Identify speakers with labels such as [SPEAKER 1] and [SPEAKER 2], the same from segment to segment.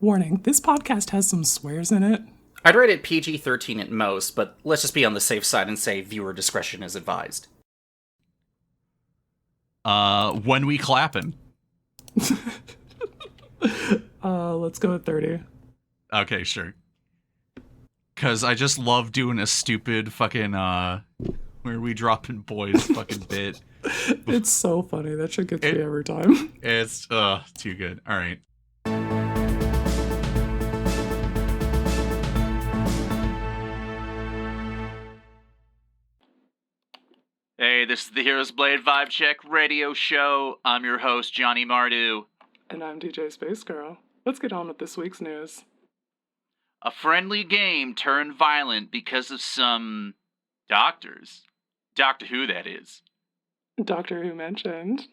[SPEAKER 1] Warning, this podcast has some swears in it.
[SPEAKER 2] I'd rate it PG-13 at most, but let's just be on the safe side and say viewer discretion is advised.
[SPEAKER 3] When we clapping?
[SPEAKER 1] Let's go with 30.
[SPEAKER 3] Okay, sure. Because I just love doing a stupid fucking, where we dropping boys fucking bit.
[SPEAKER 1] It's so funny. That shit gets me every time.
[SPEAKER 3] It's, too good. All right. Hey, this is the Heroes Blade Vibe Check radio show. I'm your host, Johnny Mardu.
[SPEAKER 1] And I'm DJ Space Girl. Let's get on with this week's news.
[SPEAKER 3] A friendly game turned violent because of some doctors. Doctor Who, that is.
[SPEAKER 1] Doctor Who mentioned.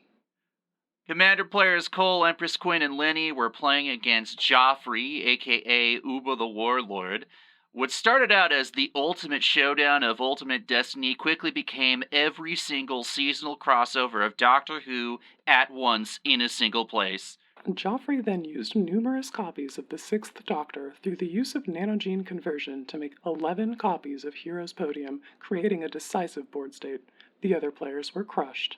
[SPEAKER 3] Commander players Cole, Empress Quinn, and Lenny were playing against Joffrey, aka Uba the Warlord. What started out as the ultimate showdown of Ultimate Destiny quickly became every single seasonal crossover of Doctor Who at once in a single place.
[SPEAKER 1] Joffrey then used numerous copies of the Sixth Doctor through the use of nanogene conversion to make 11 copies of Heroes Podium, creating a decisive board state. The other players were crushed.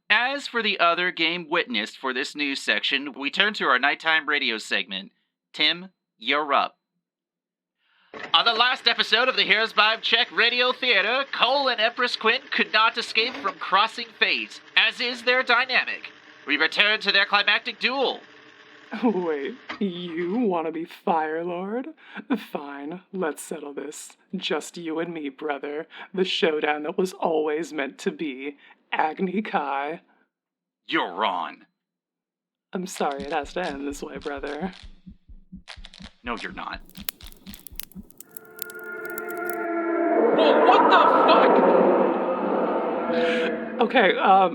[SPEAKER 3] As for the other game witnessed for this news section, we turn to our nighttime radio segment. Tim, you're up. On the last episode of the Heroes Vibe Check Radio Theater, Cole and Empress Quinn could not escape from crossing fate, as is their dynamic. We return to their climactic duel.
[SPEAKER 1] Wait, you want to be Fire Lord? Fine, let's settle this. Just you and me, brother. The showdown that was always meant to be. Agni Kai.
[SPEAKER 3] You're on.
[SPEAKER 1] I'm sorry it has to end this way, brother.
[SPEAKER 3] No, you're not.
[SPEAKER 2] Whoa, what the fuck?
[SPEAKER 1] Okay,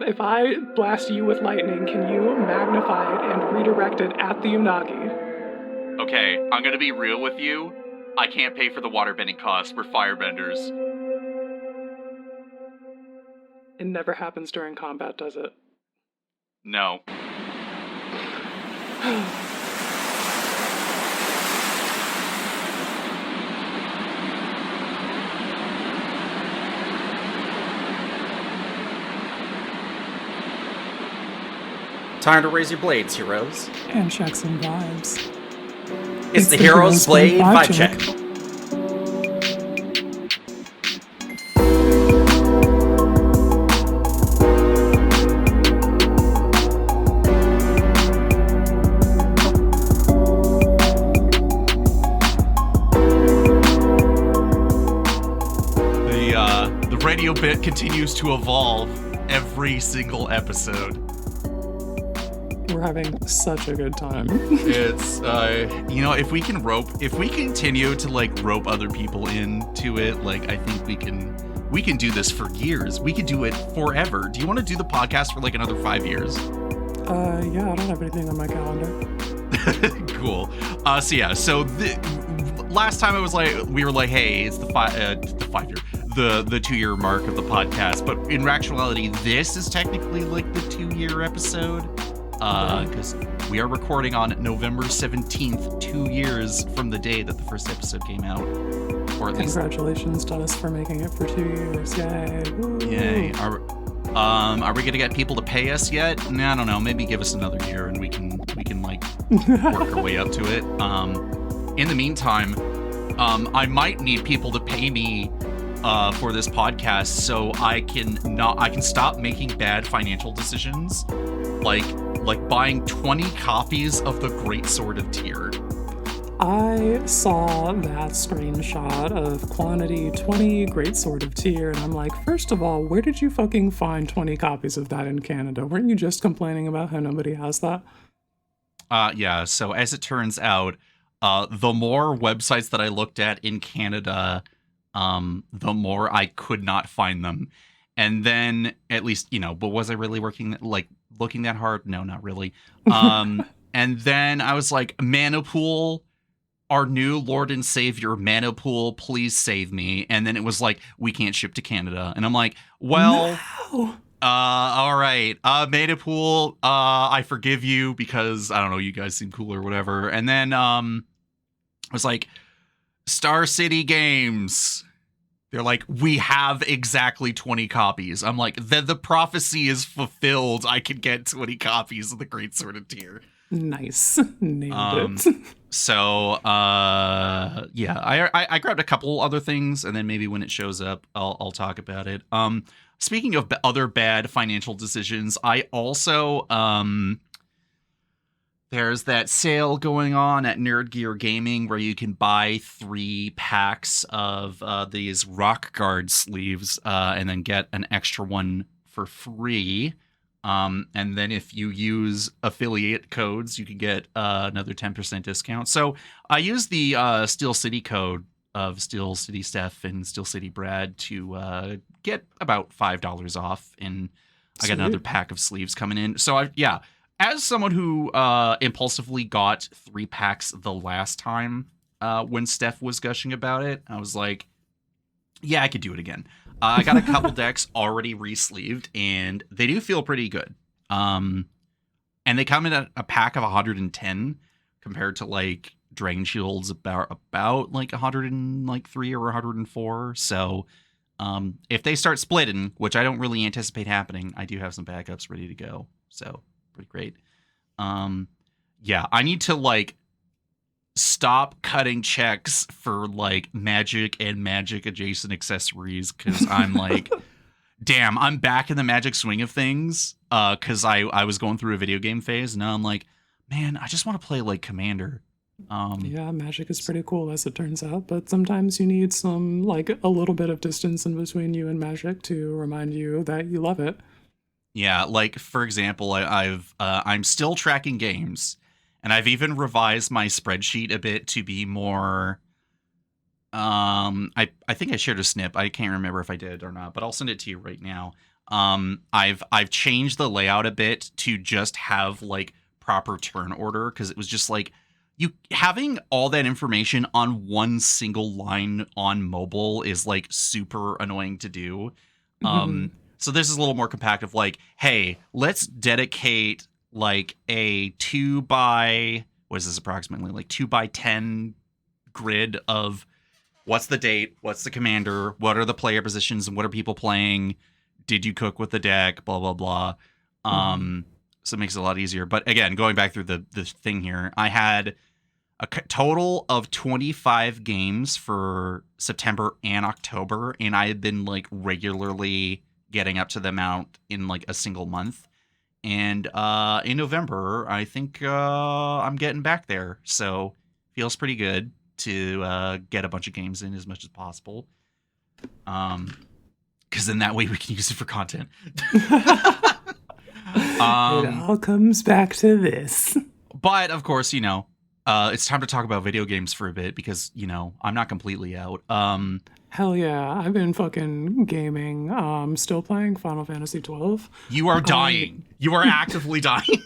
[SPEAKER 1] if I blast you with lightning, can you magnify it and redirect it at the Unagi?
[SPEAKER 3] Okay, I'm gonna be real with you. I can't pay for the waterbending costs. We're firebenders.
[SPEAKER 1] It never happens during combat, does it?
[SPEAKER 3] No.
[SPEAKER 2] Time to raise your blades, heroes.
[SPEAKER 1] And check some vibes.
[SPEAKER 2] It's the Heroes Blade Vibe Check.
[SPEAKER 3] The radio bit continues to evolve every single episode.
[SPEAKER 1] We're having such a good time.
[SPEAKER 3] It's, if we continue to, rope other people into it, I think we can do this for years. We could do it forever. Do you want to do the podcast for, another 5 years?
[SPEAKER 1] Yeah, I don't have anything on my calendar.
[SPEAKER 3] Cool. So last time we were like, hey, it's the 2-year mark of the podcast, but in actuality, this is technically, the 2-year episode. Because we are recording on November 17th, 2 years from the day that the first episode came out. Or at least...
[SPEAKER 1] Congratulations to us for making it for 2 years. Yay. Woo.
[SPEAKER 3] Yay. Are we gonna get people to pay us yet? Nah, I don't know. Maybe give us another year and we can work our way up to it. In the meantime, I might need people to pay me for this podcast so I can stop making bad financial decisions. Like buying 20 copies of the Great Sword of Tyr.
[SPEAKER 1] I saw that screenshot of quantity 20 Great Sword of Tyr, and I'm like, first of all, where did you fucking find 20 copies of that in Canada? Weren't you just complaining about how nobody has that?
[SPEAKER 3] Yeah, so as it turns out, the more websites that I looked at in Canada, the more I could not find them. And then, at least, but was I really looking that hard? No, not really. And then I was like, Manapool, our new Lord and Savior, please save me. And then it was like, we can't ship to Canada. And I'm like, well, All right. Mana Pool, I forgive you because, I don't know, you guys seem cool or whatever. And then, I was like, Star City Games. They're like, we have exactly 20 copies. I'm like, the prophecy is fulfilled. I can get 20 copies of the Great Sword of Tyr.
[SPEAKER 1] Nice. Nailed it.
[SPEAKER 3] So, yeah, I grabbed a couple other things, and then maybe when it shows up, I'll talk about it. Speaking of other bad financial decisions, I also, there's that sale going on at Nerd Gear Gaming where you can buy 3 packs of these Rock Guard sleeves and then get an extra one for free. And then if you use affiliate codes, you can get another 10% discount. So I used the Steel City code of Steel City Steph and Steel City Brad to get about $5 off. And I got another pack of sleeves coming in. So as someone who impulsively got 3 packs the last time when Steph was gushing about it, I was like, yeah, I could do it again. I got a couple decks already re-sleeved, and they do feel pretty good. And they come in a pack of 110 compared to like Dragon Shield's about like 103 or 104. So if they start splitting, which I don't really anticipate happening, I do have some backups ready to go. So pretty great. Yeah, I need to like stop cutting checks for like Magic and Magic adjacent accessories because I'm like, damn, I'm back in the Magic swing of things. Because I was going through a video game phase, and now I'm like, man, I just want to play like Commander.
[SPEAKER 1] Yeah, Magic is pretty cool as it turns out, but sometimes you need some like a little bit of distance in between you and Magic to remind you that you love it.
[SPEAKER 3] Yeah, like for example, I'm still tracking games, and I've even revised my spreadsheet a bit to be more. I think I shared a snip. I can't remember if I did or not, but I'll send it to you right now. I've changed the layout a bit to just have like proper turn order because it was just like you having all that information on one single line on mobile is like super annoying to do. So this is a little more compact of like, hey, let's dedicate like a 2x, what is this approximately, like 2x10 grid of what's the date, what's the commander, what are the player positions, and what are people playing, did you cook with the deck, blah, blah, blah. So it makes it a lot easier. But again, going back through the thing here, I had a total of 25 games for September and October, and I had been like regularly getting up to the amount in like a single month. And in November, I think I'm getting back there. So feels pretty good to get a bunch of games in as much as possible. Because then that way we can use it for content.
[SPEAKER 1] It all comes back to this.
[SPEAKER 3] But of course, you know, it's time to talk about video games for a bit because, you know, I'm not completely out.
[SPEAKER 1] Hell yeah, I've been fucking gaming. Still playing Final Fantasy 12.
[SPEAKER 3] You are dying. You are actively dying.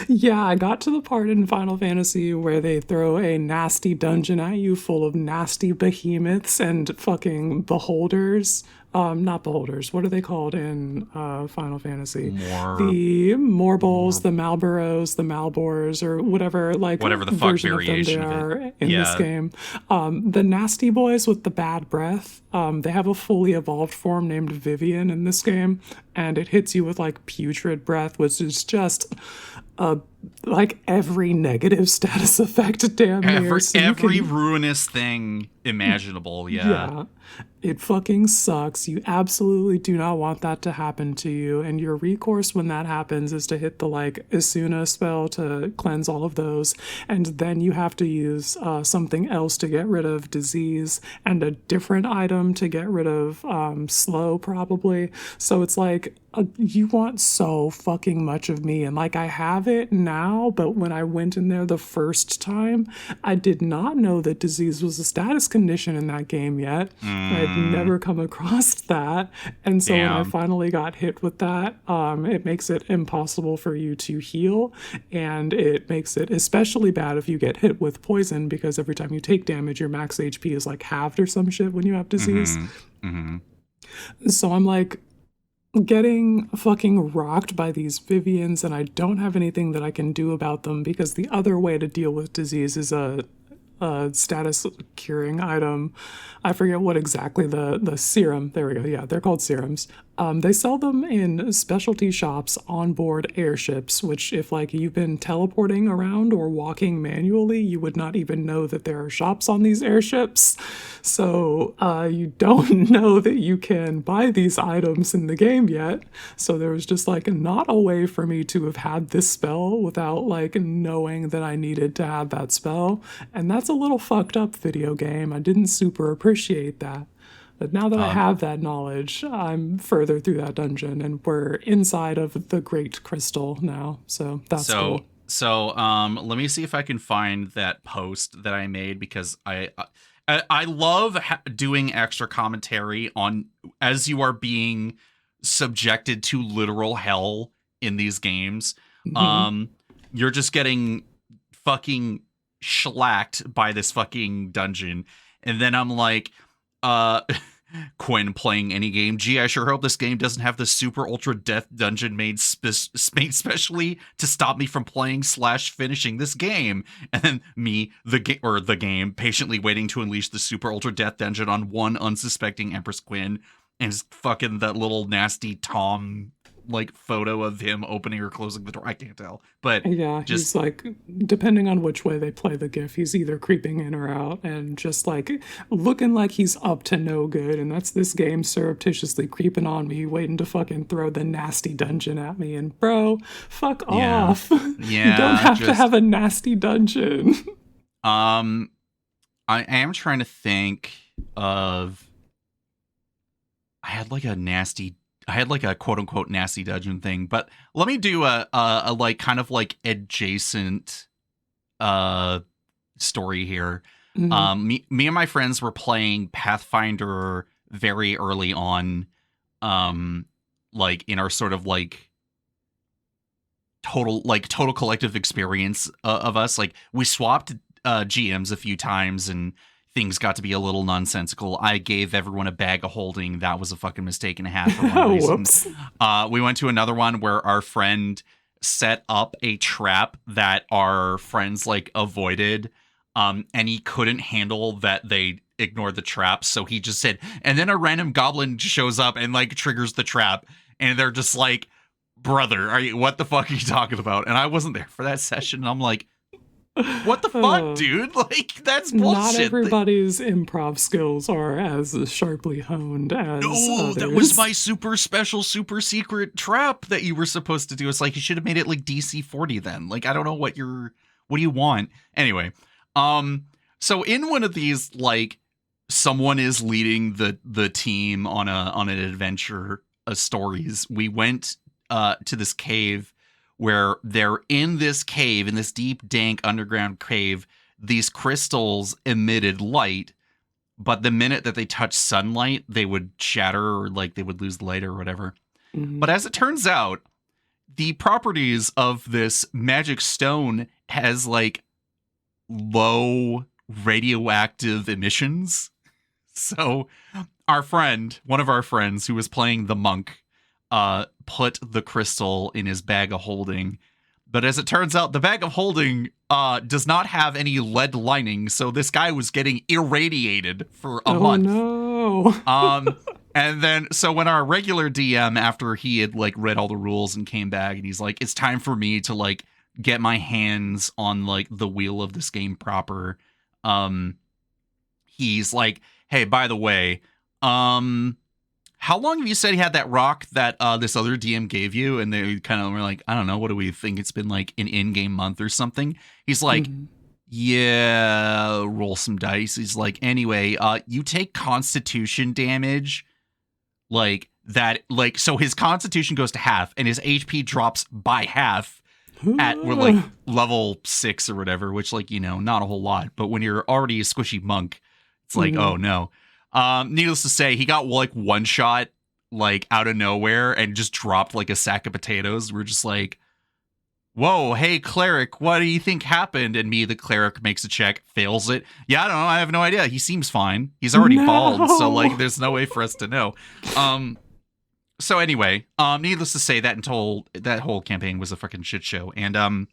[SPEAKER 1] Yeah, I got to the part in Final Fantasy where they throw a nasty dungeon at you full of nasty behemoths and fucking beholders. Not beholders. What are they called in Final Fantasy? The Morbles, the Malboros, the Malbors, or whatever the fuck variation of them they are in this game. The nasty boys with the bad breath. They have a fully evolved form named Vivian in this game, and it hits you with like putrid breath, which is just like every negative status effect damn near.
[SPEAKER 3] Every ruinous thing imaginable, yeah.
[SPEAKER 1] It fucking sucks. You absolutely do not want that to happen to you, and your recourse when that happens is to hit the like Asuna spell to cleanse all of those, and then you have to use something else to get rid of disease and a different item to get rid of slow probably. So it's like you want so fucking much of me, and like I have it now, but when I went in there the first time, I did not know that disease was a status condition in that game yet. I'd never come across that, and so when I finally got hit with that, it makes it impossible for you to heal, and it makes it especially bad if you get hit with poison, because every time you take damage your max HP is like halved or some shit when you have disease. So I'm like, getting fucking rocked by these Vivians, and I don't have anything that I can do about them because the other way to deal with disease is a status curing item. I forget what exactly the serum. There we go. Yeah, they're called serums. They sell them in specialty shops on board airships, which if like you've been teleporting around or walking manually, you would not even know that there are shops on these airships. So you don't know that you can buy these items in the game yet. So there was just like not a way for me to have had this spell without like knowing that I needed to have that spell. And that's a little fucked up, video game. I didn't super appreciate that. But now that I have that knowledge, I'm further through that dungeon and we're inside of the Great Crystal now. So that's cool.
[SPEAKER 3] So let me see if I can find that post that I made, because I love doing extra commentary on as you are being subjected to literal hell in these games. You're just getting fucking shellacked by this fucking dungeon, and then I'm like, Quinn playing any game. Gee, I sure hope this game doesn't have the super ultra death dungeon made specially to stop me from playing / finishing this game. And then me, the game, patiently waiting to unleash the super ultra death dungeon on one unsuspecting Empress Quinn, and just fucking that little nasty Tom like photo of him opening or closing the door. I can't tell, but
[SPEAKER 1] yeah, he's like, depending on which way they play the GIF, he's either creeping in or out, and just like looking like he's up to no good. And that's this game surreptitiously creeping on me, waiting to fucking throw the nasty dungeon at me. And bro, fuck off.
[SPEAKER 3] Yeah,
[SPEAKER 1] you don't have to have a nasty dungeon.
[SPEAKER 3] I am trying to think of. I had like a quote unquote nasty dungeon thing, but let me do a like kind of like adjacent story here. Me and my friends were playing Pathfinder very early on, like in our sort of like total collective experience of us. Like we swapped GMs a few times and things got to be a little nonsensical. I gave everyone a bag of holding. That was a fucking mistake and a half for one reason.
[SPEAKER 1] Whoops.
[SPEAKER 3] We went to another one where our friend set up a trap that our friends like avoided, and he couldn't handle that they ignored the trap, so he just said, and then a random goblin shows up and like triggers the trap, and they're just like, brother, what the fuck are you talking about? And I wasn't there for that session, and I'm like, what the fuck, dude? Like, that's bullshit.
[SPEAKER 1] Not everybody's improv skills are as sharply honed as others.
[SPEAKER 3] That was my super special, super secret trap that you were supposed to do. It's like, you should have made it like DC 40 then. Like, I don't know what do you want? Anyway, so in one of these, like, someone is leading the team on an adventure of stories. We went to this cave where they're in this cave, in this deep, dank underground cave. These crystals emitted light, but the minute that they touched sunlight, they would shatter, or like they would lose the light or whatever. But as it turns out, the properties of this magic stone has like low radioactive emissions. So one of our friends who was playing the monk, put the crystal in his bag of holding. But as it turns out, the bag of holding does not have any lead lining, so this guy was getting irradiated for a month.
[SPEAKER 1] No.
[SPEAKER 3] And then, so when our regular DM, after he had like read all the rules and came back, and he's like, it's time for me to like get my hands on like the wheel of this game proper. He's like, hey, by the way, how long have you said he had that rock that this other DM gave you? And they kind of were like, I don't know. What do we think? It's been like an in-game month or something. He's like, yeah, roll some dice. He's like, anyway, you take constitution damage like that. Like, so his constitution goes to half and his HP drops by half we're like level 6 or whatever, which like, you know, not a whole lot. But when you're already a squishy monk, it's like, oh no. Needless to say, he got like one shot like out of nowhere and just dropped like a sack of potatoes. We're just like, whoa, hey cleric, what do you think happened? And the cleric, makes a check, fails it. Yeah, I don't know, I have no idea. He seems fine. He's already bald, so like there's no way for us to know. So anyway, needless to say, that whole campaign was a fucking shit show. And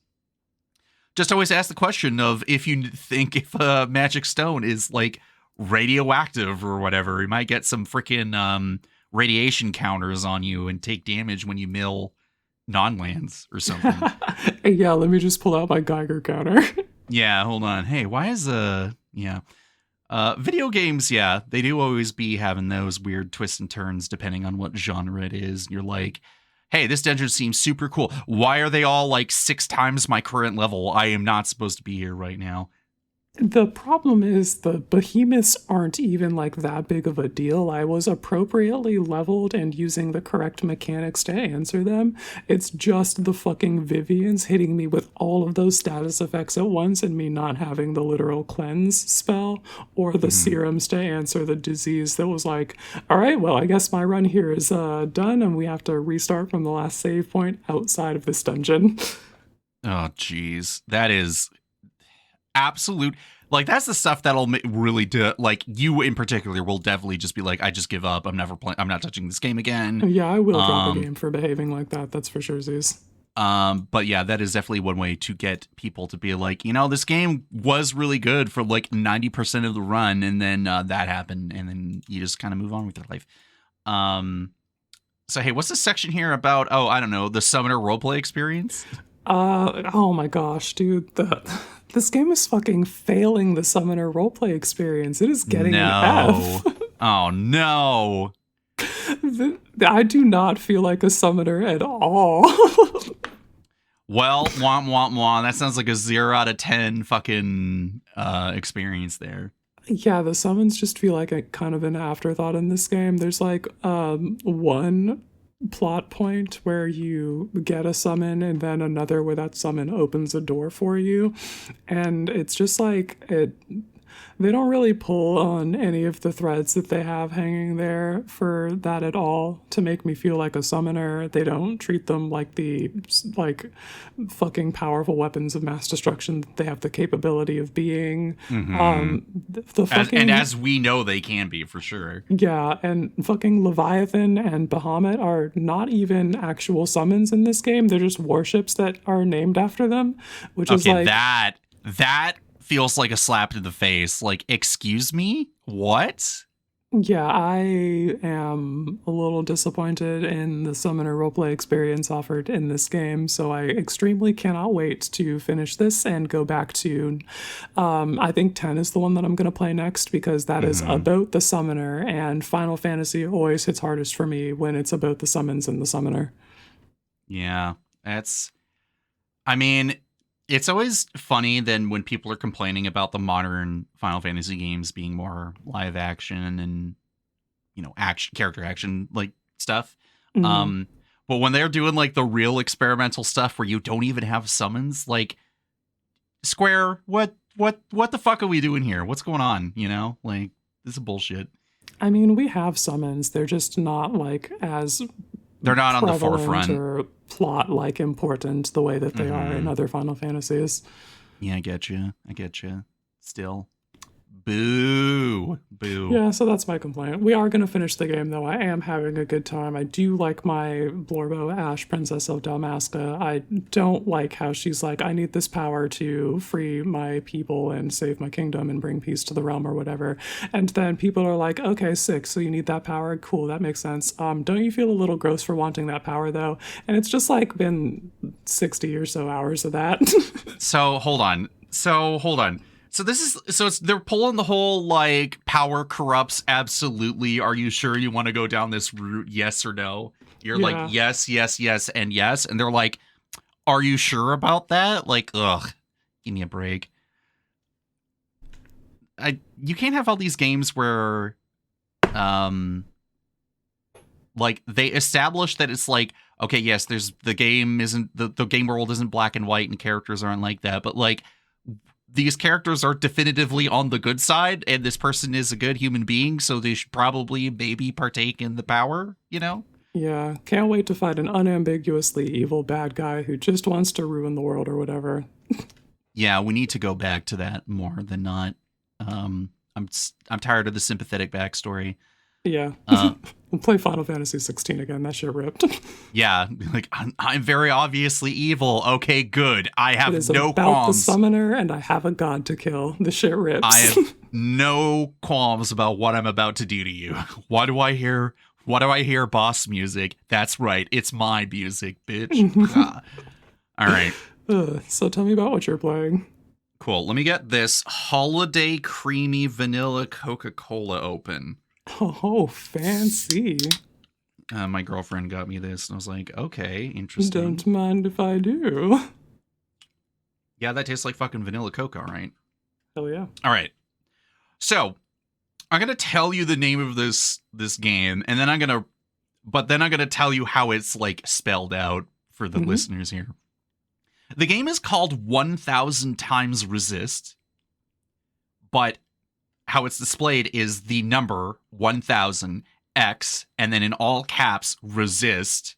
[SPEAKER 3] just always ask the question of if you think if a magic stone is like radioactive or whatever, you might get some freaking radiation counters on you and take damage when you mill non-lands or something.
[SPEAKER 1] Yeah, let me just pull out my Geiger counter.
[SPEAKER 3] Yeah, hold on. Hey, why is video games, yeah, they do always be having those weird twists and turns depending on what genre it is. You're like, hey, this dungeon seems super cool. Why are they all like 6 times my current level? I am not supposed to be here right now.
[SPEAKER 1] The problem is the behemoths aren't even like that big of a deal. I was appropriately leveled and using the correct mechanics to answer them. It's just the fucking Vivians hitting me with all of those status effects at once and me not having the literal cleanse spell or the serums to answer the disease that was like, all right, well, I guess my run here is done and we have to restart from the last save point outside of this dungeon.
[SPEAKER 3] Oh, jeez. That is absolute, like, that's the stuff that'll really do, like, you in particular will definitely just be like, I just give up, I'm never playing, I'm not touching this game again.
[SPEAKER 1] Yeah, I will drop a game for behaving like that, that's for sure, Zeus.
[SPEAKER 3] But yeah, that is definitely one way to get people to be like, you know, this game was really good for like 90% of the run, and then that happened, and then you just kind of move on with your life. So hey, what's this section here about? Oh, I don't know, the Summoner Roleplay Experience?
[SPEAKER 1] Oh my gosh, dude, this game is fucking failing the Summoner Roleplay Experience. It is getting an F.
[SPEAKER 3] Oh no.
[SPEAKER 1] I do not feel like a summoner at all.
[SPEAKER 3] Well, womp. That sounds like a 0 out of 10 fucking experience there.
[SPEAKER 1] Yeah, the summons just feel like a kind of an afterthought in this game. There's like one plot point where you get a summon and then another where that summon opens a door for you, and it's just like they don't really pull on any of the threads that they have hanging there for that at all to make me feel like a summoner. They don't treat them like the fucking powerful weapons of mass destruction that they have the capability of being.
[SPEAKER 3] And as we know, they can be for sure.
[SPEAKER 1] Yeah, and fucking Leviathan and Bahamut are not even actual summons in this game. They're just warships that are named after them, which is like
[SPEAKER 3] that feels like a slap to the face. Like, excuse me? What?
[SPEAKER 1] Yeah, I am a little disappointed in the Summoner Roleplay Experience offered in this game, so I extremely cannot wait to finish this and go back to, I think 10 is the one that I'm going to play next, because that is about the Summoner, and Final Fantasy always hits hardest for me when it's about the summons and the Summoner.
[SPEAKER 3] Yeah, it's always funny then when people are complaining about the modern Final Fantasy games being more live action and, you know, character action like stuff. But when they're doing like the real experimental stuff where you don't even have summons, like, Square, what the fuck are we doing here? What's going on? You know, like, this is bullshit.
[SPEAKER 1] I mean, we have summons. They're just not like as
[SPEAKER 3] they're not on the forefront
[SPEAKER 1] or plot like important the way that they are in other Final Fantasies.
[SPEAKER 3] Yeah, I get you. Still. Boo.
[SPEAKER 1] Yeah, so that's my complaint. We are going to finish the game, though. I am having a good time. I do like my Blorbo Ash, Princess of Dalmasca. I don't like how she's like, I need this power to free my people and save my kingdom and bring peace to the realm or whatever. And then people are like, okay, sick, so you need that power? Cool, that makes sense. Don't you feel a little gross for wanting that power, though? And it's just like been 60 or so hours of that.
[SPEAKER 3] So hold on. So they're pulling the whole like power corrupts absolutely. Are you sure you want to go down this route? Yes or no? You're like, yes, and yes. And they're like, are you sure about that? Like, ugh, give me a break. You can't have all these games where, like, they establish that it's like, okay, yes, the game world isn't black and white and characters aren't like that, but like, these characters are definitively on the good side, and this person is a good human being, so they should probably maybe partake in the power, you know?
[SPEAKER 1] Yeah, can't wait to fight an unambiguously evil bad guy who just wants to ruin the world or whatever.
[SPEAKER 3] Yeah, we need to go back to that more than not. I'm tired of the sympathetic backstory.
[SPEAKER 1] Yeah. We'll play Final Fantasy 16 again. That shit ripped.
[SPEAKER 3] Yeah, like I'm very obviously evil. Okay, good. I have
[SPEAKER 1] It is
[SPEAKER 3] no
[SPEAKER 1] about
[SPEAKER 3] qualms.
[SPEAKER 1] the summoner, and I have a god to kill. The shit rips.
[SPEAKER 3] I have no qualms about what I'm about to do to you. What do I hear? What do I hear? Boss music. That's right. It's my music, bitch. All right.
[SPEAKER 1] So tell me about what you're playing.
[SPEAKER 3] Cool. Let me get this holiday creamy vanilla Coca-Cola open.
[SPEAKER 1] Oh, fancy.
[SPEAKER 3] My girlfriend got me this, and I was like, okay, interesting.
[SPEAKER 1] Don't mind if I do.
[SPEAKER 3] Yeah, that tastes like fucking vanilla Coke, all right.
[SPEAKER 1] Hell yeah.
[SPEAKER 3] All right. So, I'm going to tell you the name of this game, and then I'm going to tell you how it's like spelled out for the listeners here. The game is called 1000 Times Resist, but how it's displayed is the number 1000 X and then in all caps resist.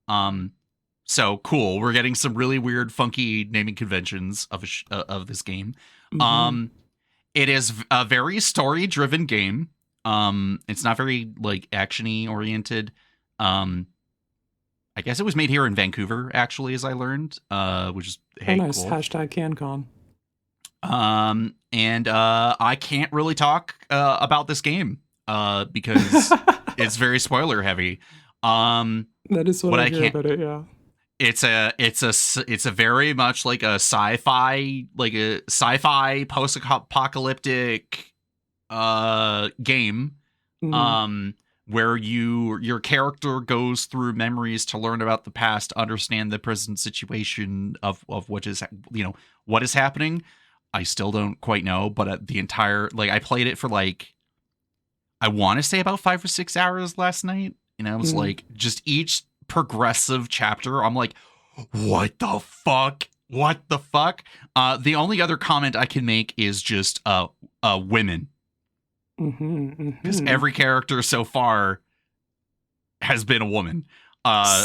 [SPEAKER 3] So cool. We're getting some really weird, funky naming conventions of this game. It is a very story-driven game. It's not very like action-y oriented. I guess it was made here in Vancouver, actually, as I learned, which is
[SPEAKER 1] nice.
[SPEAKER 3] Cool.
[SPEAKER 1] Hashtag CanCon.
[SPEAKER 3] And I can't really talk about this game because it's very spoiler heavy.
[SPEAKER 1] That is what I hear about it. Yeah,
[SPEAKER 3] it's a very much like a sci-fi post-apocalyptic game. Where your character goes through memories to learn about the past, understand the present situation of what is happening. I still don't quite know, but the entire, like, I played it for like, I want to say about 5 or 6 hours last night, and I was like, just each progressive chapter, I'm like, what the fuck? What the fuck? The only other comment I can make is just women. Because every character so far has been a woman.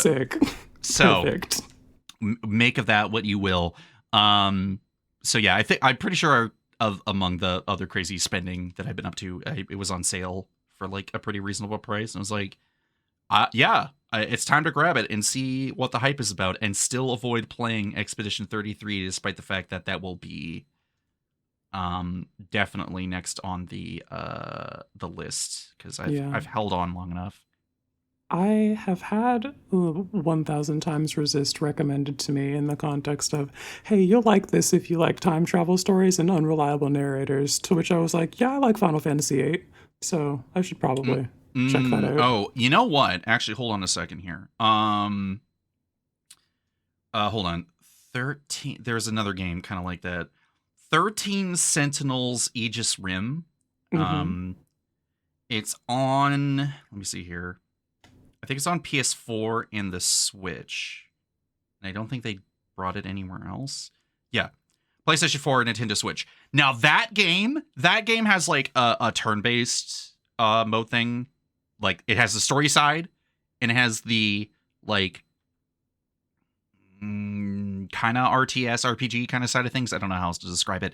[SPEAKER 1] Sick.
[SPEAKER 3] So
[SPEAKER 1] Perfect.
[SPEAKER 3] Make of that what you will. So yeah, I'm pretty sure among the other crazy spending that I've been up to, it was on sale for like a pretty reasonable price. And I was like, it's time to grab it and see what the hype is about, and still avoid playing Expedition 33, despite the fact that will be definitely next on the list, because I've held on long enough.
[SPEAKER 1] I have had 1000 Times Resist recommended to me in the context of, hey, you'll like this if you like time travel stories and unreliable narrators, to which I was like, yeah, I like Final Fantasy VIII, so I should probably check that out.
[SPEAKER 3] Oh, you know what? Actually, hold on a second here. Hold on. 13. There's another game kind of like that. 13 Sentinels Aegis Rim. It's on, let me see here. I think it's on PS4 and the Switch. And I don't think they brought it anywhere else. Yeah. PlayStation 4 and Nintendo Switch. Now that game has like a turn-based mode thing. Like, it has the story side, and it has the like kind of RTS RPG kind of side of things. I don't know how else to describe it.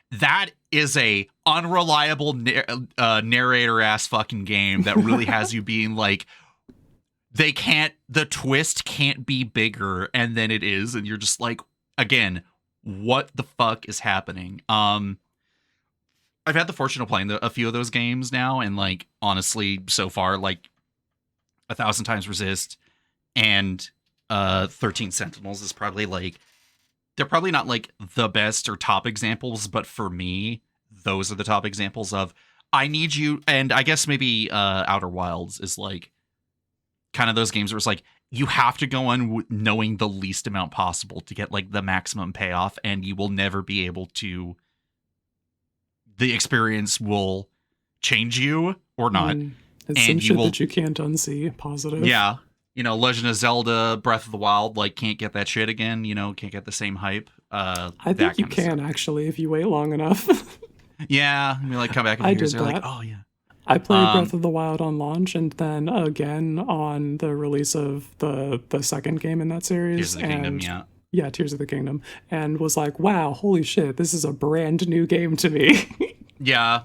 [SPEAKER 3] That is a unreliable narrator ass fucking game that really has you being like, the twist can't be bigger, and then it is, and you're just like, again, what the fuck is happening? I've had the fortune of playing a few of those games now, and like, honestly, so far, like 1000 Times Resist and 13 Sentinels is probably like, they're probably not like the best or top examples, but for me, those are the top examples of, I need you. And I guess maybe Outer Wilds is like kind of those games where it's like, you have to go on knowing the least amount possible to get like the maximum payoff, and you will never be able to, the experience will change you or not.
[SPEAKER 1] It's some shit that you can't unsee. Positive.
[SPEAKER 3] Yeah. You know, Legend of Zelda, Breath of the Wild, like, can't get that shit again, you know, can't get the same hype.
[SPEAKER 1] I think you can, actually, if you wait long enough.
[SPEAKER 3] Yeah, I mean, like, come back and you're like, oh, yeah.
[SPEAKER 1] I played Breath of the Wild on launch, and then again on the release of the second game in that series.
[SPEAKER 3] Tears of the Kingdom, yeah.
[SPEAKER 1] Yeah, Tears of the Kingdom. And was like, wow, holy shit, this is a brand new game to me.
[SPEAKER 3] Yeah.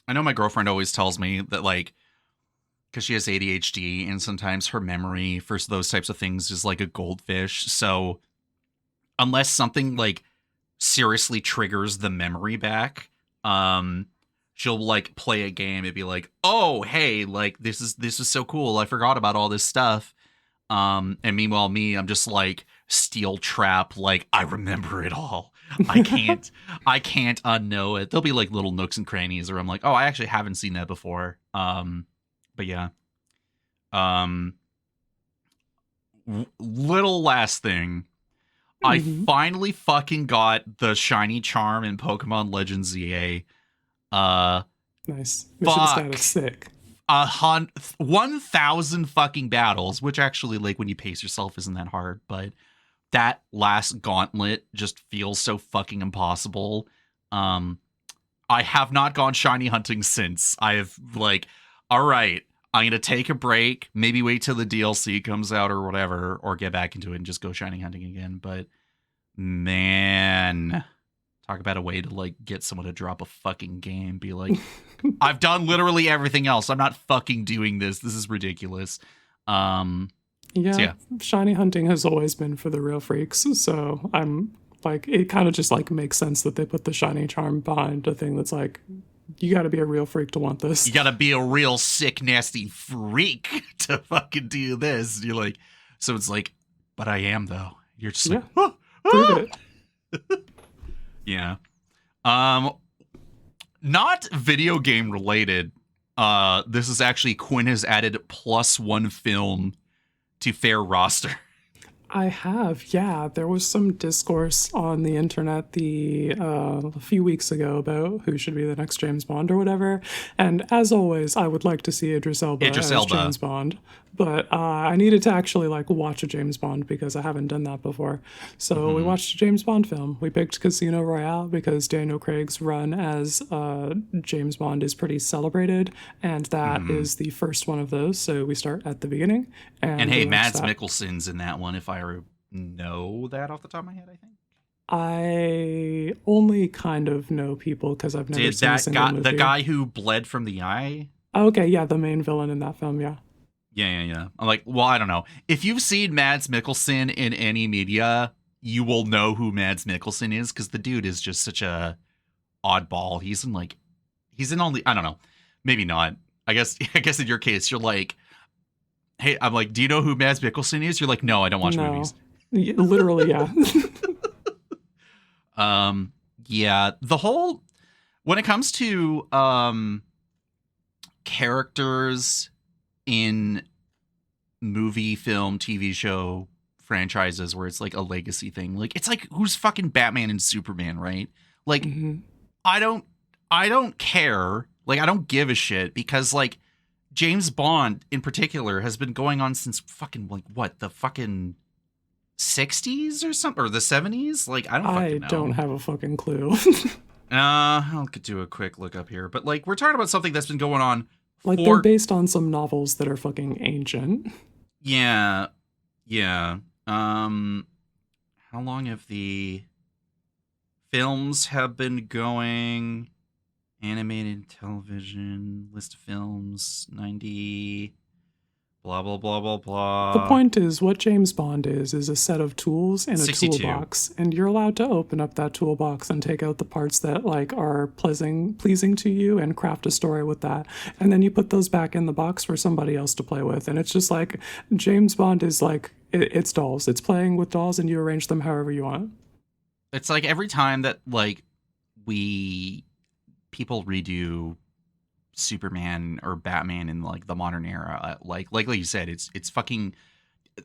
[SPEAKER 3] I know my girlfriend always tells me that, like, because she has ADHD and sometimes her memory for those types of things is like a goldfish. So unless something like seriously triggers the memory back, she'll like play a game and be like, oh, hey, like this is so cool. I forgot about all this stuff. And meanwhile, I'm just like steel trap. Like I remember it all. I can't unknow it. There'll be like little nooks and crannies where I'm like, oh, I actually haven't seen that before. But yeah. Little last thing. I finally fucking got the shiny charm in Pokemon Legends ZA.
[SPEAKER 1] Nice. Mission status sick.
[SPEAKER 3] 1,000 fucking battles, which actually, like, when you pace yourself isn't that hard, but that last gauntlet just feels so fucking impossible. I have not gone shiny hunting since. I have, like, all right, I'm gonna take a break, maybe wait till the DLC comes out or whatever, or get back into it and just go shiny hunting again. But man, talk about a way to like get someone to drop a fucking game. Be like, I've done literally everything else. I'm not fucking doing this. This is ridiculous.
[SPEAKER 1] Yeah, shiny hunting has always been for the real freaks. So I'm like, it kind of just like makes sense that they put the shiny charm behind a thing that's like, you got to be a real freak to want this.
[SPEAKER 3] You got to be a real sick, nasty freak to fucking do this. And you're like, so it's like, but I am though. You're just like,
[SPEAKER 1] prove it.
[SPEAKER 3] Yeah. Not video game related. This is actually Quinn has added +1 film to faer roster.
[SPEAKER 1] I have, yeah. There was some discourse on the internet a few weeks ago about who should be the next James Bond or whatever. And as always, I would like to see Idris Elba as James Bond. But I needed to actually like watch a James Bond because I haven't done that before. So we watched a James Bond film. We picked Casino Royale because Daniel Craig's run as James Bond is pretty celebrated. And that is the first one of those. So we start at the beginning. And
[SPEAKER 3] hey, Mads Mikkelsen's in that one, if I know that off the top of my head, I think.
[SPEAKER 1] I only kind of know people because I've never seen a single movie.
[SPEAKER 3] The guy who bled from the eye?
[SPEAKER 1] Okay, yeah, the main villain in that film, yeah.
[SPEAKER 3] Yeah. I'm like, well, I don't know. If you've seen Mads Mikkelsen in any media, you will know who Mads Mikkelsen is because the dude is just such a oddball. He's in only, I don't know, maybe not. I guess in your case, you're like, hey, I'm like, do you know who Mads Mikkelsen is? You're like, no, I don't watch movies.
[SPEAKER 1] Literally, yeah.
[SPEAKER 3] Yeah, the whole, when it comes to characters in movie, film, TV show franchises where it's like a legacy thing, like it's like who's fucking Batman and Superman, right? Like I don't care, like I don't give a shit because like James Bond in particular has been going on since fucking like what, the fucking 60s or something, or the 70s? Like I don't
[SPEAKER 1] have a fucking clue.
[SPEAKER 3] I'll do a quick look up here, but like we're talking about something that's been going on.
[SPEAKER 1] Like they're based on some novels that are fucking ancient.
[SPEAKER 3] Yeah. How long have the films have been going? Animated television, list of films, 90, blah, blah, blah, blah, blah.
[SPEAKER 1] The point is, what James Bond is a set of tools in a
[SPEAKER 3] 62.
[SPEAKER 1] toolbox, and you're allowed to open up that toolbox and take out the parts that like are pleasing to you and craft a story with that. And then you put those back in the box for somebody else to play with. And it's just like, James Bond is like, it's dolls. It's playing with dolls and you arrange them however you want.
[SPEAKER 3] It's like every time that like people redo Superman or Batman in like the modern era, like you said, it's fucking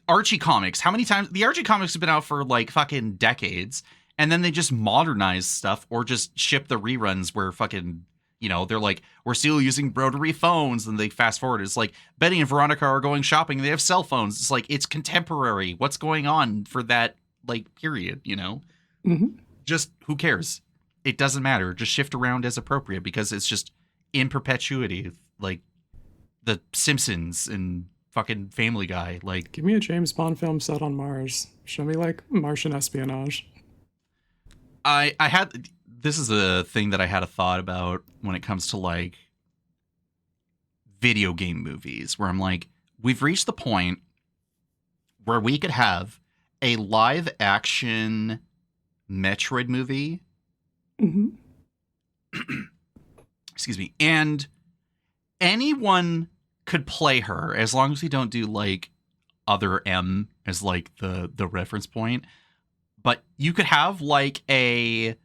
[SPEAKER 3] Archie comics. How many times the Archie comics have been out for like fucking decades, and then they just modernize stuff or just ship the reruns where fucking, you know, they're like, we're still using rotary phones, and they fast forward. It's like Betty and Veronica are going shopping, they have cell phones. It's like, it's contemporary. What's going on for that like period, you know? Just who cares? It doesn't matter. Just shift around as appropriate because it's just in perpetuity, like The Simpsons and fucking Family Guy. Like,
[SPEAKER 1] give me a James Bond film set on Mars. Show me like Martian espionage.
[SPEAKER 3] This is a thing that I had a thought about when it comes to like video game movies where I'm like, we've reached the point where we could have a live action Metroid movie.
[SPEAKER 1] Mm-hmm.
[SPEAKER 3] Excuse me. And anyone could play her as long as we don't do like other M as like the reference point. But you could have like a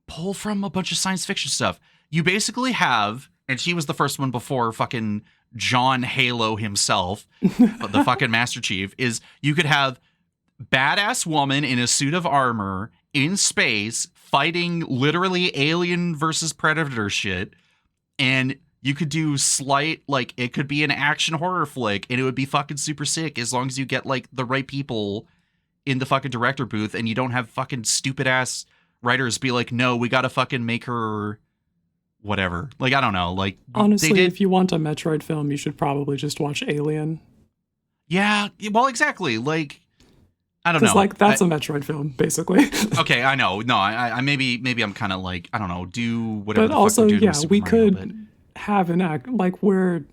[SPEAKER 3] pull from a bunch of science fiction stuff. You basically have, and she was the first one before fucking John Halo himself, the fucking Master Chief, is you could have badass woman in a suit of armor in space fighting literally alien versus predator shit. And you could do slight, like, it could be an action horror flick and it would be fucking super sick as long as you get like the right people in the fucking director booth and you don't have fucking stupid ass writers be like, no, we gotta fucking make her whatever. Like, I don't know. Like,
[SPEAKER 1] honestly, if you want a Metroid film, you should probably just watch Alien.
[SPEAKER 3] Yeah, well, exactly. Like, I don't know.
[SPEAKER 1] Because, like, that's a Metroid film, basically.
[SPEAKER 3] Okay, I know. No, I maybe I'm kind of like, I don't know, do whatever
[SPEAKER 1] but
[SPEAKER 3] the
[SPEAKER 1] also,
[SPEAKER 3] fuck we're doing
[SPEAKER 1] yeah,
[SPEAKER 3] with
[SPEAKER 1] we
[SPEAKER 3] Super Mario,
[SPEAKER 1] could have an act, like, where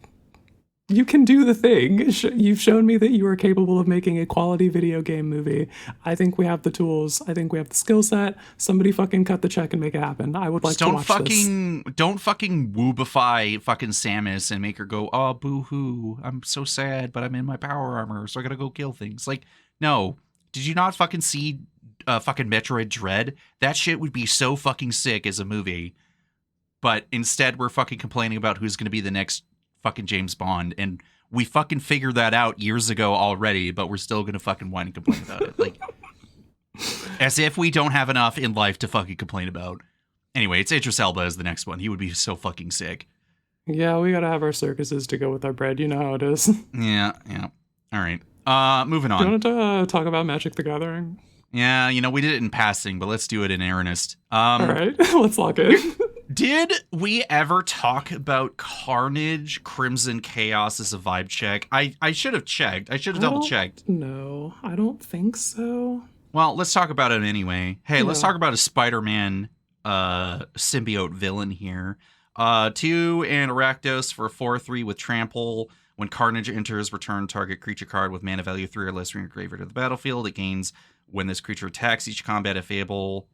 [SPEAKER 1] you can do the thing. You've shown me that you are capable of making a quality video game movie. I think we have the tools. I think we have the skill set. Somebody fucking cut the check and make it happen. I would like to watch this.
[SPEAKER 3] Don't fucking woobify fucking Samus and make her go, oh, boo-hoo, I'm so sad, but I'm in my power armor, so I gotta go kill things. Like, no. Did you not fucking see fucking Metroid Dread? That shit would be so fucking sick as a movie. But instead, we're fucking complaining about who's gonna be the next fucking James Bond, and we fucking figured that out years ago already, but we're still gonna fucking whine and complain about it. Like, as if we don't have enough in life to fucking complain about. Anyway, it's Idris Elba as the next one. He would be so fucking sick.
[SPEAKER 1] Yeah, we gotta have our circuses to go with our bread. You know how it is.
[SPEAKER 3] Yeah. All right. Moving on.
[SPEAKER 1] Do you want to talk about Magic the Gathering?
[SPEAKER 3] Yeah, we did it in passing, but let's do it in earnest.
[SPEAKER 1] All right, let's lock in.
[SPEAKER 3] Did we ever talk about Carnage Crimson Chaos as a vibe check? I should have checked. I should have double checked.
[SPEAKER 1] No, I don't think so.
[SPEAKER 3] Well, let's talk about it anyway. Hey,
[SPEAKER 1] Yeah.
[SPEAKER 3] Let's talk about a Spider-Man symbiote villain here. 2 and Rakdos for 4/3 with Trample. When Carnage enters, return target creature card with mana value 3 or less from your graveyard to the battlefield. It gains when this creature attacks each combat if able.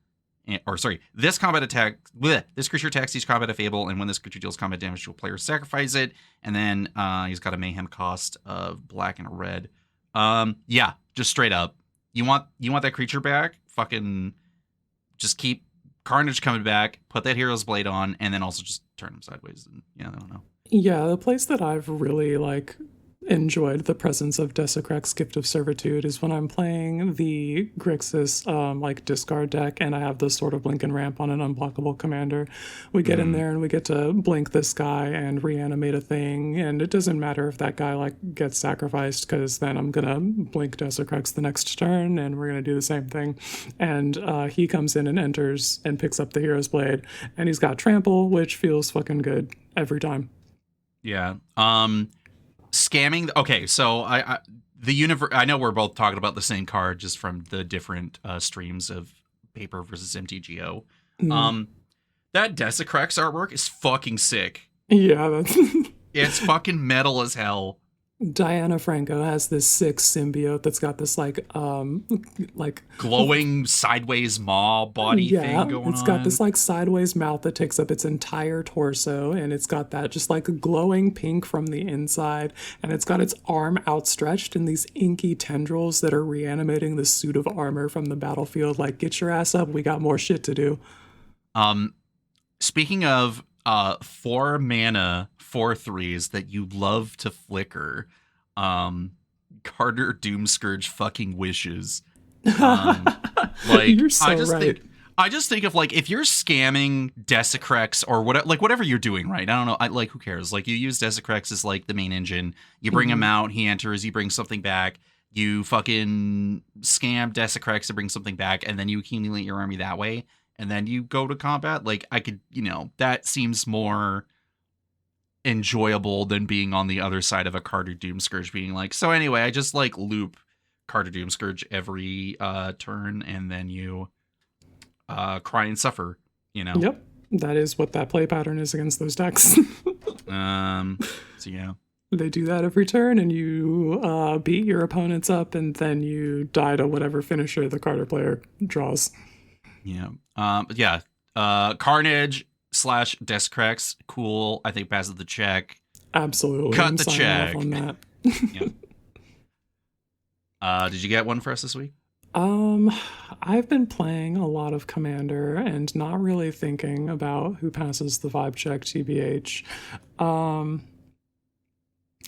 [SPEAKER 3] This creature attacks each combat if able, and when this creature deals combat damage to a player, sacrifice it. And then he's got a mayhem cost of black and a red. Yeah, just straight up. You want that creature back? Fucking just keep Carnage coming back, put that Hero's Blade on, and then also just turn him sideways. And yeah, I don't know.
[SPEAKER 1] Yeah, the place that I've really enjoyed the presence of Desecrax's Gift of Servitude is when I'm playing the Grixis discard deck and I have this sort of blink and ramp on an unblockable commander. We get in there and we get to blink this guy and reanimate a thing, and it doesn't matter if that guy gets sacrificed, because then I'm gonna blink Desecrax the next turn and we're gonna do the same thing. And he comes in and enters and picks up the Hero's Blade, and he's got Trample, which feels fucking good every time.
[SPEAKER 3] Yeah. Scamming. Okay, so I know we're both talking about the same card, just from the different streams of paper versus MTGO. That Desecrax artwork is fucking sick.
[SPEAKER 1] Yeah, that's
[SPEAKER 3] it's fucking metal as hell.
[SPEAKER 1] Diana Franco has this sick symbiote that's got this
[SPEAKER 3] glowing sideways maw body thing going on.
[SPEAKER 1] It's got this sideways mouth that takes up its entire torso, and it's got that just glowing pink from the inside, and it's got its arm outstretched and these inky tendrils that are reanimating the suit of armor from the battlefield. Get your ass up, we got more shit to do.
[SPEAKER 3] Speaking of 4 mana 4/3s that you love to flicker, Carter Doomscourge fucking wishes.
[SPEAKER 1] You're so right.
[SPEAKER 3] I just think of if you're scamming Desecrax or whatever you're doing, right? I don't know. Who cares? You use Desecrax as the main engine. You bring him out, he enters, you bring something back. You fucking scam Desecrax to bring something back, and then you accumulate your army that way. And then you go to combat. I could, that seems more enjoyable than being on the other side of a Carter Doomscourge being so anyway, I just loop Carter Doomscourge every turn, and then you cry and suffer,
[SPEAKER 1] Yep. That is what that play pattern is against those decks.
[SPEAKER 3] So yeah.
[SPEAKER 1] They do that every turn, and you beat your opponents up, and then you die to whatever finisher the card or player draws.
[SPEAKER 3] Yeah. Yeah. Carnage / Descrex. Cool. I think passes the check.
[SPEAKER 1] Absolutely.
[SPEAKER 3] Cut
[SPEAKER 1] I'm
[SPEAKER 3] the
[SPEAKER 1] signing
[SPEAKER 3] check.
[SPEAKER 1] off on that.
[SPEAKER 3] Yeah. Did you get one for us this week?
[SPEAKER 1] I've been playing a lot of Commander and not really thinking about who passes the vibe check, TBH.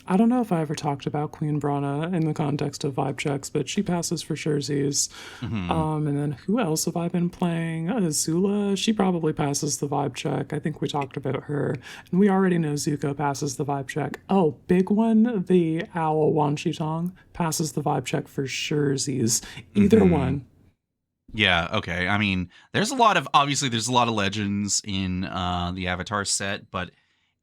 [SPEAKER 1] I don't know if I ever talked about Queen Brana in the context of vibe checks, but she passes for surezies. And then who else have I been playing? Azula, she probably passes the vibe check. I think we talked about her. And we already know Zuko passes the vibe check. Oh, big one, the Owl Wan Shi Tong passes the vibe check for surezies. Either one.
[SPEAKER 3] Yeah, okay. I mean, there's a lot of legends in the Avatar set, but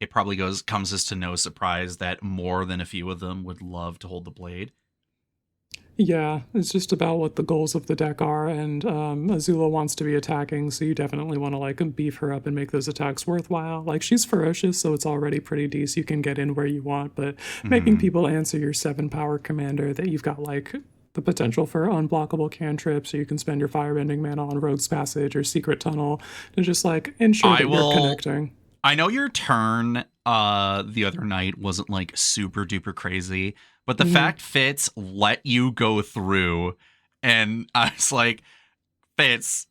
[SPEAKER 3] it probably comes as to no surprise that more than a few of them would love to hold the blade.
[SPEAKER 1] Yeah, it's just about what the goals of the deck are, and Azula wants to be attacking, so you definitely want to like beef her up and make those attacks worthwhile. Like, she's ferocious, so it's already pretty decent. You can get in where you want, but making people answer your 7-power commander that you've got like the potential for unblockable cantrips, or you can spend your firebending mana on Rogue's Passage or Secret Tunnel to just like ensure that you're connecting.
[SPEAKER 3] I know your turn the other night wasn't like super duper crazy, but the fact Fitz let you go through, and I was like, Fitz,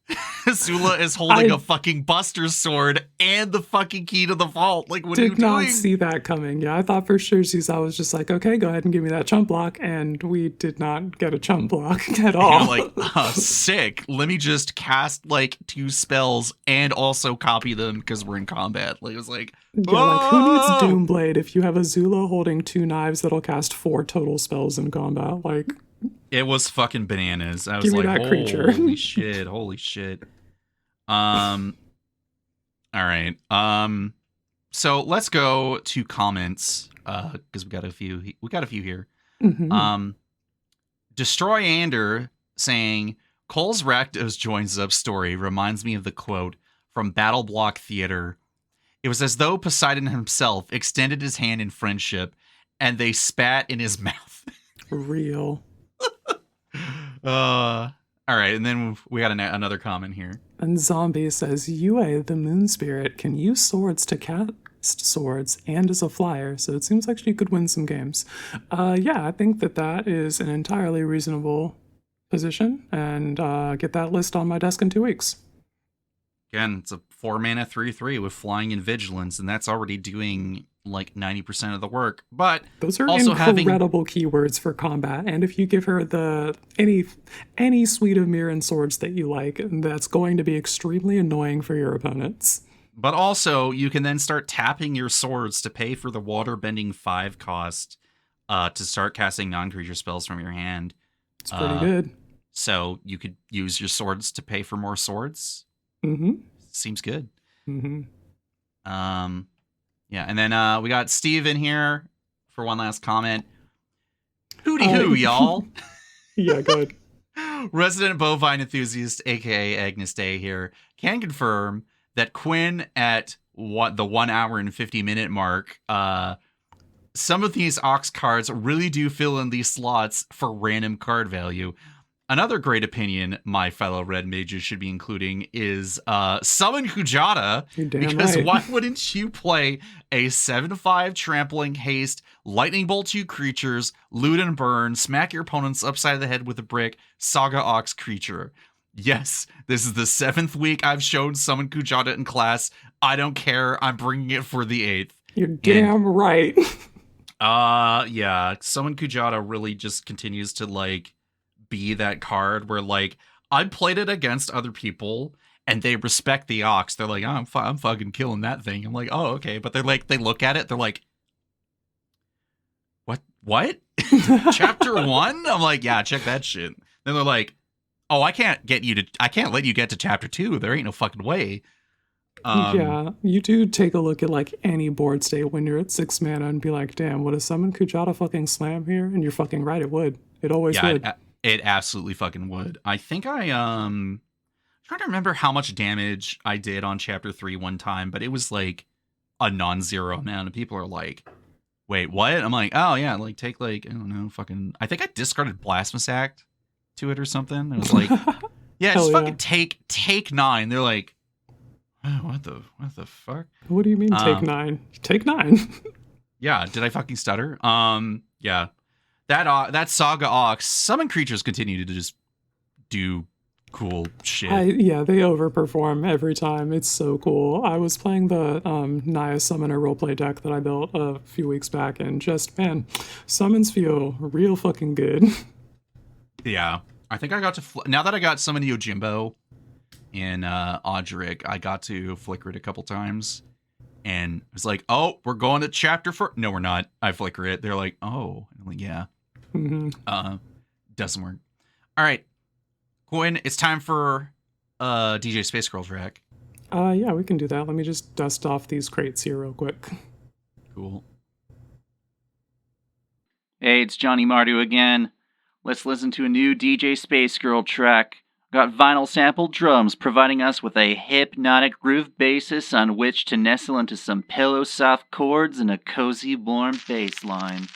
[SPEAKER 3] Azula is holding a fucking Buster Sword and the fucking key to the vault. Like, what are you doing?
[SPEAKER 1] Did not see that coming. Yeah, I thought for sure I was just like, okay, go ahead and give me that chump block, and we did not get a chump block at all.
[SPEAKER 3] You're like, sick. Let me just cast like 2 spells and also copy them because we're in combat. Like, it was like,
[SPEAKER 1] yeah, like who needs Doomblade if you have Azula holding 2 knives that'll cast 4 total spells in combat? Like,
[SPEAKER 3] it was fucking bananas. I was like, holy shit. All right. So let's go to comments because we got a few here. Destroy Ander saying Cole's Rakdos joins up story reminds me of the quote from Battle Block Theater. It was as though Poseidon himself extended his hand in friendship and they spat in his mouth.
[SPEAKER 1] Real.
[SPEAKER 3] All right, and then we got another comment here.
[SPEAKER 1] And Zombie says, Yue, the moon spirit, can use swords to cast swords and as a flyer, so it seems like she could win some games. Yeah, I think that is an entirely reasonable position, and get that list on my desk in 2 weeks.
[SPEAKER 3] Again, it's a 4-mana 3/3 with flying and vigilance, and that's already doing like 90% of the work. But
[SPEAKER 1] those are
[SPEAKER 3] also
[SPEAKER 1] incredible keywords for combat, and if you give her any suite of Mirren swords that you like, that's going to be extremely annoying for your opponents.
[SPEAKER 3] But also, you can then start tapping your swords to pay for the waterbending 5 cost to start casting non-creature spells from your hand.
[SPEAKER 1] It's pretty good.
[SPEAKER 3] So you could use your swords to pay for more swords. Seems good. Yeah, and then we got Steve in here for one last comment. Hooty hoo, y'all.
[SPEAKER 1] Yeah, good.
[SPEAKER 3] Resident bovine enthusiast, aka Agnes Day here, can confirm that Quinn at the 1 hour and 50 minute mark, some of these Ox cards really do fill in these slots for random card value. Another great opinion my fellow red mages should be including is Summon Kujata, because
[SPEAKER 1] right.
[SPEAKER 3] Why wouldn't you play a 7/5 trampling haste, lightning bolt 2 creatures, loot and burn, smack your opponents upside the head with a brick, Saga Ox creature? Yes, this is the 7th week I've shown Summon Kujata in class. I don't care. I'm bringing it for the 8th.
[SPEAKER 1] You're damn right.
[SPEAKER 3] Yeah, Summon Kujata really just continues to like be that card where like I played it against other people and they respect the Ox. They're like, oh, I'm fucking killing that thing. I'm like, oh, okay. But they're like, they look at it. They're like, what? Chapter 1? I'm like, yeah, check that shit. Then they're like, oh, I can't let you get to chapter 2. There ain't no fucking way.
[SPEAKER 1] Yeah, you do take a look at like any board state when you're at 6 mana and be like, damn, would a Summon Kujata fucking slam here? And you're fucking right, it would. It always would.
[SPEAKER 3] It absolutely fucking would. I think trying to remember how much damage I did on chapter 3 one time, but it was like a non-zero amount, and people are like, wait, what? I'm like, oh yeah, like take like, I don't know, fucking, I think I discarded Blasphemous Act to it or something. It was like, yeah, just fucking take 9. They're like, oh, what the fuck?
[SPEAKER 1] What do you mean take 9? Take 9.
[SPEAKER 3] Yeah, did I fucking stutter? Yeah. That Saga Ox, summon creatures continue to just do cool shit.
[SPEAKER 1] Yeah, they overperform every time. It's so cool. I was playing the Naya Summoner Roleplay deck that I built a few weeks back, and just, man, summons feel real fucking good.
[SPEAKER 3] Yeah. I think I got to, now that I got Summon Yojimbo in Audric, I got to flicker it a couple times. And it was like, oh, we're going to chapter 4. No, we're not. I flicker it. They're like, oh. I'm like, yeah. Doesn't work. All right. Quinn, it's time for DJ Space Girl track.
[SPEAKER 1] Yeah, we can do that. Let me just dust off these crates here real quick.
[SPEAKER 3] Cool.
[SPEAKER 4] Hey, it's Johnny Mardu again. Let's listen to a new DJ Space Girl track. Got vinyl sampled drums providing us with a hypnotic groove basis on which to nestle into some pillow soft chords and a cozy warm bass line.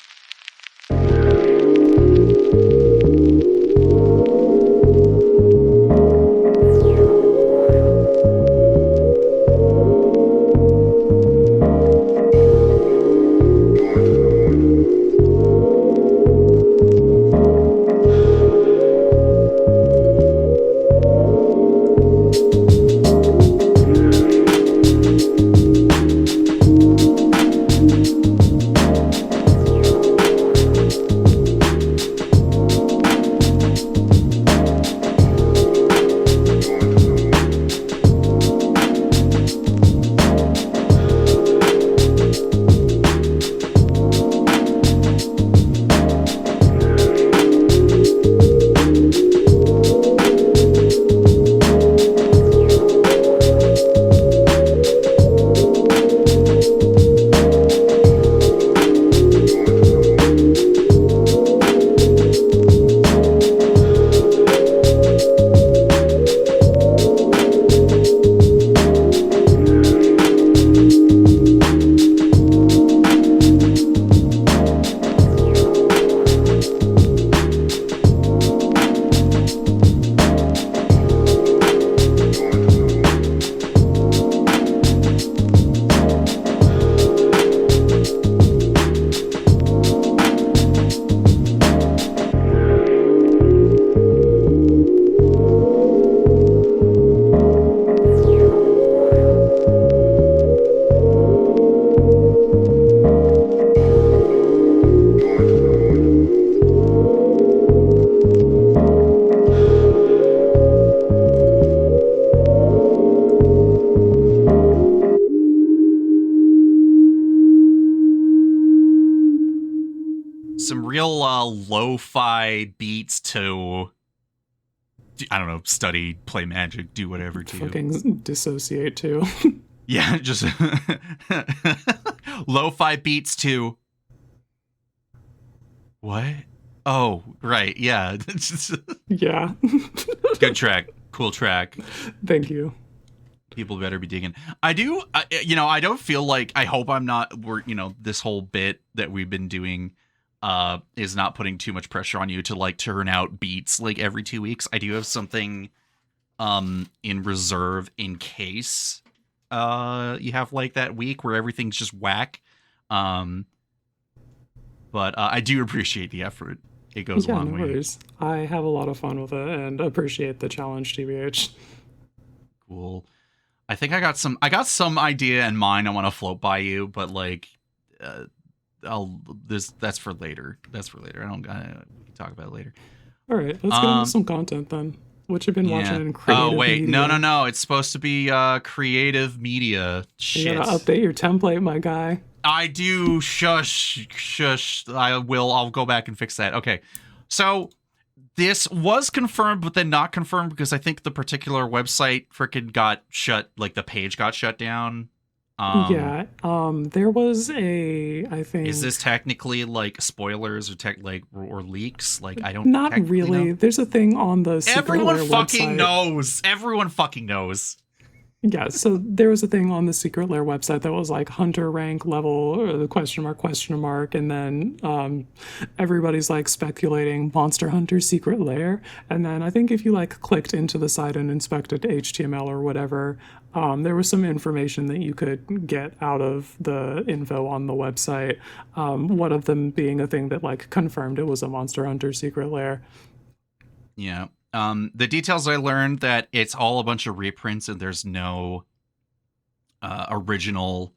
[SPEAKER 3] Lo-fi beats to, I don't know, study, play Magic, do whatever to.
[SPEAKER 1] Fucking dissociate too.
[SPEAKER 3] Yeah, just lo-fi beats to. What? Oh, right, yeah.
[SPEAKER 1] Yeah.
[SPEAKER 3] Good track. Cool track.
[SPEAKER 1] Thank you.
[SPEAKER 3] People better be digging. I do, I don't feel like, I hope I'm not, this whole bit that we've been doing is not putting too much pressure on you to like turn out beats like every 2 weeks. I do have something in reserve in case you have like that week where everything's just whack. But I do appreciate the effort. It goes a long way.
[SPEAKER 1] Worries. I have a lot of fun with it and appreciate the challenge, TBH.
[SPEAKER 3] Cool. I think I got some idea in mind I want to float by you, but like that's for later. That's for later. We can talk about it later.
[SPEAKER 1] All right, let's get into some content then. What you been watching in creative media?
[SPEAKER 3] No. It's supposed to be creative media. Shit.
[SPEAKER 1] You gotta update your template, my guy.
[SPEAKER 3] I do. Shush. I will. I'll go back and fix that. Okay. So this was confirmed, but then not confirmed because I think the particular website frickin' got shut. Like the page got shut down.
[SPEAKER 1] There was I think.
[SPEAKER 3] Is this technically like spoilers or leaks? Like I don't.
[SPEAKER 1] Not really.
[SPEAKER 3] know.
[SPEAKER 1] There's a thing on the Secret
[SPEAKER 3] Everyone
[SPEAKER 1] Lair
[SPEAKER 3] fucking
[SPEAKER 1] website.
[SPEAKER 3] knows. Everyone fucking knows.
[SPEAKER 1] Yeah, so there was a thing on the Secret Lair website that was like hunter rank level or the question mark, and then everybody's like speculating Monster Hunter Secret Lair, and then I think if you like clicked into the site and inspected HTML or whatever, there was some information that you could get out of the info on the website. One of them being a thing that like confirmed it was a Monster Hunter Secret Lair.
[SPEAKER 3] Yeah. The details I learned that it's all a bunch of reprints and there's no original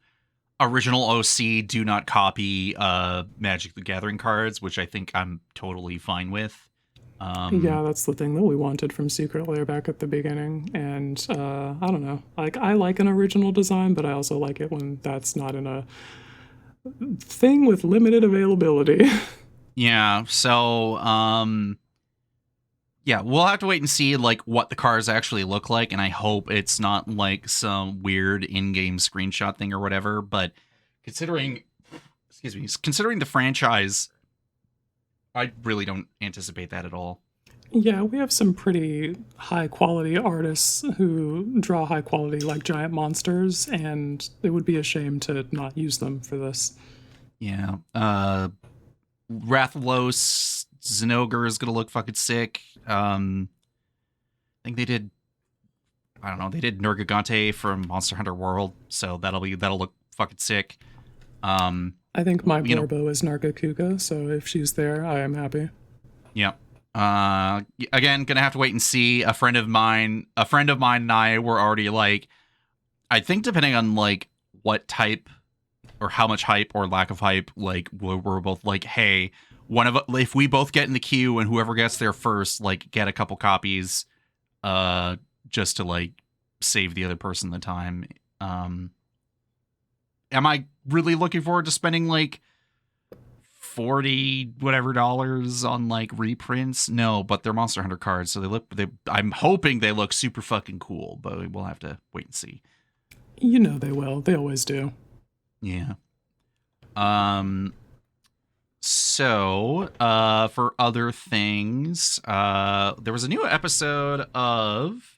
[SPEAKER 3] OC do not copy Magic the Gathering cards, which I think I'm totally fine with.
[SPEAKER 1] Yeah, that's the thing that we wanted from Secret Lair back at the beginning, and I don't know. Like, I like an original design, but I also like it when that's not in a thing with limited availability.
[SPEAKER 3] Yeah, so yeah, we'll have to wait and see like what the cars actually look like, and I hope it's not like some weird in-game screenshot thing or whatever. But considering the franchise, I really don't anticipate that at all.
[SPEAKER 1] Yeah, we have some pretty high quality artists who draw high quality like giant monsters, and it would be a shame to not use them for this.
[SPEAKER 3] Yeah, Rathalos Zinogre is gonna look fucking sick. I think they did Nergigante from Monster Hunter World, so that'll look fucking sick.
[SPEAKER 1] I think my Borbo is Nargacuga, so if she's there, I am happy.
[SPEAKER 3] Yeah. Again, gonna have to wait and see. A friend of mine and I were already like, I think depending on like what type or how much hype or lack of hype, like we're both like, hey, if we both get in the queue and whoever gets there first, like get a couple copies, just to like save the other person the time. Am I really looking forward to spending like $40 whatever on like reprints? No, but they're Monster Hunter cards, so I'm hoping they look super fucking cool, but we'll have to wait and see.
[SPEAKER 1] You know they will. They always do.
[SPEAKER 3] Yeah. So, for other things, there was a new episode of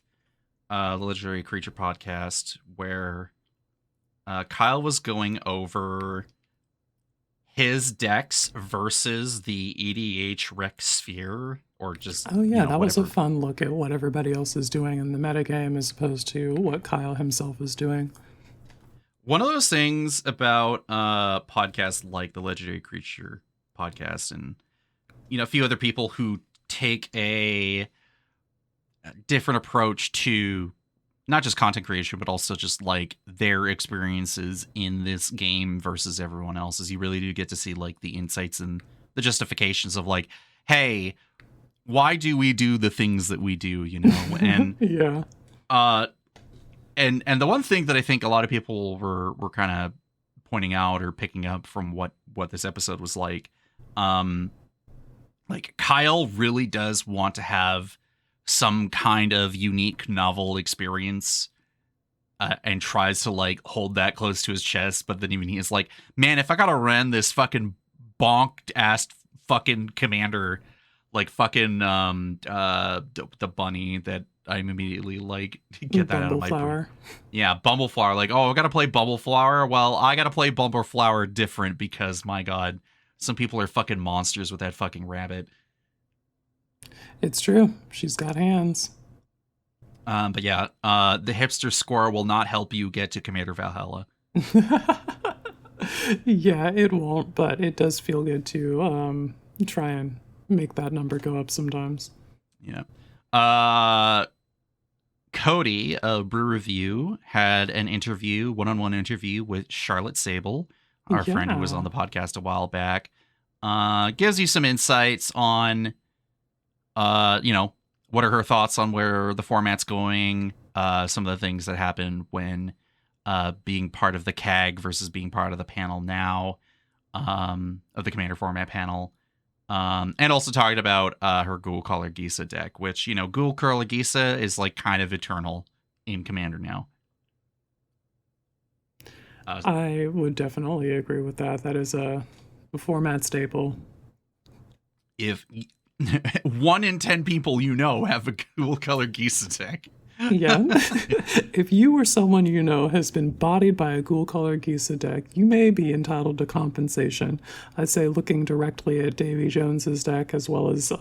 [SPEAKER 3] the Legendary Creature podcast where Kyle was going over his decks versus the EDH Rec Sphere, or just
[SPEAKER 1] that was a fun look at what everybody else is doing in the metagame as opposed to what Kyle himself is doing.
[SPEAKER 3] One of those things about podcasts like the Legendary Creature podcast and a few other people who take a different approach to not just content creation, but also just like their experiences in this game versus everyone else, is you really do get to see like the insights and the justifications of like, hey, why do we do the things that we do, and
[SPEAKER 1] yeah.
[SPEAKER 3] And the one thing that I think a lot of people were kind of pointing out or picking up from what this episode was like Kyle really does want to have some kind of unique novel experience, and tries to like hold that close to his chest. But then even he is like, man, if I gotta run this fucking bonked ass fucking commander, like fucking the bunny that I'm immediately like, get that out of my brain. Yeah, Bumbleflower. Like, oh, I gotta play Bumbleflower. Well, I gotta play Bumbleflower different because my god, some people are fucking monsters with that fucking rabbit.
[SPEAKER 1] It's true. She's got hands.
[SPEAKER 3] But yeah, the hipster score will not help you get to Commander Valhalla.
[SPEAKER 1] Yeah, it won't, but it does feel good to try and make that number go up sometimes.
[SPEAKER 3] Yeah. Cody of Brew Review had an one-on-one interview with Charlotte Sable, our friend who was on the podcast a while back. Gives you some insights on what are her thoughts on where the format's going, some of the things that happen when being part of the CAG versus being part of the panel now, of the Commander format panel. And also talking about her Ghoul Caller Gisa deck, which, Ghoul Caller Gisa is like kind of eternal in Commander now.
[SPEAKER 1] I would definitely agree with that. That is a format staple.
[SPEAKER 3] If 1 in 10 people have a Ghoul Color Gisa deck,
[SPEAKER 1] Yeah. If you or someone you know has been bodied by a ghoul-colored Gisa deck, you may be entitled to compensation. I'd say looking directly at Davy Jones's deck as well as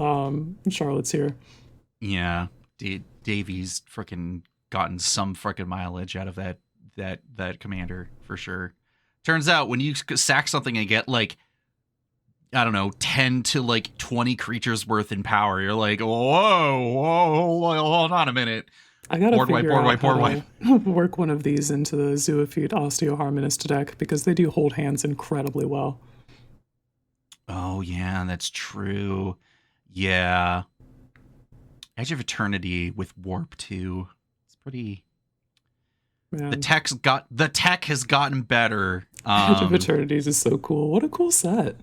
[SPEAKER 1] Charlotte's here.
[SPEAKER 3] Yeah, Davy's freaking gotten some freaking mileage out of that commander for sure. Turns out when you sack something and get like, I don't know, 10 to like 20 creatures worth in power, you're like, whoa, hold on a minute.
[SPEAKER 1] I gotta
[SPEAKER 3] Board
[SPEAKER 1] figure
[SPEAKER 3] wipe.
[SPEAKER 1] out how to work one of these into the Zoophyte Osteoharmonist deck because they do hold hands incredibly well.
[SPEAKER 3] Oh yeah, that's true. Yeah. Edge of Eternity with Warp 2. It's pretty.
[SPEAKER 1] Man.
[SPEAKER 3] The tech has gotten better.
[SPEAKER 1] Edge of Eternities is so cool. What a cool set.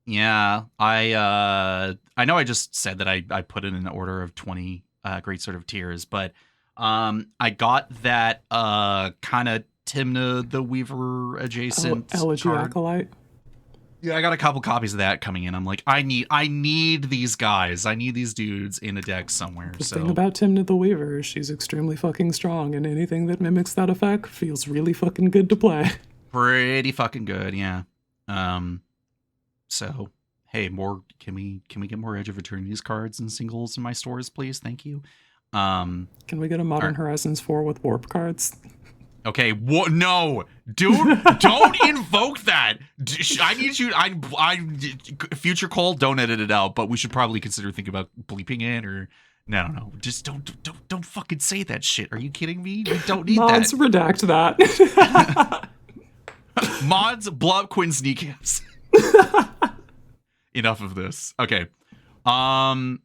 [SPEAKER 3] Yeah, I know I just said that I put it in an order of 20 great sort of tiers, but I got that kind of Timna the Weaver adjacent
[SPEAKER 1] Elegy
[SPEAKER 3] card.
[SPEAKER 1] Acolyte.
[SPEAKER 3] Yeah, I got a couple copies of that coming in. I'm like, I need these guys. I need these dudes in a deck somewhere.
[SPEAKER 1] The thing about Timna the Weaver is she's extremely fucking strong, and anything that mimics that effect feels really fucking good to play.
[SPEAKER 3] Pretty fucking good, yeah. So, hey, can we get more Edge of Eternity's cards and singles in my stores, please? Thank you.
[SPEAKER 1] Can we get a Modern Horizons 4 with warp cards?
[SPEAKER 3] Okay, no, dude, don't invoke that. I need you. I future Cole, don't edit it out. But we should probably consider thinking about bleeping it or no. Just don't fucking say that shit. Are you kidding me? We don't need
[SPEAKER 1] Mods,
[SPEAKER 3] that.
[SPEAKER 1] redact that.
[SPEAKER 3] Mods, blow up Quinn's kneecaps. Enough of this. Okay. And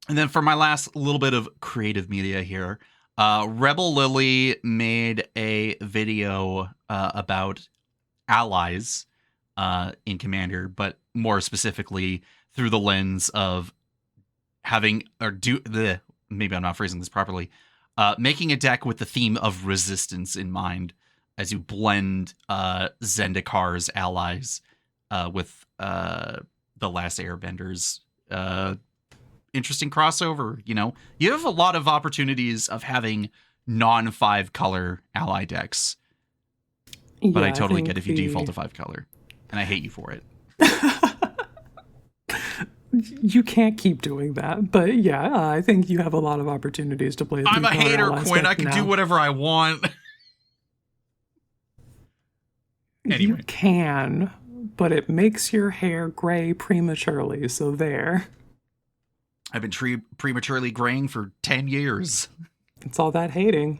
[SPEAKER 3] then for my last little bit of creative media here. Rebel Lily made a video about allies in Commander, but more specifically through the lens of maybe I'm not phrasing this properly, making a deck with the theme of resistance in mind as you blend Zendikar's allies with the Last Airbenders. Interesting crossover, you know. You have a lot of opportunities of having non-5 color ally decks. But I totally get if you default to 5 color. And I hate you for it.
[SPEAKER 1] You can't keep doing that. But yeah, I think you have a lot of opportunities to play.
[SPEAKER 3] I'm a hater, Quinn. I can do whatever I want. Anyway.
[SPEAKER 1] You can, but it makes your hair gray prematurely, so there.
[SPEAKER 3] I've been prematurely graying for 10 years.
[SPEAKER 1] It's all that hating.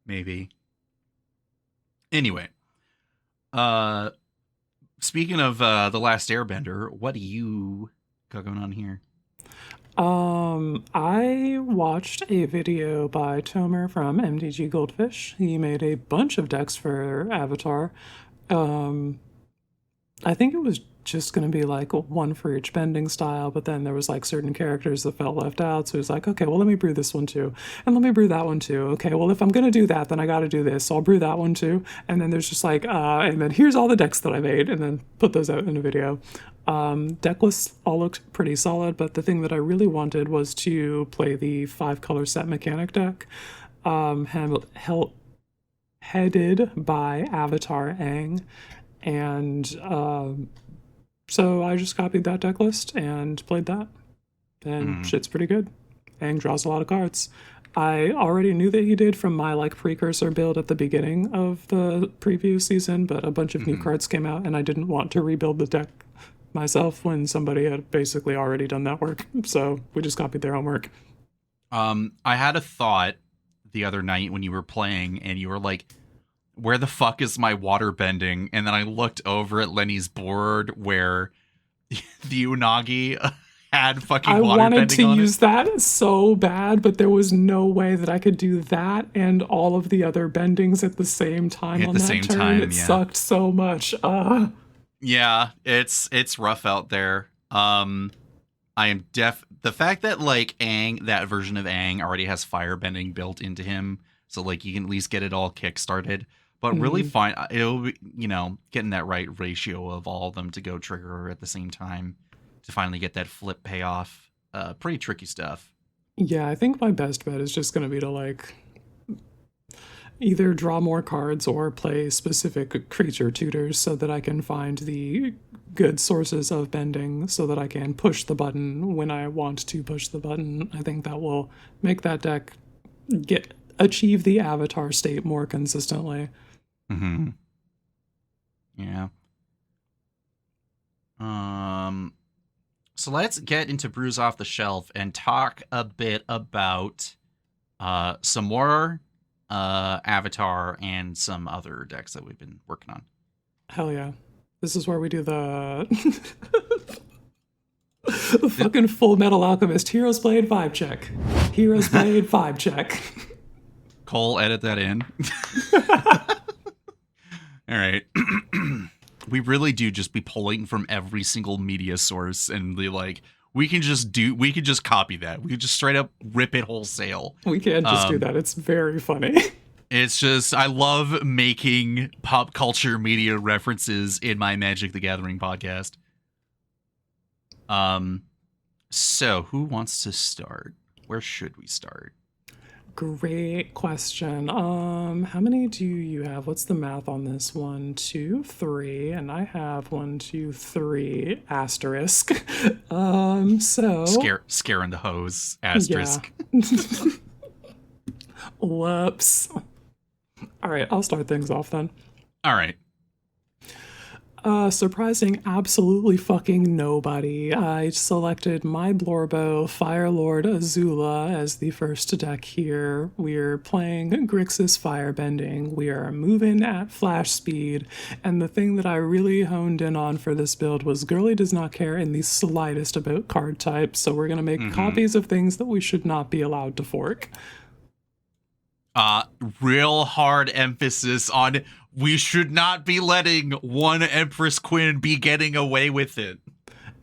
[SPEAKER 3] Maybe. Anyway. Speaking of The Last Airbender, what do you got going on here?
[SPEAKER 1] I watched a video by Tomer from MTG Goldfish. He made a bunch of decks for Avatar. I think it was just going to be like one for each bending style, but then there was like certain characters that felt left out, so it was like, okay, well, let me brew this one too, and let me brew that one too. Okay, well, if I'm going to do that, then I got to do this, so I'll brew that one too. And then there's just like and then here's all the decks that I made, and then put those out in a video. Deck lists all looked pretty solid, but the thing that I really wanted was to play the 5 color set mechanic deck, headed by Avatar Aang, and so I just copied that deck list and played that. And shit's pretty good. Aang draws a lot of cards. I already knew that he did from my like precursor build at the beginning of the preview season, but a bunch of new cards came out and I didn't want to rebuild the deck myself when somebody had basically already done that work. So we just copied their homework.
[SPEAKER 3] I had a thought the other night when you were playing and you were like, where the fuck is my water bending? And then I looked over at Lenny's board where the Unagi had fucking water bending on it. I wanted to
[SPEAKER 1] use that so bad, but there was no way that I could do that and all of the other bendings at the same time on that turn. It sucked so much.
[SPEAKER 3] Yeah, it's rough out there. I am the fact that like Aang, that version of Aang already has firebending built into him, so like you can at least get it all kickstarted. But really fine, it'll be, you know, getting that right ratio of all of them to go trigger at the same time to finally get that flip payoff. Pretty tricky stuff.
[SPEAKER 1] Yeah, I think my best bet is just going to be to like either draw more cards or play specific creature tutors so that I can find the good sources of bending so that I can push the button when I want to push the button. I think that will make that deck achieve the avatar state more consistently.
[SPEAKER 3] Mm-hmm. Yeah. So let's get into Brews Off the Shelf and talk a bit about some more Avatar and some other decks that we've been working on.
[SPEAKER 1] Hell yeah. This is where we do the the fucking Full Metal Alchemist Heroes Blade vibe check. Heroes Blade vibe check.
[SPEAKER 3] Cole, edit that in. All right. We really do just be pulling from every single media source and be like, we can just copy that. We can just straight up rip it wholesale.
[SPEAKER 1] We can't just do that. It's very funny.
[SPEAKER 3] It's just, I love making pop culture media references in my Magic the Gathering podcast. So who wants to start? Where should we start?
[SPEAKER 1] Great question. How many do you have? What's the math on this? 1, 2, 3, and I have 1, 2, 3 asterisk. So
[SPEAKER 3] scaring the hose asterisk.
[SPEAKER 1] Yeah. Whoops. All right, I'll start things off then.
[SPEAKER 3] All right.
[SPEAKER 1] Surprising absolutely fucking nobody. I selected my Blorbo Firelord Azula as the first deck here. We're playing Grixis Firebending. We are moving at flash speed. And the thing that I really honed in on for this build was Girly does not care in the slightest about card types. So we're going to make copies of things that we should not be allowed to fork.
[SPEAKER 3] Real hard emphasis on we should not be letting one Empress Quinn be getting away with it.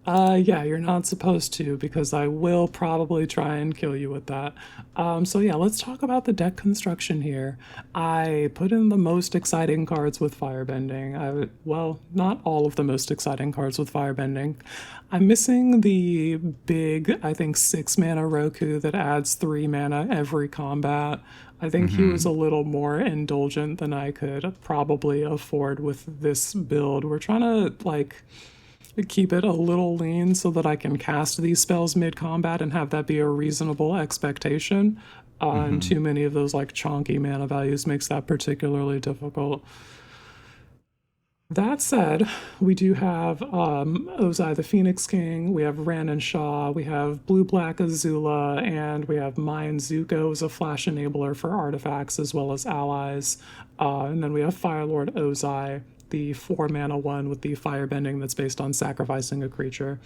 [SPEAKER 1] Yeah, you're not supposed to, because I will probably try and kill you with that. So yeah, let's talk about the deck construction here. I put in the most exciting cards with Firebending. Well, not all of the most exciting cards with Firebending. I'm missing the big, I think, 6-mana Roku that adds 3 mana every combat. I think he was a little more indulgent than I could probably afford with this build. We're trying to, like, keep it a little lean so that I can cast these spells mid-combat and have that be a reasonable expectation. And too many of those, like, chonky mana values makes that particularly difficult. That said, we do have Ozai the Phoenix King, we have Ran and Shaw, we have Blue-Black Azula, and we have Mayan Zuko as a flash enabler for artifacts as well as allies. And then we have Firelord Ozai, the 4-mana one with the Firebending that's based on sacrificing a creature.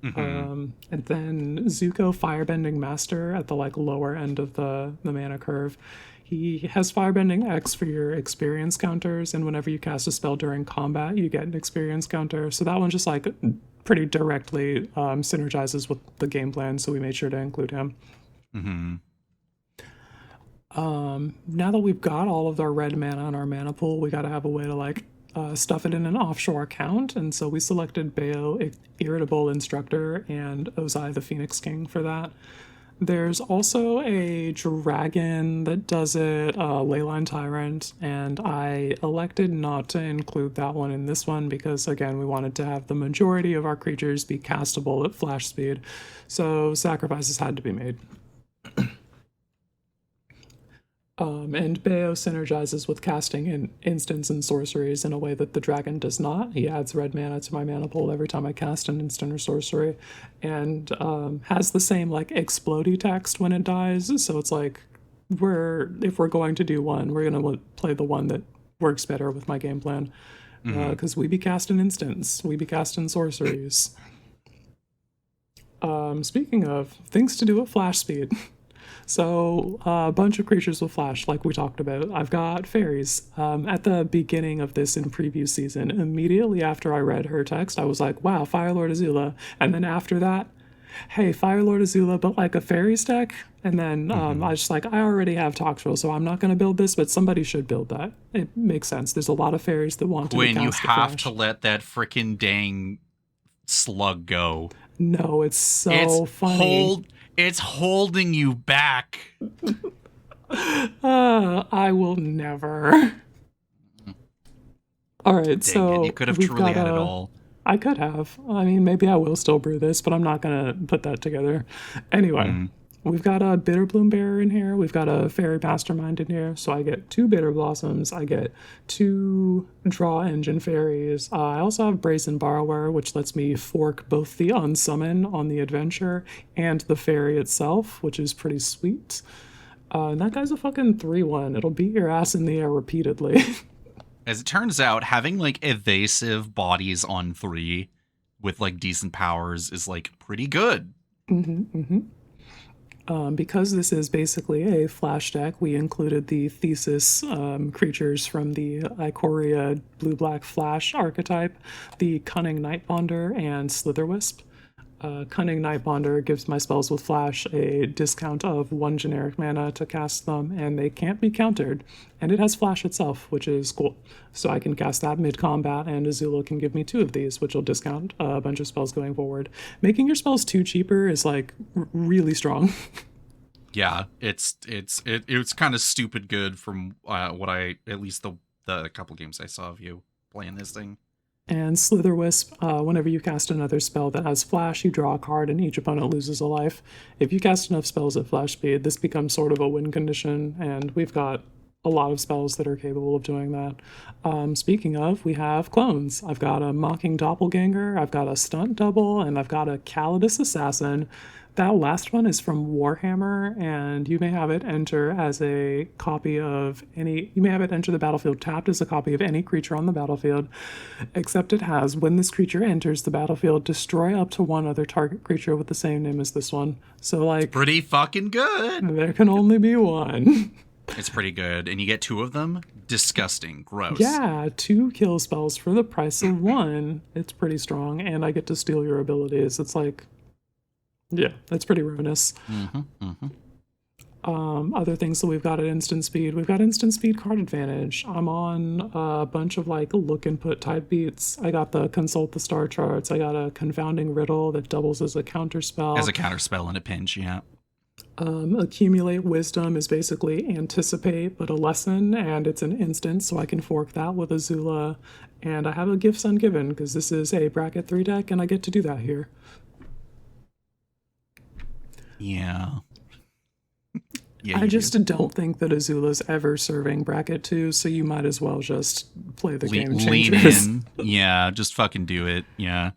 [SPEAKER 1] And then Zuko Firebending Master at the like lower end of the mana curve. He has Firebending X for your experience counters, and whenever you cast a spell during combat, you get an experience counter. So that one just like pretty directly synergizes with the game plan, so we made sure to include him. Now that we've got all of our red mana in our mana pool, we got to have a way to like stuff it in an offshore account, and so we selected Bayo, Irritable Instructor, and Ozai the Phoenix King for that. There's also a dragon that does it, Leyline Tyrant, and I elected not to include that one in this one because, again, we wanted to have the majority of our creatures be castable at flash speed, so sacrifices had to be made. And Bayo synergizes with casting in instants and sorceries in a way that the dragon does not. He adds red mana to my mana pool every time I cast an instant or sorcery, and has the same like explodey text when it dies. So it's like if we're going to do one, we're gonna play the one that works better with my game plan, because we be casting instants, we be casting sorceries. Speaking of things to do at flash speed. So a bunch of creatures with flash, like we talked about. I've got fairies. At the beginning of this in preview season, immediately after I read her text, I was like, wow, Firelord Azula. And then after that, hey, Firelord Azula, but like a fairies deck? And then I was just like, I already have Toxtrol, so I'm not going to build this, but somebody should build that. It makes sense. There's a lot of fairies that want to be cast
[SPEAKER 3] When you have
[SPEAKER 1] flash.
[SPEAKER 3] to let that freaking dang slug go.
[SPEAKER 1] No, it's so funny.
[SPEAKER 3] It's holding you back.
[SPEAKER 1] I will never. All right,
[SPEAKER 3] Dang
[SPEAKER 1] so
[SPEAKER 3] it, you could have
[SPEAKER 1] we've
[SPEAKER 3] truly
[SPEAKER 1] got
[SPEAKER 3] had it all.
[SPEAKER 1] I could have. I mean, maybe I will still brew this, but I'm not gonna put that together. Anyway, we've got a Bitter Bloom Bearer in here. We've got a Fairy Mastermind in here. So I get 2 Bitter Blossoms. I get 2 Draw Engine Fairies. I also have Brazen Borrower, which lets me fork both the Unsummon on the adventure and the fairy itself, which is pretty sweet. And that guy's a fucking 3/1. It'll beat your ass in the air repeatedly.
[SPEAKER 3] As it turns out, having like evasive bodies on 3 with like decent powers is like pretty good.
[SPEAKER 1] Because this is basically a flash deck, we included the Thesis creatures from the Ikoria blue-black flash archetype, the Cunning Nightbonder and Slitherwisp. Cunning Nightbonder gives my spells with flash a discount of 1 generic mana to cast them, and they can't be countered. And it has flash itself, which is cool. So I can cast that mid-combat, and Azula can give me 2 of these, which will discount a bunch of spells going forward. Making your spells 2 cheaper is like really strong.
[SPEAKER 3] Yeah, it's kind of stupid good from what I, at least the couple games I saw of you playing this thing.
[SPEAKER 1] And Slitherwisp, whenever you cast another spell that has flash, you draw a card and each opponent loses a life. If you cast enough spells at flash speed, this becomes sort of a win condition, and we've got a lot of spells that are capable of doing that. Speaking of, we have clones. I've got a Mocking Doppelganger, I've got a Stunt Double, and I've got a Calidus Assassin. That last one is from Warhammer, and you may have it enter as a copy of any... You may have it enter the battlefield tapped as a copy of any creature on the battlefield, except it has, when this creature enters the battlefield, destroy up to 1 other target creature with the same name as this one. So, like...
[SPEAKER 3] Pretty fucking good!
[SPEAKER 1] There can only be 1.
[SPEAKER 3] It's pretty good, and you get 2 of them? Disgusting. Gross.
[SPEAKER 1] Yeah, 2 kill spells for the price of 1. It's pretty strong, and I get to steal your abilities. It's like... Yeah, that's pretty ruinous. Other things that we've got at instant speed. We've got instant speed card advantage. I'm on a bunch of like look and put type beats. I got the Consult the Star Charts. I got a Confounding Riddle that doubles as a counterspell.
[SPEAKER 3] As a counterspell in a pinch, yeah.
[SPEAKER 1] Accumulate Wisdom is basically Anticipate, but a lesson, and it's an instant, so I can fork that with Azula. And I have a Gifts Ungiven, because this is a bracket 3 deck, and I get to do that here.
[SPEAKER 3] Yeah. Yeah,
[SPEAKER 1] I just don't think that Azula's ever serving bracket 2, so you might as well just play the game changers.
[SPEAKER 3] Lean in. Yeah, just fucking do it. Yeah.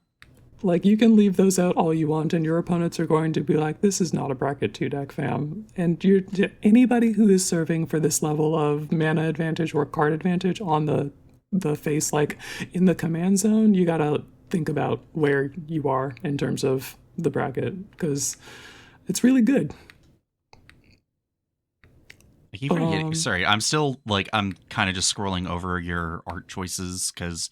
[SPEAKER 1] Like, you can leave those out all you want, and your opponents are going to be like, this is not a bracket 2 deck, fam. And anybody who is serving for this level of mana advantage or card advantage on the face, like, in the command zone, you gotta think about where you are in terms of the bracket, because... It's really good.
[SPEAKER 3] I keep forgetting. Sorry, I'm still like I'm kind of just scrolling over your art choices because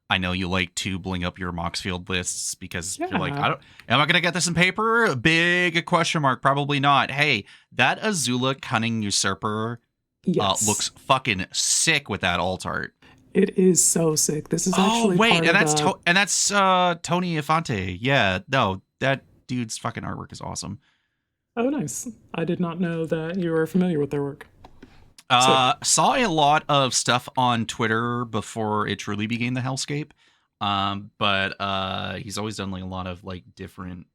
[SPEAKER 3] I know you like to bling up your Moxfield lists because you're like, am I gonna get this in paper? Big question mark. Probably not. Hey, that Azula Cunning Usurper looks fucking sick with that alt art.
[SPEAKER 1] It is so sick. This is actually
[SPEAKER 3] and that's Tony Infante. Yeah, no, that dude's fucking artwork is awesome.
[SPEAKER 1] Oh, nice. I did not know that you were familiar with their work.
[SPEAKER 3] Saw a lot of stuff on Twitter before it truly became the hellscape. But he's always done like a lot of like different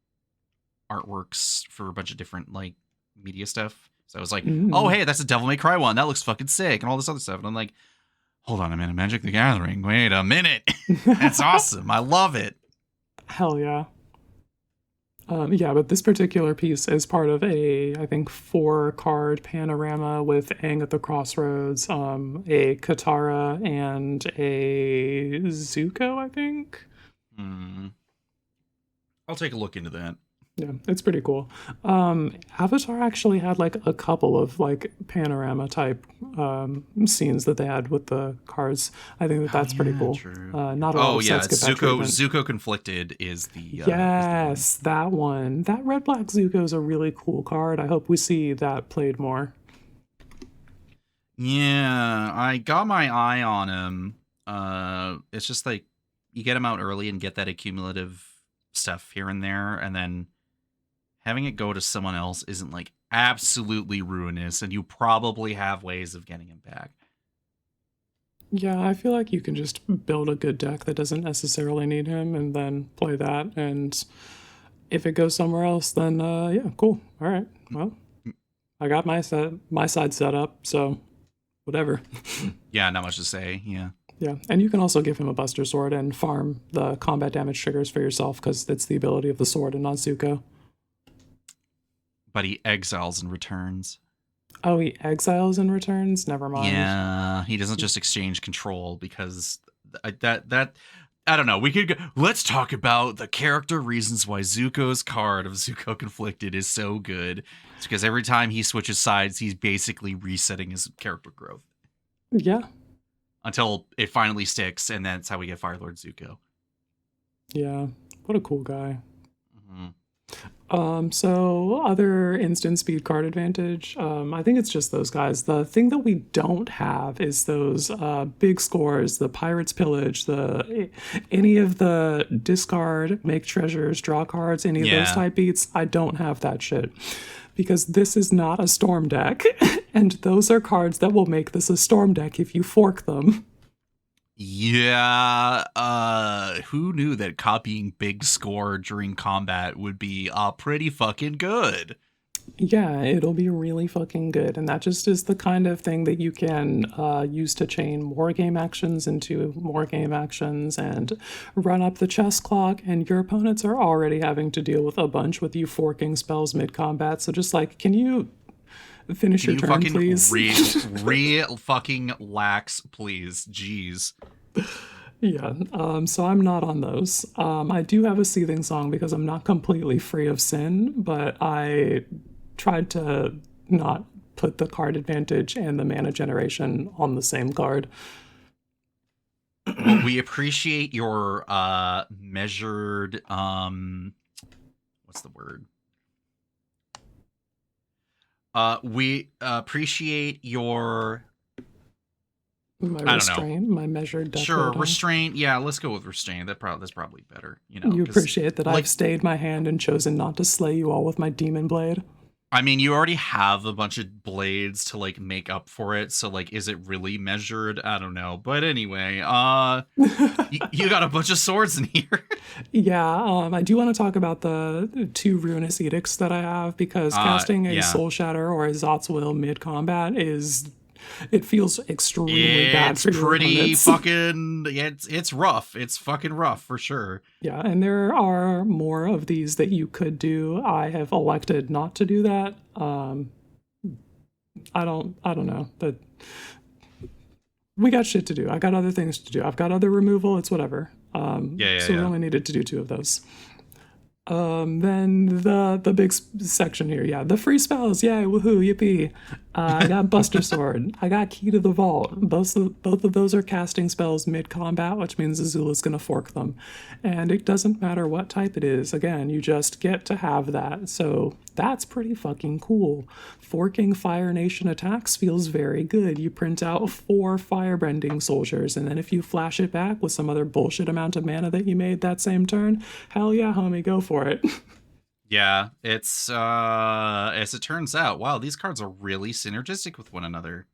[SPEAKER 3] artworks for a bunch of different like media stuff. So I was like, oh, hey, that's a Devil May Cry one. That looks fucking sick and all this other stuff. And I'm like, hold on a minute, Magic the Gathering. Wait a minute. That's awesome. I love it. Hell yeah.
[SPEAKER 1] Yeah, but this particular piece is part of a, I think, 4-card panorama with Aang at the Crossroads, a Katara, and a Zuko, I think.
[SPEAKER 3] I'll take a look into that.
[SPEAKER 1] Yeah, it's pretty cool. Avatar actually had like a couple of like panorama type scenes that they had with the cards. I think that's pretty cool. Not a lot of sets get that treatment.
[SPEAKER 3] Zuko Conflicted is the
[SPEAKER 1] yes, that one. That red black Zuko is a really cool card. I hope we see that played more.
[SPEAKER 3] Yeah, I got my eye on him. It's just like you get him out early and get that accumulative stuff here and there, and then having it go to someone else isn't like absolutely ruinous, and you probably have ways of getting him back.
[SPEAKER 1] Yeah, I feel like you can just build a good deck that doesn't necessarily need him and then play that. And if it goes somewhere else, then yeah, cool. All right. Well, I got my side set up, so whatever.
[SPEAKER 3] Yeah, not much to say. Yeah.
[SPEAKER 1] Yeah, and you can also give him a Buster Sword and farm the combat damage triggers for yourself because it's the ability of the sword and not Zuko.
[SPEAKER 3] But he exiles and returns.
[SPEAKER 1] Oh, he exiles and returns? Never mind.
[SPEAKER 3] Yeah, he doesn't just exchange control because that I don't know. We could go, let's talk about the character reasons why Zuko's card of Zuko Conflicted is so good. It's because every time he switches sides, he's basically resetting his character growth.
[SPEAKER 1] Yeah.
[SPEAKER 3] Until it finally sticks, and that's how we get Firelord Zuko.
[SPEAKER 1] Yeah, what a cool guy. So other instant speed card advantage, I think it's just those guys. The thing that we don't have is those big scores, the Pirate's Pillage, any of the discard, make treasures, draw cards, any of those type beats. I don't have that shit. Because this is not a storm deck, and those are cards that will make this a storm deck if you fork them.
[SPEAKER 3] Yeah, who knew that copying big score during combat would be pretty fucking good?
[SPEAKER 1] Yeah, it'll be really fucking good, and that just is the kind of thing that you can use to chain more game actions into more game actions and run up the chess clock, and your opponents are already having to deal with a bunch with you forking spells mid-combat, so just like, can you finish your turn, please?
[SPEAKER 3] Real fucking lax, please. Jeez.
[SPEAKER 1] Yeah, so I'm not on those. I do have a Seething Song because I'm not completely free of sin, but I tried to not put the card advantage and the mana generation on the same card.
[SPEAKER 3] Well, we appreciate your measured what's the word? We appreciate your
[SPEAKER 1] My restraint, my measured deck
[SPEAKER 3] Sure,
[SPEAKER 1] loading.
[SPEAKER 3] restraint. Yeah, let's go with restraint. That's probably better. You know,
[SPEAKER 1] You appreciate that I've stayed my hand and chosen not to slay you all with my demon blade.
[SPEAKER 3] I mean, you already have a bunch of blades to like make up for it, so like, is it really measured? I don't know. But anyway, you got a bunch of swords in here.
[SPEAKER 1] Yeah, I do want to talk about the 2 Ruinous Edicts that I have, because casting a Soul Shatter or a Zot's Will mid-combat it feels extremely bad for your opponents.
[SPEAKER 3] It's rough. It's fucking rough for sure.
[SPEAKER 1] Yeah, and there are more of these that you could do. I have elected not to do that. I don't know. But we got shit to do. I got other things to do. I've got other removal. It's whatever. So we only needed to do 2 of those. Then the big section here, the free spells, yay, woohoo, yippee. I got Buster Sword, I got Key to the Vault. Both of those are casting spells mid-combat, which means Azula's gonna fork them. And it doesn't matter what type it is, again, you just get to have that, so that's pretty fucking cool. Forking Fire Nation attacks feels very good. You print out 4 Firebending soldiers, and then if you flash it back with some other bullshit amount of mana that you made that same turn, hell yeah, homie, go for it.
[SPEAKER 3] Yeah, it's as it turns out, wow, these cards are really synergistic with one another.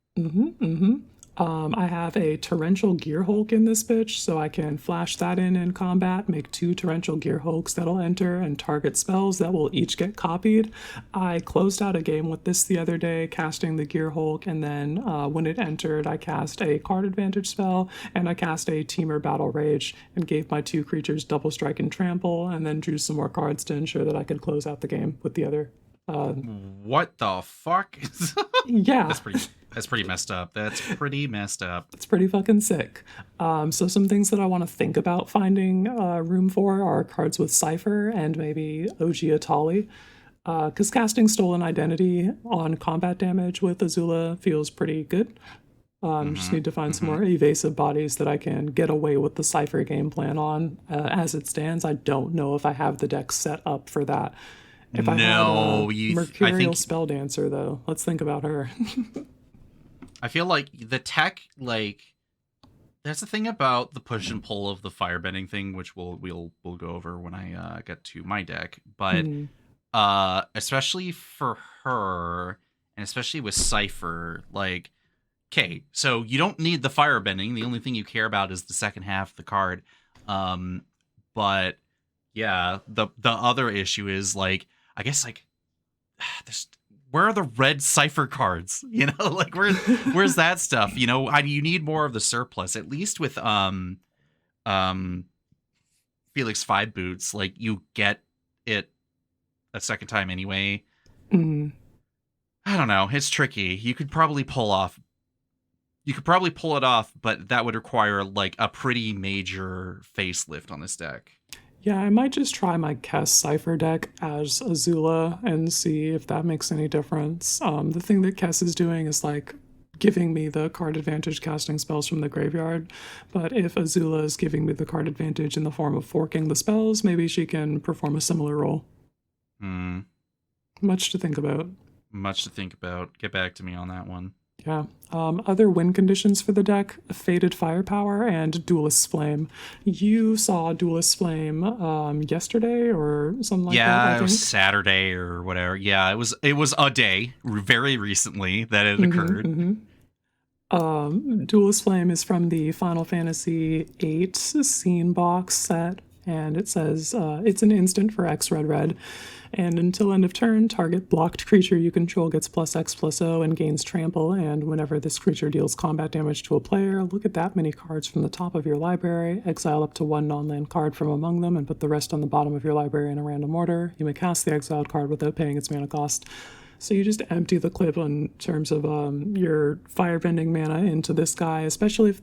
[SPEAKER 1] I have a Torrential Gear Hulk in this bitch, so I can flash that in combat, make 2 Torrential Gear Hulks that'll enter and target spells that will each get copied. I closed out a game with this the other day, casting the Gear Hulk, and then when it entered, I cast a card advantage spell, and I cast a Teamer Battle Rage, and gave my 2 creatures Double Strike and Trample, and then drew some more cards to ensure that I could close out the game with the other.
[SPEAKER 3] What the fuck?
[SPEAKER 1] Yeah.
[SPEAKER 3] That's pretty messed up. That's pretty messed up.
[SPEAKER 1] It's pretty fucking sick. So some things that I want to think about finding room for are cards with Cypher and maybe OG Atali. Because casting Stolen Identity on combat damage with Azula feels pretty good. Just need to find some more evasive bodies that I can get away with the Cypher game plan on. As it stands, I don't know if I have the deck set up for that. If I had a Mercurial Spell Dancer, though, let's think about her.
[SPEAKER 3] I feel like the tech, like, that's the thing about the push and pull of the firebending thing, which we'll go over when I get to my deck. But especially for her, and especially with Cypher, like, okay, so you don't need the firebending. The only thing you care about is the second half of the card. But yeah, the other issue is, like, I guess, like, where are the red Cypher cards? You know, like, where's that stuff? You know, you need more of the surplus, at least with Felix 5 boots. Like, you get it a second time anyway.
[SPEAKER 1] Mm.
[SPEAKER 3] I don't know. It's tricky. You could probably pull it off, but that would require, like, a pretty major facelift on this deck.
[SPEAKER 1] Yeah, I might just try my Kess Cypher deck as Azula and see if that makes any difference. The thing that Kess is doing is, like, giving me the card advantage casting spells from the graveyard, but if Azula is giving me the card advantage in the form of forking the spells, maybe she can perform a similar role. Much to think about. Get back to me on that one. Yeah. Other win conditions for the deck: Fated Firepower and Duelist's Flame. You saw Duelist's Flame yesterday or something like that.
[SPEAKER 3] Yeah, it was Saturday or whatever. Yeah, it was a day very recently that it occurred.
[SPEAKER 1] Duelist's Flame is from the Final Fantasy VIII scene box set, and it says it's an instant for X red. And until end of turn, target blocked creature you control gets +X/+O and gains trample, and whenever this creature deals combat damage to a player, look at that many cards from the top of your library, exile up to one non-land card from among them, and put the rest on the bottom of your library in a random order. You may cast the exiled card without paying its mana cost. So you just empty the clip in terms of your firebending mana into this guy, especially if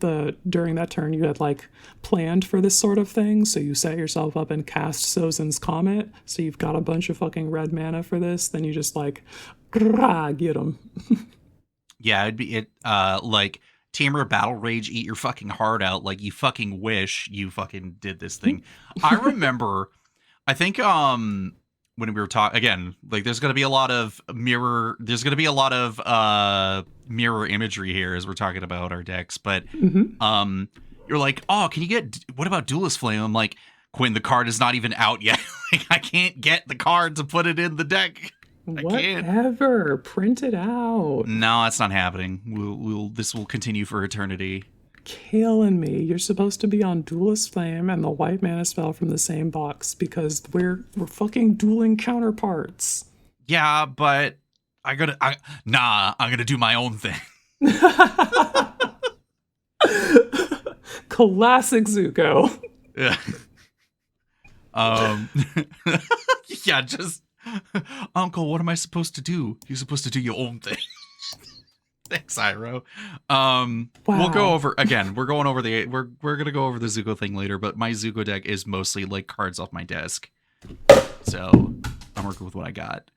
[SPEAKER 1] during that turn you had, like, planned for this sort of thing. So you set yourself up and cast Sozin's Comet, so you've got a bunch of fucking red mana for this. Then you just, like, get them.
[SPEAKER 3] Yeah, it'd be like Tamer Battle Rage, eat your fucking heart out. Like, you fucking wish you fucking did this thing. I remember, I think when we were talking again, like, there's going to be a lot of mirror imagery here as we're talking about our decks, but you're like, oh, what about Duelist Flame? I'm like, Quinn, the card is not even out yet. Like, I can't get the card to put it in the deck.
[SPEAKER 1] Whatever, print it out.
[SPEAKER 3] No, that's not happening. This will continue for eternity.
[SPEAKER 1] Killing me. You're supposed to be on Duelist Flame and the white mana spell from the same box because we're fucking dueling counterparts.
[SPEAKER 3] Yeah, but I'm gonna do my own thing.
[SPEAKER 1] Classic Zuko.
[SPEAKER 3] Yeah. Yeah, just Uncle, what am I supposed to do? You're supposed to do your own thing. Thanks, Iro.
[SPEAKER 1] Wow.
[SPEAKER 3] We'll go over again. We're gonna go over the Zuko thing later, but my Zuko deck is mostly, like, cards off my desk. So I'm working with what I got.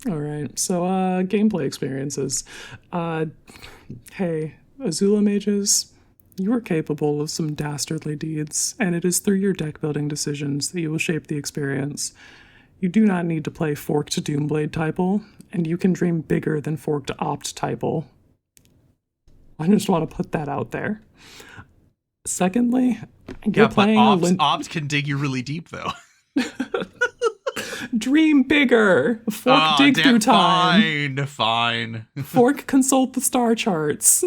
[SPEAKER 1] All right. So gameplay experiences. Hey, Azula mages, you are capable of some dastardly deeds, and it is through your deck building decisions that you will shape the experience. You do not need to play Forked Doomblade Typal, and you can dream bigger than Forked Opt Typal. I just want to put that out there. Secondly, you're playing
[SPEAKER 3] Opt can dig you really deep, though.
[SPEAKER 1] Dream bigger. Fork dig through time.
[SPEAKER 3] Fine.
[SPEAKER 1] Fork consult the star charts.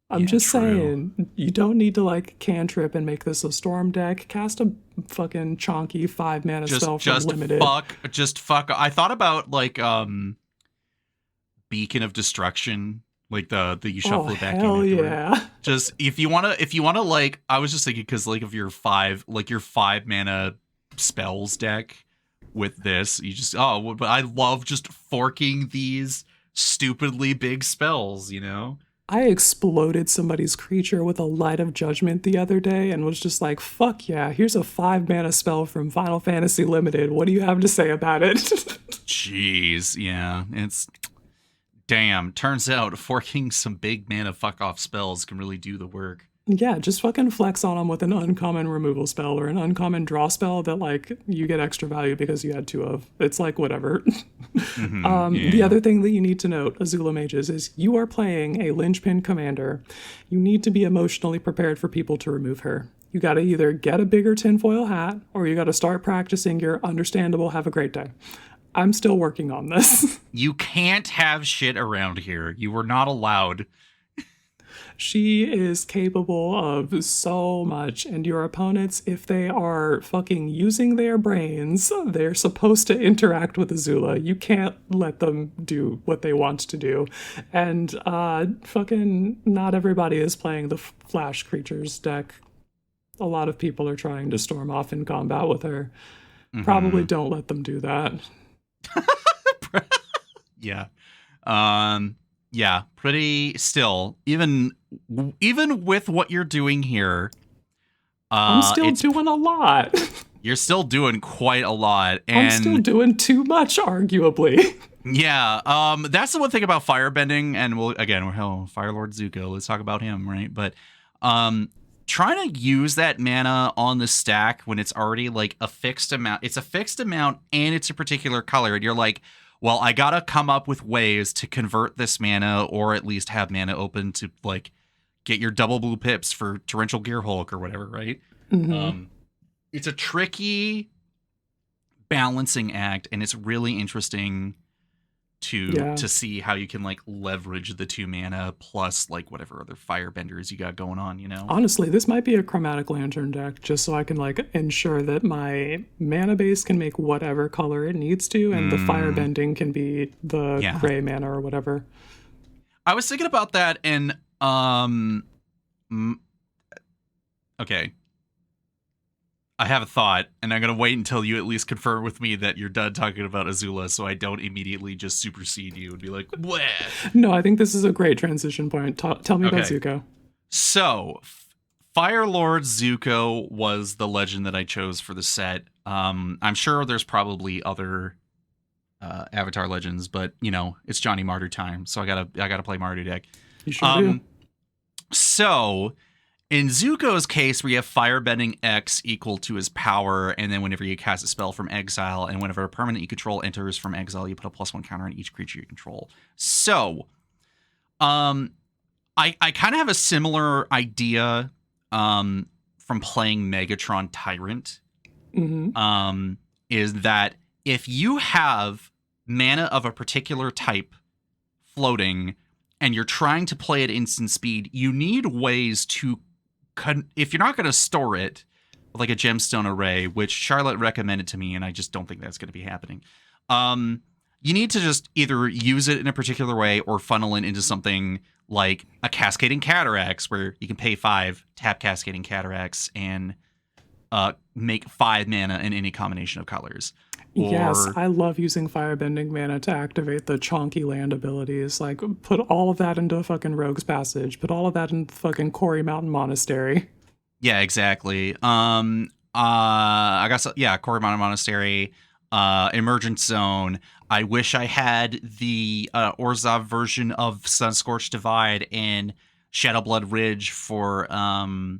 [SPEAKER 1] I'm just saying, you don't need to, like, cantrip and make this a storm deck. Cast a fucking chonky 5 mana spell from limited.
[SPEAKER 3] Just fuck. I thought about, like, Beacon of Destruction, like the you shuffle it back in.
[SPEAKER 1] Hell yeah.
[SPEAKER 3] Just if you wanna, like, I was just thinking, because, like, if your 5 mana spells deck with this, you just but I love just forking these stupidly big spells, you know.
[SPEAKER 1] I exploded somebody's creature with a Light of Judgment the other day and was just like, fuck yeah, here's a 5 mana spell from Final Fantasy Limited. What do you have to say about it?
[SPEAKER 3] Jeez, yeah. It's... Damn, turns out forking some big mana fuck off spells can really do the work.
[SPEAKER 1] Yeah, just fucking flex on them with an uncommon removal spell or an uncommon draw spell that, like, you get extra value because you had 2 of. It's like, whatever. The other thing that you need to note, Azula Mages, is you are playing a linchpin commander. You need to be emotionally prepared for people to remove her. You got to either get a bigger tinfoil hat or you got to start practicing your understandable have a great day. I'm still working on this.
[SPEAKER 3] You can't have shit around here. You were not allowed.
[SPEAKER 1] She is capable of so much, and your opponents, if they are fucking using their brains, they're supposed to interact with Azula. You can't let them do what they want to do. And fucking not everybody is playing the Flash Creatures deck. A lot of people are trying to storm off in combat with her. Probably don't let them do that.
[SPEAKER 3] Yeah. Yeah, pretty still. Even with what you're doing here,
[SPEAKER 1] I'm still doing a lot.
[SPEAKER 3] You're still doing quite a lot, and
[SPEAKER 1] I'm still doing too much, arguably.
[SPEAKER 3] Yeah, that's the one thing about Firebending, and we're Fire Lord Zuko. Let's talk about him, right? But trying to use that mana on the stack when it's already like a fixed amount. It's a fixed amount, and it's a particular color, and you're like, well, I gotta come up with ways to convert this mana, or at least have mana open to like get your double blue pips for Torrential Gear Hulk or whatever, right? It's a tricky balancing act, and it's really interesting to see how you can like leverage the 2 mana plus like whatever other firebenders you got going on, you know?
[SPEAKER 1] Honestly, this might be a Chromatic Lantern deck, just so I can like ensure that my mana base can make whatever color it needs to, and the firebending can be the gray mana or whatever.
[SPEAKER 3] I was thinking about that, and okay, I have a thought, and I'm going to wait until you at least confirm with me that you're done talking about Azula, so I don't immediately just supersede you and be like, bleh.
[SPEAKER 1] No, I think this is a great transition point. Tell me about Zuko.
[SPEAKER 3] So, Fire Lord Zuko was the legend that I chose for the set. I'm sure there's probably other Avatar legends, but, you know, it's Johnny Martyr time, so I gotta play Martyr deck.
[SPEAKER 1] You sure do.
[SPEAKER 3] So... in Zuko's case, we have Firebending X equal to his power, and then whenever you cast a spell from exile, and whenever a permanent you control enters from exile, you put a +1 counter on each creature you control. So, I kind of have a similar idea from playing Megatron Tyrant. Is that if you have mana of a particular type floating, and you're trying to play at instant speed, you need ways to if you're not going to store it like a gemstone array, which Charlotte recommended to me, and I just don't think that's going to be happening. You need to just either use it in a particular way or funnel it into something like a Cascading Cataracts, where you can pay 5, tap Cascading Cataracts, and make 5 mana in any combination of colors.
[SPEAKER 1] Yes, I love using Firebending mana to activate the chonky land abilities. Like, put all of that into a fucking Rogue's Passage. Put all of that in fucking Quarry Mountain Monastery.
[SPEAKER 3] Yeah, exactly. I guess, Quarry Mountain Monastery, Emergent Zone. I wish I had the Orzhov version of Sunscorched Divide and Shadowblood Ridge for kind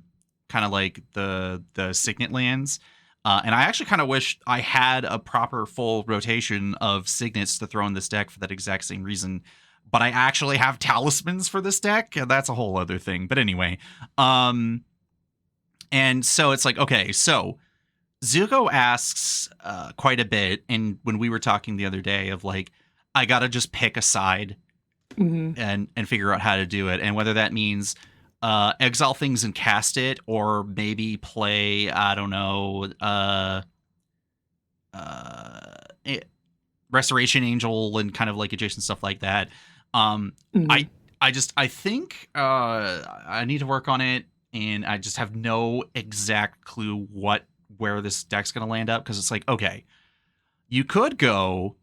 [SPEAKER 3] of like the Signet lands. And I actually kind of wish I had a proper full rotation of signets to throw in this deck for that exact same reason. But I actually have talismans for this deck, and that's a whole other thing. But anyway, and so it's like, okay, so Zuko asks quite a bit. And when we were talking the other day of like, I got to just pick a side and figure out how to do it. And whether that means exile things and cast it, or maybe play, I don't know, Restoration Angel and kind of like adjacent stuff like that. I think I need to work on it, and I just have no exact clue where this deck's going to land up, because it's like, okay, you could go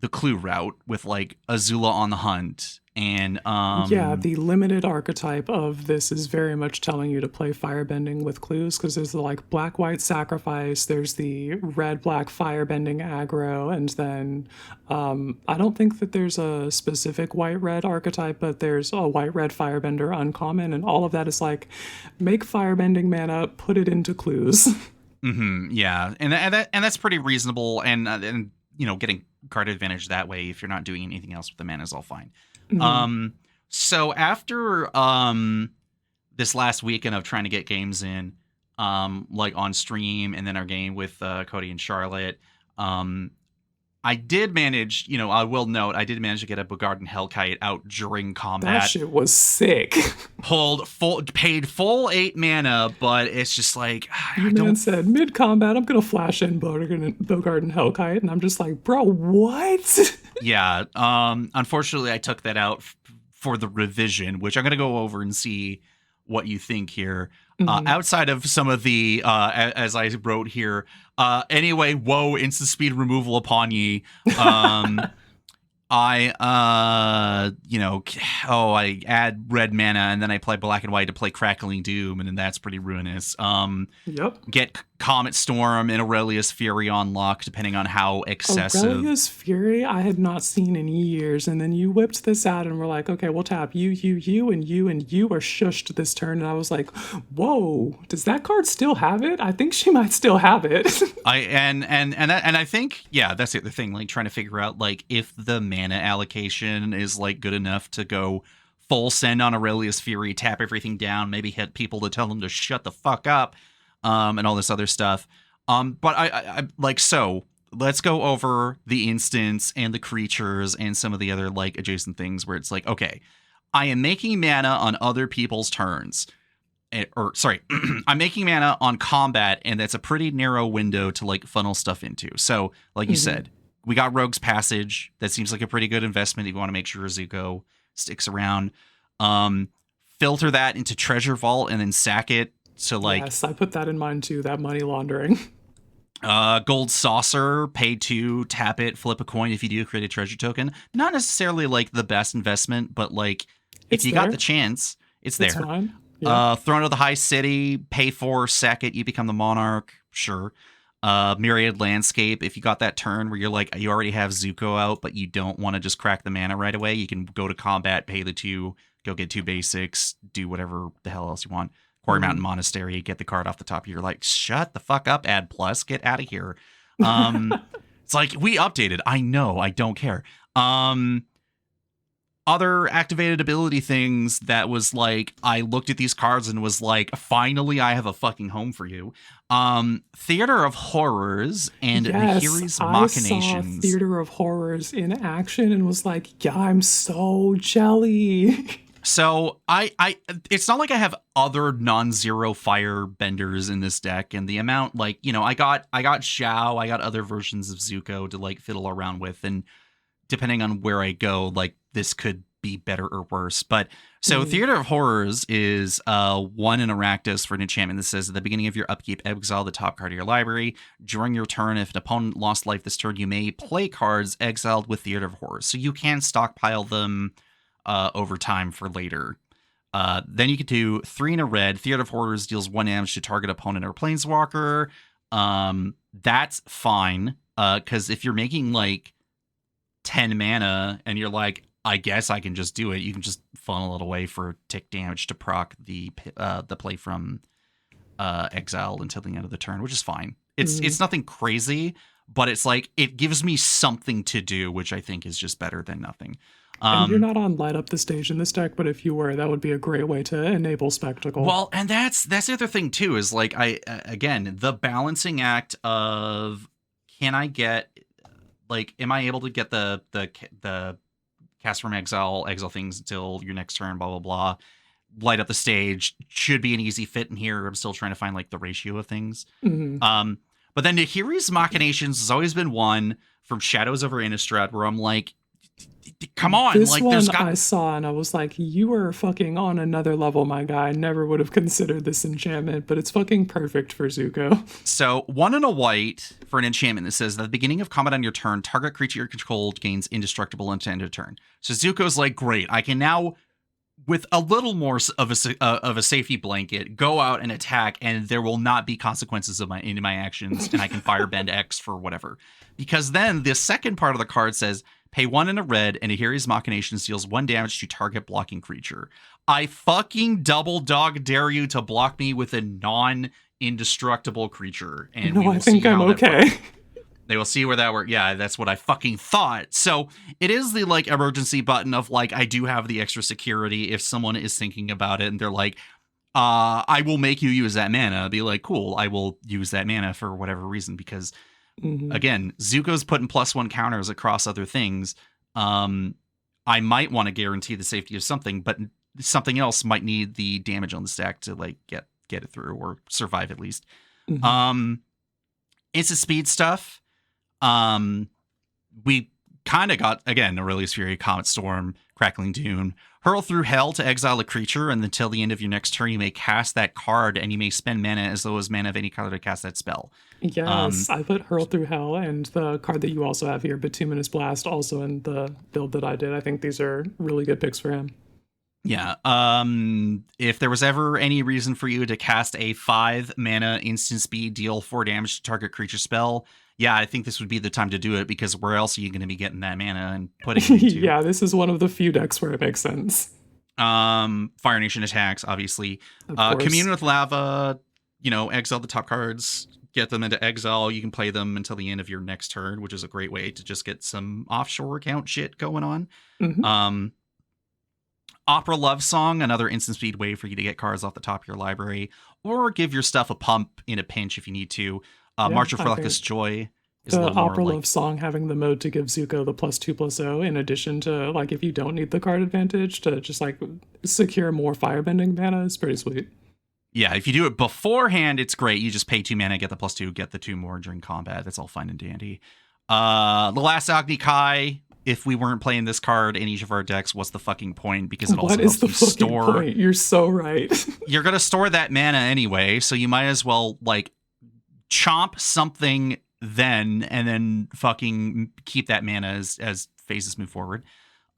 [SPEAKER 3] the clue route with like Azula on the Hunt, and
[SPEAKER 1] the limited archetype of this is very much telling you to play Firebending with clues, because there's the like black-white sacrifice, there's the red-black Firebending aggro, and then I don't think that there's a specific white-red archetype, but there's a white-red Firebender uncommon, and all of that is like, make Firebending mana, put it into clues.
[SPEAKER 3] Yeah, and that's pretty reasonable, and you know, getting card advantage that way if you're not doing anything else with the mana is all fine. So after this last weekend of trying to get games in, like on stream, and then our game with Cody and Charlotte. I did manage, I will note, I did manage to get a Bogarden Hellkite out during combat.
[SPEAKER 1] That shit was sick.
[SPEAKER 3] Paid full 8 mana, but it's just like,
[SPEAKER 1] Man said, mid-combat, I'm going to flash in Bogarden Hellkite, and I'm just like, bro, what?
[SPEAKER 3] Yeah, unfortunately, I took that out for the revision, which I'm going to go over and see what you think here. Outside of some of the, as I wrote here, anyway, whoa, instant speed removal upon ye. I add red mana and then I play black and white to play Crackling Doom, and then that's pretty ruinous.
[SPEAKER 1] Yep.
[SPEAKER 3] Get Comet Storm and Aurelius Fury on lock, depending on how excessive.
[SPEAKER 1] Aurelius Fury, I had not seen in years, and then you whipped this out, and we're like, okay, we'll tap you, and you are shushed this turn, and I was like, whoa, does that card still have it? I think she might still have it.
[SPEAKER 3] I think, yeah, that's the other thing, like trying to figure out like if the mana allocation is like good enough to go full send on Aurelius Fury, tap everything down, maybe hit people to tell them to shut the fuck up. And all this other stuff. But I like, so let's go over the instance and the creatures and some of the other like adjacent things where it's like, okay, I am making mana on other people's turns. I'm making mana on combat, and that's a pretty narrow window to like funnel stuff into. So like you said, we got Rogue's Passage. That seems like a pretty good investment if you want to make sure Zuko sticks around. Filter that into Treasure Vault and then sack it. So like,
[SPEAKER 1] yes, I put that in mind too, that money laundering.
[SPEAKER 3] Gold Saucer, pay 2, tap it, flip a coin if you do create a treasure token. Not necessarily like the best investment, but like if you got the chance, it's there.
[SPEAKER 1] Fine. Yeah.
[SPEAKER 3] Throne of the High City, pay 4, sack it, you become the monarch, sure. Myriad Landscape, if you got that turn where you're like, you already have Zuko out, but you don't want to just crack the mana right away, you can go to combat, pay the 2, go get 2 basics, do whatever the hell else you want. Quarry Mountain Monastery, get the card off the top. You're like, shut the fuck up, add plus, get out of here. It's like, we updated. I know, I don't care. Other activated ability things that was like, I looked at these cards and was like, finally, I have a fucking home for you. Theater of Horrors and Nahiri's Machinations.
[SPEAKER 1] I saw Theater of Horrors in action and was like, yeah, I'm so jelly.
[SPEAKER 3] So I it's not like I have other non-zero firebenders in this deck, and the amount, like, I got Zhao, I got other versions of Zuko to like fiddle around with, and depending on where I go, like this could be better or worse. But so Theater of Horrors is 1 in Arachnus for an enchantment that says at the beginning of your upkeep, exile the top card of your library. During your turn, if an opponent lost life this turn, you may play cards exiled with Theater of Horrors. So you can stockpile them over time for later. Then you can do 3 in a red. Theater of Horrors deals 1 damage to target opponent or planeswalker. That's fine. Because if you're making like 10 mana and you're like, I guess I can just do it, you can just funnel it away for tick damage to proc the play from exile until the end of the turn, which is fine. It's nothing crazy, but it's like it gives me something to do, which I think is just better than nothing.
[SPEAKER 1] And you're not on light up the stage in this deck, but if you were, that would be a great way to enable spectacle.
[SPEAKER 3] Well, and that's the other thing too, is like again, the balancing act of, can I get, like, am I able to get the cast from exile things until your next turn, blah blah blah, light up the stage should be an easy fit in here. I'm still trying to find like the ratio of things. But then Nahiri's Machinations has always been one from Shadows over Innistrad where I'm like, come on,
[SPEAKER 1] this
[SPEAKER 3] like,
[SPEAKER 1] one
[SPEAKER 3] there's got...
[SPEAKER 1] I saw and I was like, you are fucking on another level, my guy. I never would have considered this enchantment, but it's fucking perfect for Zuko.
[SPEAKER 3] So 1 and a white for an enchantment that says, at the beginning of combat on your turn, target creature you control gains indestructible until end of turn. So Zuko's like, great, I can now, with a little more of a safety blanket, go out and attack, and there will not be consequences of my actions, and I can firebend X for whatever. Because then the second part of the card says, pay 1 in a red, and Nahiri's Machinations deals 1 damage to target blocking creature. I fucking double dog dare you to block me with a non-indestructible creature. And
[SPEAKER 1] no, I think I'm okay.
[SPEAKER 3] They will see where that works. Yeah, that's what I fucking thought. So it is the like emergency button of like, I do have the extra security if someone is thinking about it and they're like, I will make you use that mana. Be like, cool, I will use that mana for whatever reason, because again, Zuko's putting +1 counters across other things. I might want to guarantee the safety of something, but something else might need the damage on the stack to like get it through or survive at least. Instant speed stuff. We kind of got, again, Aurelius Fury, Comet Storm, Crackling Dune. Hurl through hell to exile a creature, and until the end of your next turn, you may cast that card, and you may spend mana as low as mana of any color to cast that spell.
[SPEAKER 1] Yes, I put Hurl Through Hell and the card that you also have here, Bituminous Blast, also in the build that I did. I think these are really good picks for him.
[SPEAKER 3] Yeah. If there was ever any reason for you to cast a 5 mana instant speed, deal 4 damage to target creature spell, yeah, I think this would be the time to do it, because where else are you going to be getting that mana and putting it into?
[SPEAKER 1] Yeah, this is one of the few decks where it makes sense.
[SPEAKER 3] Fire Nation attacks, obviously. Commune with Lava, exile the top cards, get them into exile. You can play them until the end of your next turn, which is a great way to just get some offshore account shit going on. Opera Love Song, another instant speed way for you to get cards off the top of your library, or give your stuff a pump in a pinch if you need to. March of Reckless Joy is
[SPEAKER 1] the
[SPEAKER 3] a little
[SPEAKER 1] Opera
[SPEAKER 3] more
[SPEAKER 1] Love Song having the mode to give Zuko the +2/+0, in addition to, like, if you don't need the card advantage, to just, like, secure more Firebending mana is pretty sweet.
[SPEAKER 3] Yeah, if you do it beforehand, it's great. You just pay 2 mana, get the +2, get the 2 more during combat. That's all fine and dandy. The last Agni Kai, if we weren't playing this card in each of our decks, what's the fucking point? Because it also helps you store. What is the fucking point?
[SPEAKER 1] You're so right.
[SPEAKER 3] You're going to store that mana anyway, so you might as well, like, chomp something then, and then fucking keep that mana as phases move forward.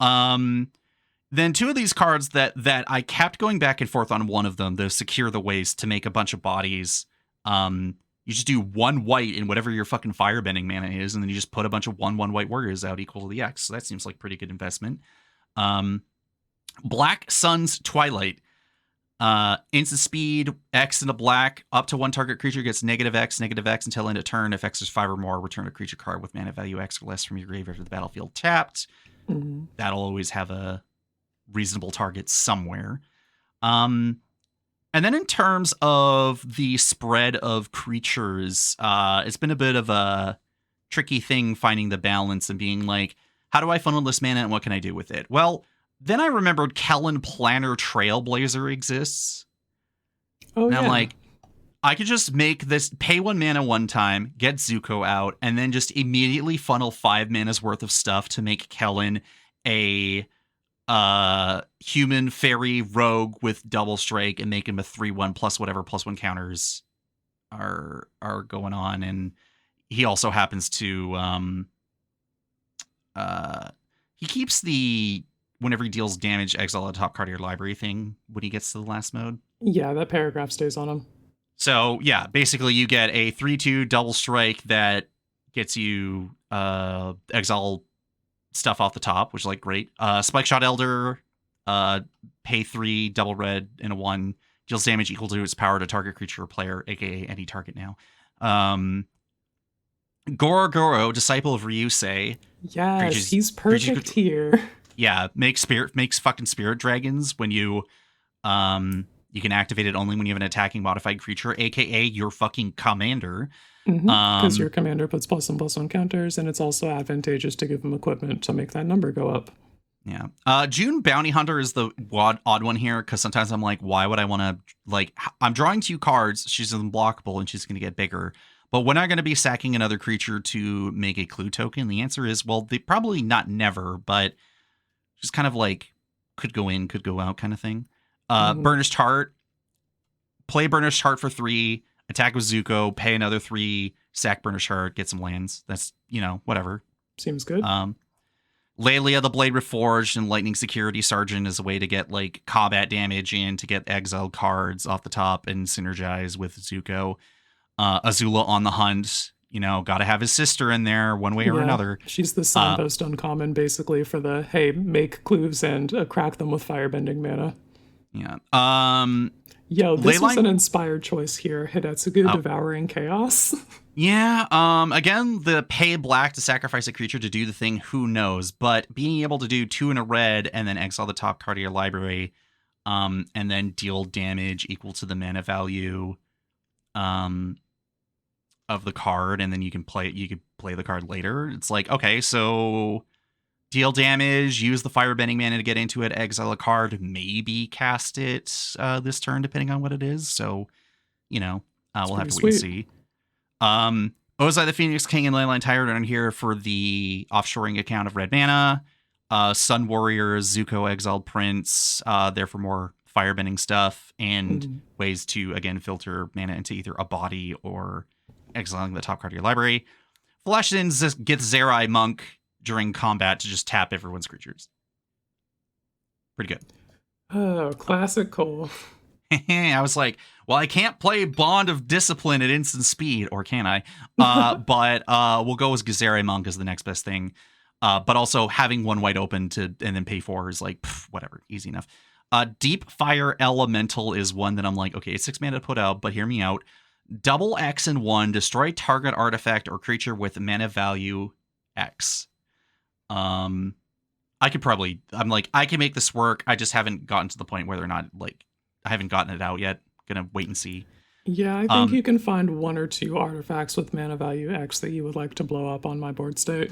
[SPEAKER 3] Then 2 of these cards that I kept going back and forth on, one of them, the Secure the Waste, to make a bunch of bodies. You just do 1 white in whatever your fucking Firebending mana is, and then you just put a bunch of 1/1 white warriors out equal to the X. So that seems like pretty good investment. Black Sun's Twilight. Instant speed, X into black, up to 1 target creature gets -X until end of turn. If X is 5 or more, return a creature card with mana value X or less from your graveyard to the battlefield tapped. That'll always have a reasonable target somewhere. And then in terms of the spread of creatures, it's been a bit of a tricky thing finding the balance and being like, how do I funnel this mana and what can I do with it? Well, then I remembered Kellen Planner Trailblazer exists.
[SPEAKER 1] Oh,
[SPEAKER 3] and
[SPEAKER 1] yeah.
[SPEAKER 3] I'm like, I could just make this, pay 1 mana one time, get Zuko out, and then just immediately funnel 5 mana's worth of stuff to make Kellen a human fairy rogue with double strike and make him a 3/1 plus whatever +1 counters are going on. And he also happens to he keeps the whenever he deals damage, exile a top card of your library thing when he gets to the last mode.
[SPEAKER 1] Yeah, that paragraph stays on him.
[SPEAKER 3] So yeah, basically you get a 3/2 double strike that gets you exile stuff off the top, which is like great. Spike Shot Elder, pay 3, double red, and a 1, deals damage equal to its power to target creature or player, aka any target now. Goro, Disciple of Ryusei.
[SPEAKER 1] Yes, he's perfect here.
[SPEAKER 3] Yeah, makes fucking spirit dragons when you can activate it only when you have an attacking modified creature, aka your fucking commander.
[SPEAKER 1] Because your commander puts +1/+1 counters, and it's also advantageous to give him equipment to make that number go up.
[SPEAKER 3] Yeah. June Bounty Hunter is the odd one here, because sometimes I'm like, why would I want to, like, I'm drawing 2 cards, she's unblockable, and she's going to get bigger. But when am I going to be sacking another creature to make a clue token? The answer is, well, they probably not never, but just kind of like could go in, could go out kind of thing. Burnished Heart. Play Burnished Heart for 3, attack with Zuko, pay another 3, sack Burnished Heart, get some lands. That's, whatever.
[SPEAKER 1] Seems good.
[SPEAKER 3] Lelia the Blade Reforged and Lightning Security Sergeant is a way to get like combat damage in, to get exiled cards off the top and synergize with Zuko. Azula on the Hunt, gotta have his sister in there one way or another.
[SPEAKER 1] She's the signpost uncommon, basically, for the, hey, make clues and crack them with Firebending mana.
[SPEAKER 3] Yeah.
[SPEAKER 1] Yo, this was an inspired choice here. Hidetsugu Devouring Chaos.
[SPEAKER 3] Yeah. Again, the pay black to sacrifice a creature to do the thing, who knows? But being able to do 2 in a red and then exile the top card of your library and then deal damage equal to the mana value of the card, and then you can play the card later. It's like, okay, so deal damage, use the Firebending mana to get into it, exile a card, maybe cast it this turn, depending on what it is. So, we'll have to wait and see. Ozai the Phoenix King and Leyline Tyrant are here for the offshoring account of red mana. Sun Warriors, Zuko Exiled Prince, there for more Firebending stuff and ways to, again, filter mana into either a body or exiling the top card of your library. Flashins gets Zerai Monk during combat to just tap everyone's creatures. Pretty good.
[SPEAKER 1] Oh, classic Cole.
[SPEAKER 3] I was like, well, I can't play Bond of Discipline at instant speed, or can I? But we'll go with Zerai Monk as the next best thing. But also having one white open and then pay 4 is like, whatever, easy enough. Deep Fire Elemental is one that I'm like, okay, it's 6 mana to put out, but hear me out. Double X and 1, destroy target artifact or creature with mana value X. I can make this work. I just haven't gotten to the point where they're not, like, I haven't gotten it out yet. Gonna wait and see.
[SPEAKER 1] Yeah, I think you can find 1 or 2 artifacts with mana value X that you would like to blow up on my board state.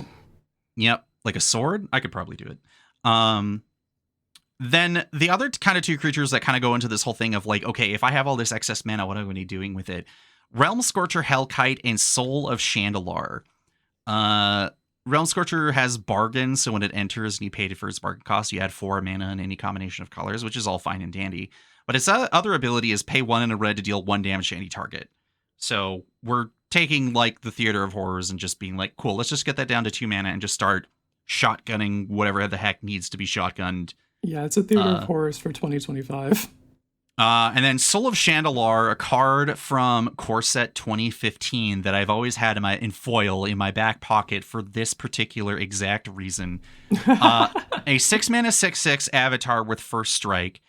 [SPEAKER 3] Yep, like a sword, I could probably do it. Then the other kind of 2 creatures that kind of go into this whole thing of like, okay, if I have all this excess mana, what am I going to be doing with it? Realm Scorcher, Hellkite, and Soul of Chandelar. Realm Scorcher has bargain, so when it enters and you paid it for its bargain cost, you add 4 mana in any combination of colors, which is all fine and dandy. But its other ability is pay 1 and a red to deal 1 damage to any target. So we're taking like the Theater of Horrors and just being like, cool, let's just get that down to 2 mana and just start shotgunning whatever the heck needs to be shotgunned.
[SPEAKER 1] Yeah, it's a Theater of Horrors for 2025.
[SPEAKER 3] And then Soul of Chandelar, a card from Core Set 2015 that I've always had in foil in my back pocket for this particular exact reason. A 6 mana 6/6 avatar with first strike,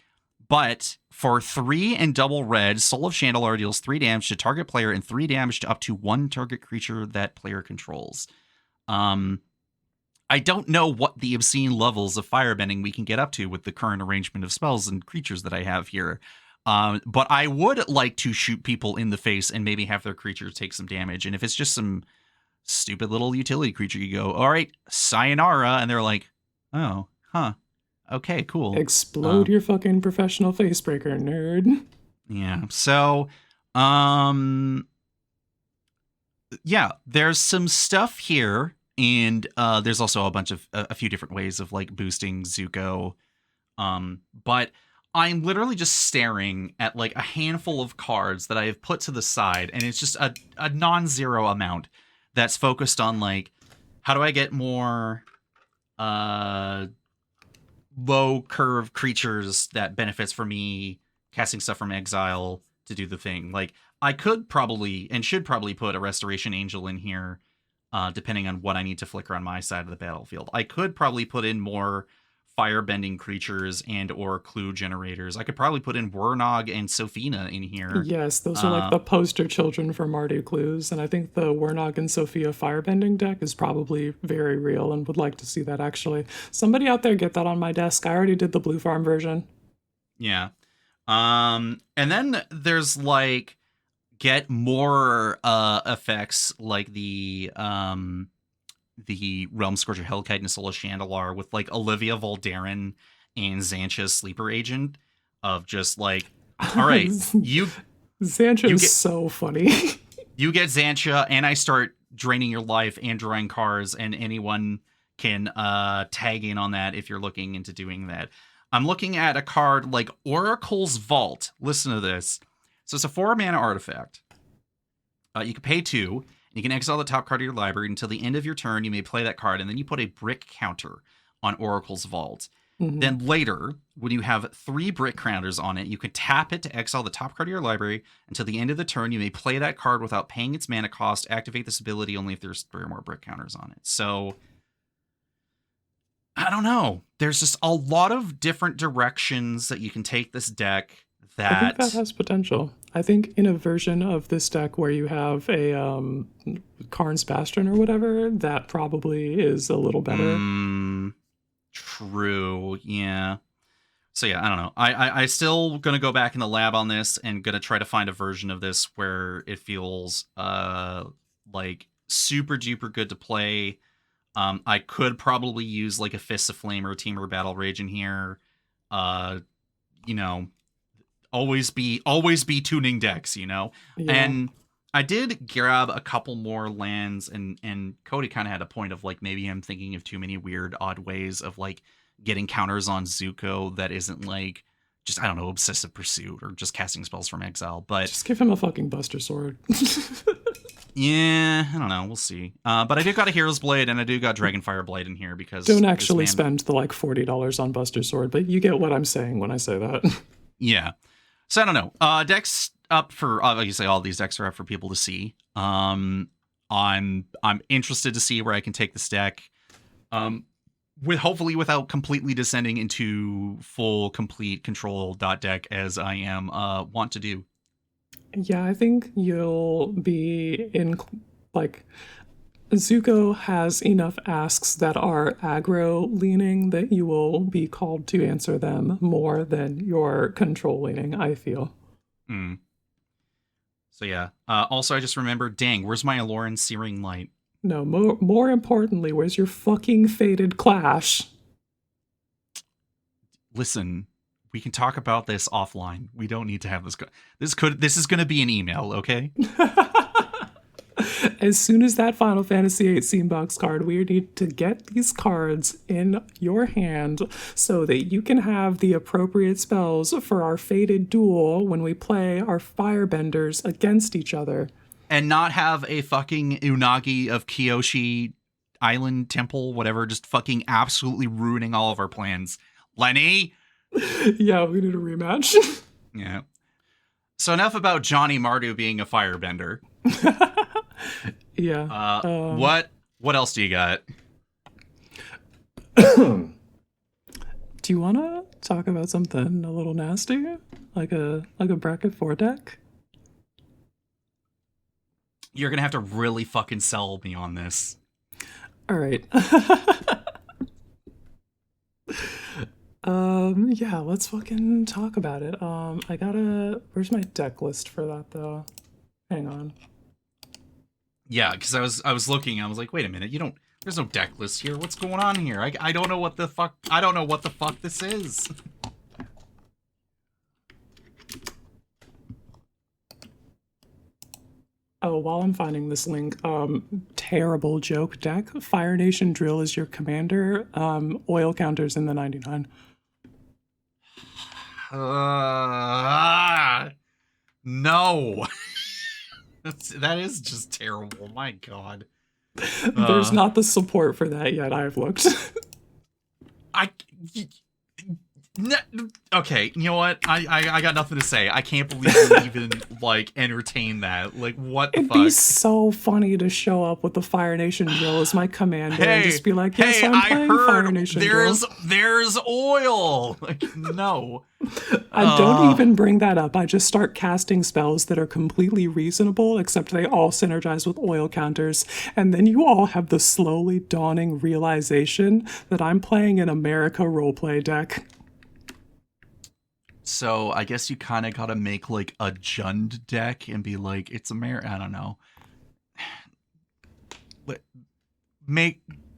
[SPEAKER 3] but for 3 and double red, Soul of Chandelar deals 3 damage to target player and 3 damage to up to 1 target creature that player controls. I don't know what the obscene levels of firebending we can get up to with the current arrangement of spells and creatures that I have here. But I would like to shoot people in the face and maybe have their creatures take some damage. And if it's just some stupid little utility creature, you go, all right, sayonara. And they're like, oh, huh. Okay, cool.
[SPEAKER 1] Explode your fucking professional facebreaker, nerd.
[SPEAKER 3] Yeah. So, yeah, there's some stuff here. And there's also a few different ways of like boosting Zuko. But I'm literally just staring at like a handful of cards that I have put to the side, and it's just a non-zero amount that's focused on like, how do I get more low curve creatures that benefits for me casting stuff from exile to do the thing. Like I could probably and should probably put a Restoration Angel in here. Depending on what I need to flicker on my side of the battlefield. I could probably put in more firebending creatures and or clue generators. I could probably put in Wernog and Sophina in here.
[SPEAKER 1] Yes, those are like the poster children for Mardu clues, and I think the Wernog and Sophia firebending deck is probably very real and would like to see that actually. Somebody out there get that on my desk. I already did the Blue Farm version.
[SPEAKER 3] Yeah. And then there's like get more effects like the Realm Scorcher, Hellkite, and Soul of Chandelar with like Olivia Voldaren and Xantia's Sleeper Agent of just like, all right,
[SPEAKER 1] Xantia is so funny.
[SPEAKER 3] You get Xantia, and I start draining your life and drawing cards, and anyone can tag in on that if you're looking into doing that. I'm looking at a card like Oracle's Vault. Listen to this. So it's a 4-mana artifact. You can pay 2. And you can exile the top card of your library. Until the end of your turn, you may play that card, and then you put a brick counter on Oracle's Vault. Mm-hmm. Then later, when you have 3 brick counters on it, you can tap it to exile the top card of your library. Until the end of the turn, you may play that card without paying its mana cost. Activate this ability only if there's 3 or more brick counters on it. So, I don't know. There's just a lot of different directions that you can take this deck.
[SPEAKER 1] I think that has potential. I think in a version of this deck where you have a Karn's Bastion or whatever, that probably is a little better.
[SPEAKER 3] True, yeah. So yeah, I don't know. I still gonna go back in the lab on this and gonna try to find a version of this where it feels like super duper good to play. I could probably use like a Fist of Flame or a Teamer Battle Rage in here. You know, always be tuning decks, you know?
[SPEAKER 1] Yeah.
[SPEAKER 3] And I did grab a couple more lands, and Cody kind of had a point of like, maybe I'm thinking of too many weird, odd ways of like getting counters on Zuko that isn't like just, I don't know, Obsessive Pursuit or just casting spells from exile. But
[SPEAKER 1] Just give him a fucking Buster Sword.
[SPEAKER 3] yeah, I don't know. We'll see. But I do got a Hero's Blade and I do got Dragonfire Blade in here because
[SPEAKER 1] Don't actually spend the like $40 on Buster Sword, but you get what I'm saying when I say that.
[SPEAKER 3] Yeah. So I don't know. Decks up for obviously all these decks are up for people to see. I'm interested to see where I can take this deck. With hopefully without completely descending into full complete control deck as I am want to do.
[SPEAKER 1] Yeah, I think you'll be in, like, Zuko has enough asks that are aggro leaning that you will be called to answer them more than your control leaning, I feel.
[SPEAKER 3] So yeah. Also, I just remembered, dang, where's my Aloran Searing Light?
[SPEAKER 1] No, more importantly, where's your fucking Fated Clash?
[SPEAKER 3] Listen, we can talk about this offline. We don't need to have this. This is going to be an email, okay?
[SPEAKER 1] As soon as that Final Fantasy VIII Scene Box card, we need to get these cards in your hand so that you can have the appropriate spells for our Fated duel when we play our Firebenders against each other.
[SPEAKER 3] And not have a fucking Unagi of Kyoshi Island Temple, whatever, just fucking absolutely ruining all of our plans. Lenny?
[SPEAKER 1] Yeah, we need a rematch.
[SPEAKER 3] Yeah. So enough about Johnny Mardu being a firebender.
[SPEAKER 1] Yeah.
[SPEAKER 3] What else do you got?
[SPEAKER 1] Do you want to talk about something a little nasty? Like a bracket 4 deck?
[SPEAKER 3] You're going to have to really fucking sell me on this.
[SPEAKER 1] All right. Yeah, let's fucking talk about it. Where's my deck list for that though? Hang on.
[SPEAKER 3] Yeah, because I was looking, I was like, wait a minute, there's no deck list here. What's going on here? I don't know what the fuck this is.
[SPEAKER 1] Oh, while I'm finding this link, terrible joke deck. Fire Nation Drill is your commander. Oil counters in the 99.
[SPEAKER 3] No. That is just terrible. My God.
[SPEAKER 1] There's not the support for that yet. I've looked.
[SPEAKER 3] Okay, you know what? I got nothing to say. I can't believe you even like entertain that. Like, what the
[SPEAKER 1] It'd
[SPEAKER 3] fuck?
[SPEAKER 1] be so funny to show up with the Fire Nation Drill as my commander and just be like, yes,
[SPEAKER 3] hey,
[SPEAKER 1] I'm playing Fire Nation Drill.
[SPEAKER 3] There's oil. Like, no.
[SPEAKER 1] I don't even bring that up. I just start casting spells that are completely reasonable, except they all synergize with oil counters. And then you all have the slowly dawning realization that I'm playing an America roleplay deck.
[SPEAKER 3] So I guess you kind of got to make like a Jund deck and be like, it's I don't know.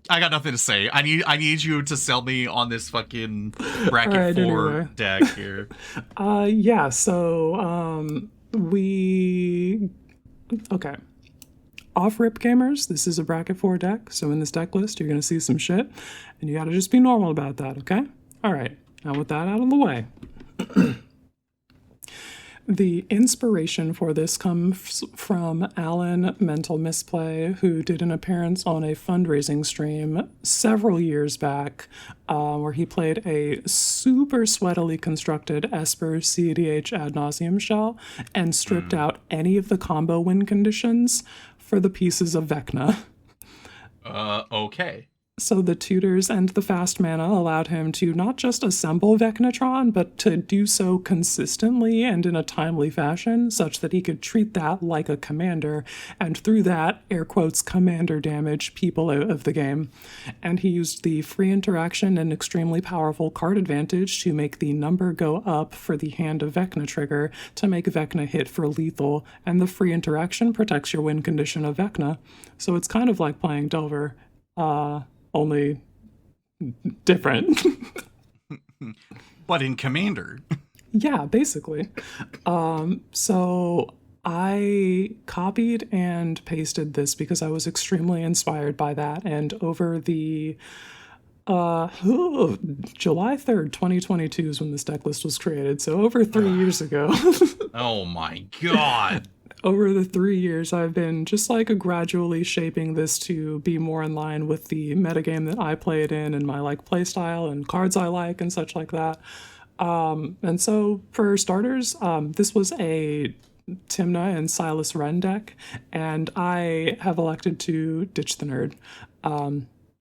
[SPEAKER 3] I got nothing to say. I need you to sell me on this fucking bracket 4
[SPEAKER 1] anyway.
[SPEAKER 3] deck here.
[SPEAKER 1] Yeah, so okay. Off-rip gamers, this is a bracket 4 deck, so in this deck list you're gonna see some shit, and you gotta just be normal about that, okay? Alright, now with that out of the way. The inspiration for this comes from Alan Mental Misplay, who did an appearance on a fundraising stream several years back, where he played a super sweatily constructed Esper CDH ad nauseum shell and stripped out any of the combo win conditions for the pieces of Vecna.
[SPEAKER 3] Okay.
[SPEAKER 1] So the tutors and the fast mana allowed him to not just assemble Vecnatron, but to do so consistently and in a timely fashion, such that he could treat that like a commander, and through that, air quotes, commander damage people out of the game. And he used the free interaction and extremely powerful card advantage to make the number go up for the Hand of Vecna trigger to make Vecna hit for lethal, and the free interaction protects your win condition of Vecna. So it's kind of like playing Delver. Only different.
[SPEAKER 3] But in Commander.
[SPEAKER 1] Yeah, basically. So I copied and pasted this because I was extremely inspired by that. And over the July 3rd, 2022 is when this deck list was created. So over 3 years ago.
[SPEAKER 3] Oh my god.
[SPEAKER 1] Over the 3 years, I've been just like gradually shaping this to be more in line with the metagame that I play it in and my like playstyle and cards I like and such like that. And so for starters, this was a Timna and Silas Wren deck, and I have elected to ditch the nerd.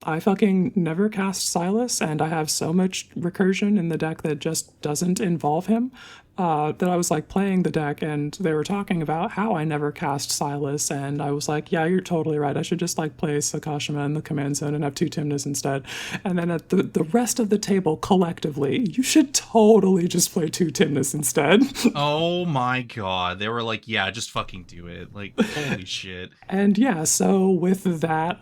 [SPEAKER 1] I fucking never cast Silas, and I have so much recursion in the deck that just doesn't involve him. That I was like playing the deck and they were talking about how I never cast Silas, and I was like, yeah, you're totally right. I should just like play Sakashima in the command zone and have 2 Timnas instead. And then at the rest of the table collectively, you should totally just play 2 Timnas instead.
[SPEAKER 3] Oh my god. They were like, yeah, just fucking do it. Like, holy shit.
[SPEAKER 1] And yeah, so with that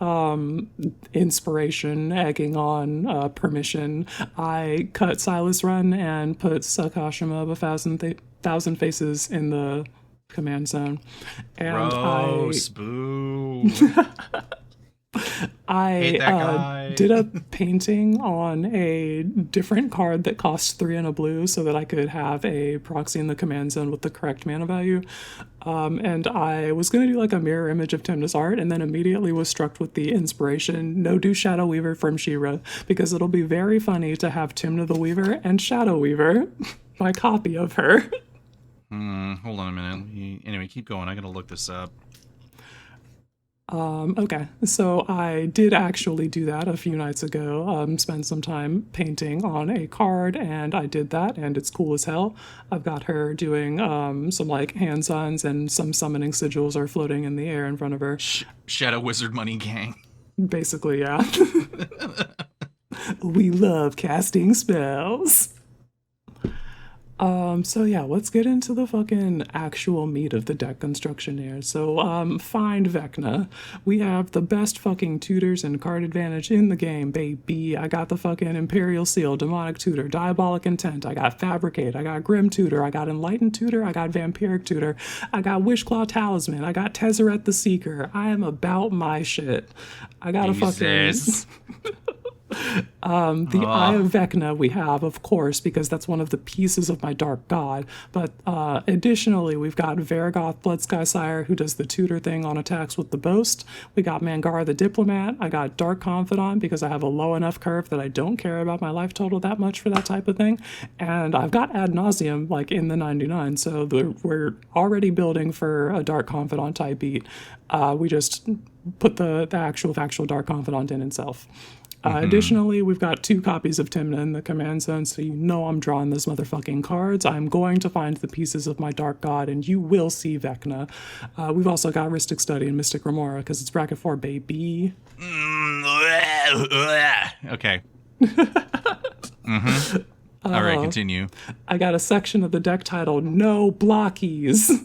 [SPEAKER 1] inspiration egging on permission, I cut Silas Run and put Sakashima of 1,000 Faces in the command zone. And
[SPEAKER 3] Gross, boo.
[SPEAKER 1] I did a painting on a different card that cost 3 and a blue so that I could have a proxy in the command zone with the correct mana value. And I was going to do like a mirror image of Timna's art, and then immediately was struck with the inspiration, no do Shadow Weaver from She-Ra, because it'll be very funny to have Timna the Weaver and Shadow Weaver, my copy of her.
[SPEAKER 3] Hold on a minute. Anyway, keep going. I gotta look this up.
[SPEAKER 1] Okay, so I did actually do that a few nights ago, spend some time painting on a card, and I did that, and it's cool as hell. I've got her doing some like hand-signs, and some summoning sigils are floating in the air in front of her.
[SPEAKER 3] Shadow Wizard Money Gang.
[SPEAKER 1] Basically, yeah. We love casting spells. So yeah, let's get into the fucking actual meat of the deck construction here. So, find Vecna. We have the best fucking tutors and card advantage in the game, baby. I got the fucking Imperial Seal, Demonic Tutor, Diabolic Intent, I got Fabricate, I got Grim Tutor, I got Enlightened Tutor, I got Vampiric Tutor, I got Wishclaw Talisman, I got Tezzeret the Seeker. I am about my shit. I got a fucking... The Eye of Vecna we have, of course, because that's one of the pieces of my Dark God. But additionally, we've got Vargoth Bloodsky Sire, who does the tutor thing on attacks with the Boast. We got Mangara the Diplomat. I got Dark Confidant because I have a low enough curve that I don't care about my life total that much for that type of thing. And I've got Ad Nauseam, like, in the 99, so we're already building for a Dark Confidant type beat. We just put the actual factual Dark Confidant in itself. Additionally, we've got 2 copies of Timna in the command zone, so you know I'm drawing those motherfucking cards. I'm going to find the pieces of my Dark God, and you will see Vecna. We've also got Rhystic Study and Mystic Remora, because it's bracket 4, baby.
[SPEAKER 3] Okay. All right, continue.
[SPEAKER 1] I got a section of the deck titled No Blockies.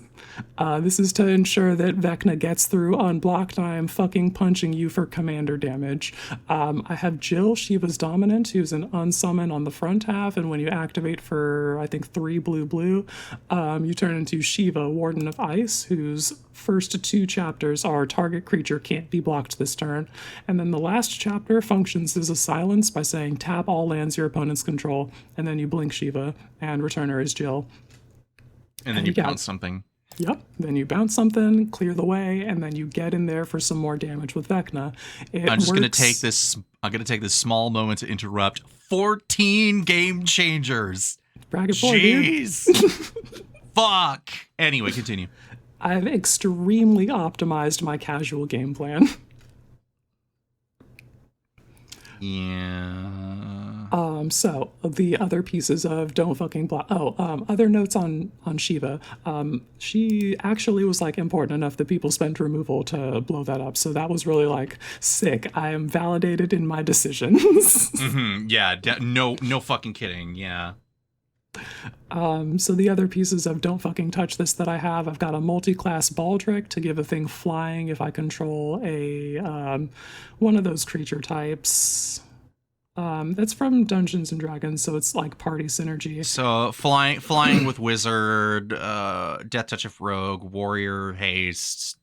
[SPEAKER 1] This is to ensure that Vecna gets through unblocked, and I am fucking punching you for commander damage. I have Jill, Shiva's Dominant, who's an unsummon on the front half, and when you activate for, I think, 3 blue, you turn into Shiva, Warden of Ice, whose first 2 chapters are target creature can't be blocked this turn, and then the last chapter functions as a silence by saying tap all lands your opponents control, and then you blink Shiva, and return her as Jill.
[SPEAKER 3] And then you bounce something.
[SPEAKER 1] Yep. Then you bounce something, clear the way, and then you get in there for some more damage with Vecna.
[SPEAKER 3] I'm just going to take this. I'm going to take this small moment to interrupt. 14 game changers.
[SPEAKER 1] Bracket 4,
[SPEAKER 3] jeez. Fuck. Anyway, continue.
[SPEAKER 1] I've extremely optimized my casual game plan.
[SPEAKER 3] Yeah.
[SPEAKER 1] So the other pieces of don't fucking block. Other notes on Shiva. She actually was like important enough that people spent removal to blow that up. So that was really like sick. I am validated in my decisions.
[SPEAKER 3] Yeah. No fucking kidding. Yeah.
[SPEAKER 1] So the other pieces of don't fucking touch this that I have, I've got a multi-class baldric to give a thing flying if I control a one of those creature types. That's from Dungeons and Dragons, so it's like party synergy.
[SPEAKER 3] So flying with wizard, death touch of rogue, warrior haste,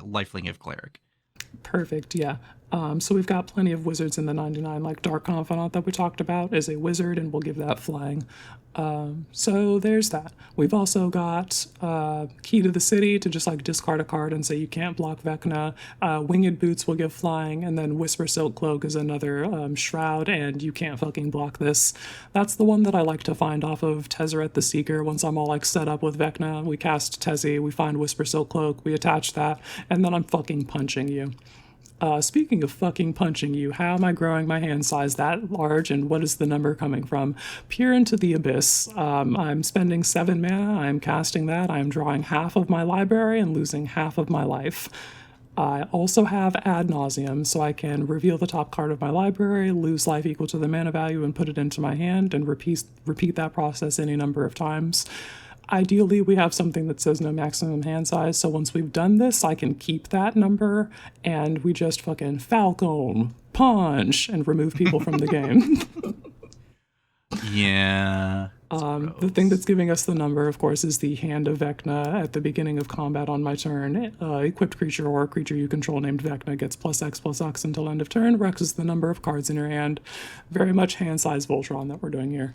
[SPEAKER 3] lifelink of cleric.
[SPEAKER 1] Perfect, yeah. So we've got plenty of wizards in the 99, like Dark Confidant that we talked about is a wizard, and we'll give that flying. So there's that. We've also got Key to the City to just like discard a card and say you can't block Vecna. Winged Boots will give flying, and then Whisper Silk Cloak is another shroud, and you can't fucking block this. That's the one that I like to find off of Tezzeret the Seeker. Once I'm all like set up with Vecna, we cast Tezzy, we find Whisper Silk Cloak, we attach that, and then I'm fucking punching you. Speaking of fucking punching you, how am I growing my hand size that large, and what is the number coming from? Peer into the abyss. I'm spending 7 mana, I'm casting that, I'm drawing half of my library and losing half of my life. I also have Ad Nauseam, so I can reveal the top card of my library, lose life equal to the mana value, and put it into my hand, and repeat that process any number of times. Ideally, we have something that says no maximum hand size, so once we've done this, I can keep that number, and we just fucking Falcon, punch, and remove people from the game.
[SPEAKER 3] Yeah.
[SPEAKER 1] The thing that's giving us the number, of course, is the Hand of Vecna at the beginning of combat on my turn. Equipped creature or a creature you control named Vecna gets +X/+X until end of turn. Rex is the number of cards in your hand. Very much hand size Voltron that we're doing here.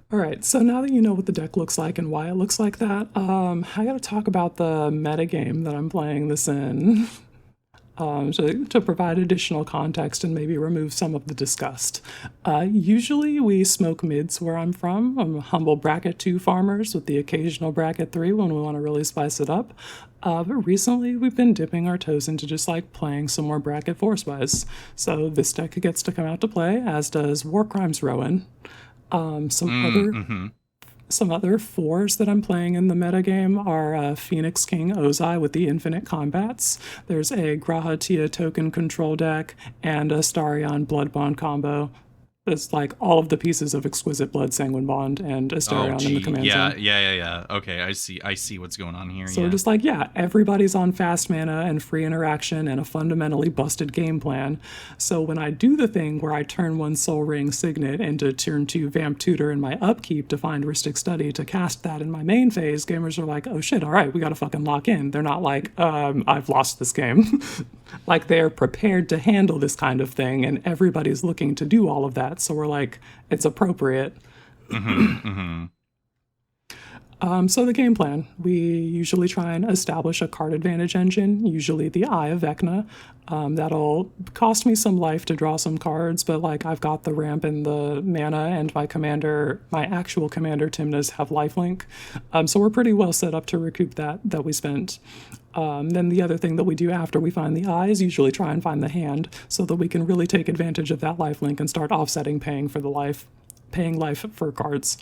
[SPEAKER 1] All right, so now that you know what the deck looks like and why it looks like that, I gotta talk about the metagame that I'm playing this in. To provide additional context and maybe remove some of the disgust. Usually we smoke mids where I'm from. I'm humble bracket 2 farmers with the occasional bracket 3 when we want to really spice it up. But recently we've been dipping our toes into just like playing some more bracket 4 spice. So this deck gets to come out to play, as does War Crimes Rowan. Some other 4s that I'm playing in the metagame are Phoenix King Ozai with the Infinite Combats. There's a Graha Tia token control deck and a Starion Blood Bond combo. It's like all of the pieces of Exquisite Blood, Sanguine Bond, and Astarion in the command zone.
[SPEAKER 3] Yeah. Okay, I see what's going on here.
[SPEAKER 1] So we're just like, everybody's on fast mana and free interaction and a fundamentally busted game plan. So when I do the thing where I turn 1 Soul Ring Signet into turn 2 Vamp Tutor in my upkeep to find Rhystic Study to cast that in my main phase, gamers are like, oh shit, all right, we gotta fucking lock in. They're not like, I've lost this game. Like they're prepared to handle this kind of thing, and everybody's looking to do all of that. So we're like, it's appropriate. So the game plan, we usually try and establish a card advantage engine, usually the Eye of Vecna. That'll cost me some life to draw some cards, but like I've got the ramp and the mana, and my actual commander Timnas have lifelink. So we're pretty well set up to recoup that we spent. Then the other thing that we do after we find the eye is usually try and find the hand so that we can really take advantage of that lifelink and start offsetting paying life for cards.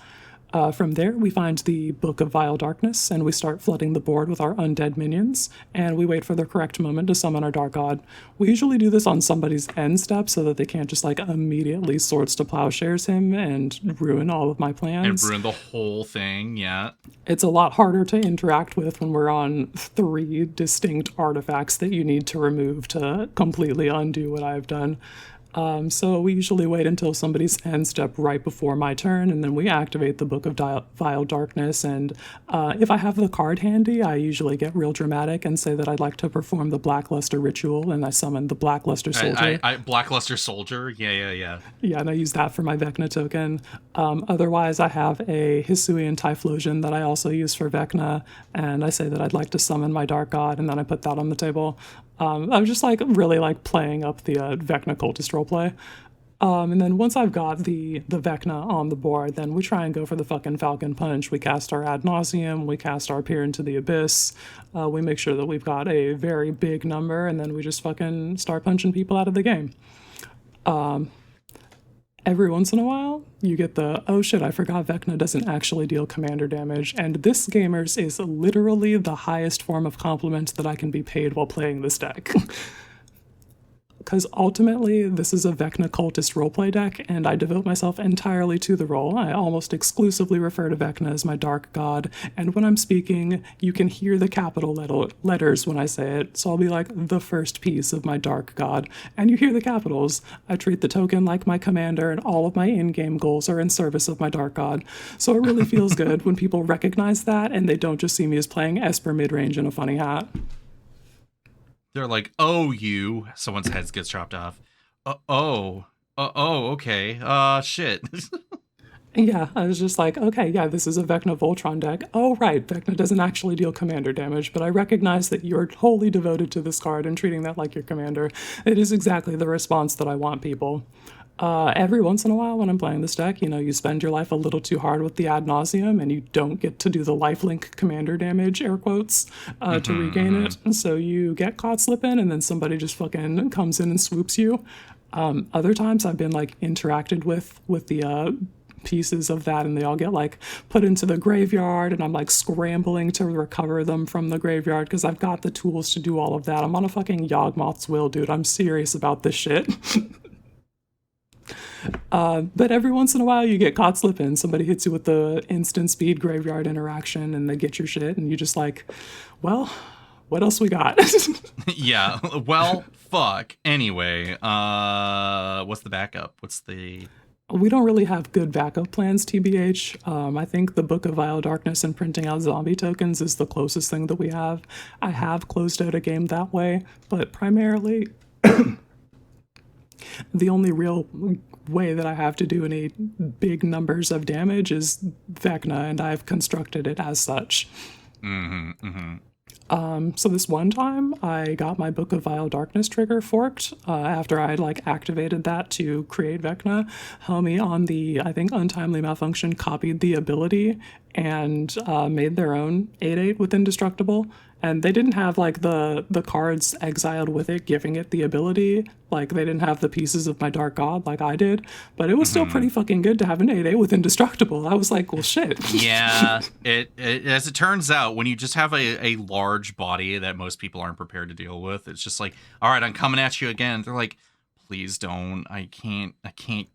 [SPEAKER 1] From there, we find the Book of Vile Darkness, and we start flooding the board with our undead minions, and we wait for the correct moment to summon our Dark God. We usually do this on somebody's end step so that they can't just like immediately Swords to Plowshares him and ruin all of my plans.
[SPEAKER 3] And ruin the whole thing, yeah.
[SPEAKER 1] It's a lot harder to interact with when we're on 3 distinct artifacts that you need to remove to completely undo what I've done. So we usually wait until somebody's end step right before my turn, and then we activate the Book of Vile Darkness, and if I have the card handy, I usually get real dramatic and say that I'd like to perform the Blackluster Ritual, and I summon the Blackluster Soldier.
[SPEAKER 3] Blackluster Soldier? Yeah.
[SPEAKER 1] Yeah, and I use that for my Vecna token. Otherwise, I have a Hisuian Typhlosion that I also use for Vecna, and I say that I'd like to summon my Dark God, and then I put that on the table. I'm just like really like playing up the Vecna Cultist roleplay. And then once I've got the Vecna on the board, then we try and go for the fucking Falcon Punch. We cast our Ad Nauseam, we cast our Peer into the Abyss. We make sure that we've got a very big number, and then we just fucking start punching people out of the game. Every once in a while, you get the, oh shit, I forgot Vecna doesn't actually deal commander damage, and this, gamers, is literally the highest form of compliment that I can be paid while playing this deck. Because ultimately, this is a Vecna cultist roleplay deck, and I devote myself entirely to the role. I almost exclusively refer to Vecna as my dark god, and when I'm speaking, you can hear the capital letters when I say it, so I'll be like, the first piece of my dark god, and you hear the capitals. I treat the token like my commander, and all of my in-game goals are in service of my dark god. So it really feels good when people recognize that, and they don't just see me as playing Esper midrange in a funny hat.
[SPEAKER 3] They're like, oh, you. Someone's head gets chopped off. Okay. Shit.
[SPEAKER 1] Yeah, I was just like, okay, yeah, this is a Vecna Voltron deck. Oh, right, Vecna doesn't actually deal commander damage, but I recognize that you're wholly devoted to this card and treating that like your commander. It is exactly the response that I want people. Every once in a while when I'm playing this deck, you know, you spend your life a little too hard with the Ad Nauseam and you don't get to do the lifelink commander damage, air quotes, to regain it. So you get caught slipping and then somebody just fucking comes in and swoops you. Other times I've been like interacted with the pieces of that and they all get like put into the graveyard and I'm like scrambling to recover them from the graveyard because I've got the tools to do all of that. I'm on a fucking Yawgmoth's will, dude. I'm serious about this shit. But every once in a while you get caught slipping. Somebody hits you with the instant speed graveyard interaction and they get your shit and you just like, well, what else we got?
[SPEAKER 3] Yeah, well, fuck. Anyway, what's the backup?
[SPEAKER 1] We don't really have good backup plans, TBH. I think the Book of Vile Darkness and printing out zombie tokens is the closest thing that we have. I have closed out a game that way, but primarily the only real way that I have to do any big numbers of damage is Vecna, and I've constructed it as such. So this one time, I got my Book of Vile Darkness trigger forked after I like activated that to create Vecna. Homie on the, I think, Untimely Malfunction copied the ability and made their own 8/8 with Indestructible. And they didn't have like the cards exiled with it, giving it the ability. Like they didn't have the pieces of my Dark God like I did. But it was still pretty fucking good to have an 8/8 with Indestructible. I was like, well, shit.
[SPEAKER 3] Yeah, it as it turns out, when you just have a large body that most people aren't prepared to deal with, it's just like, all right, I'm coming at you again. They're like, please don't. I can't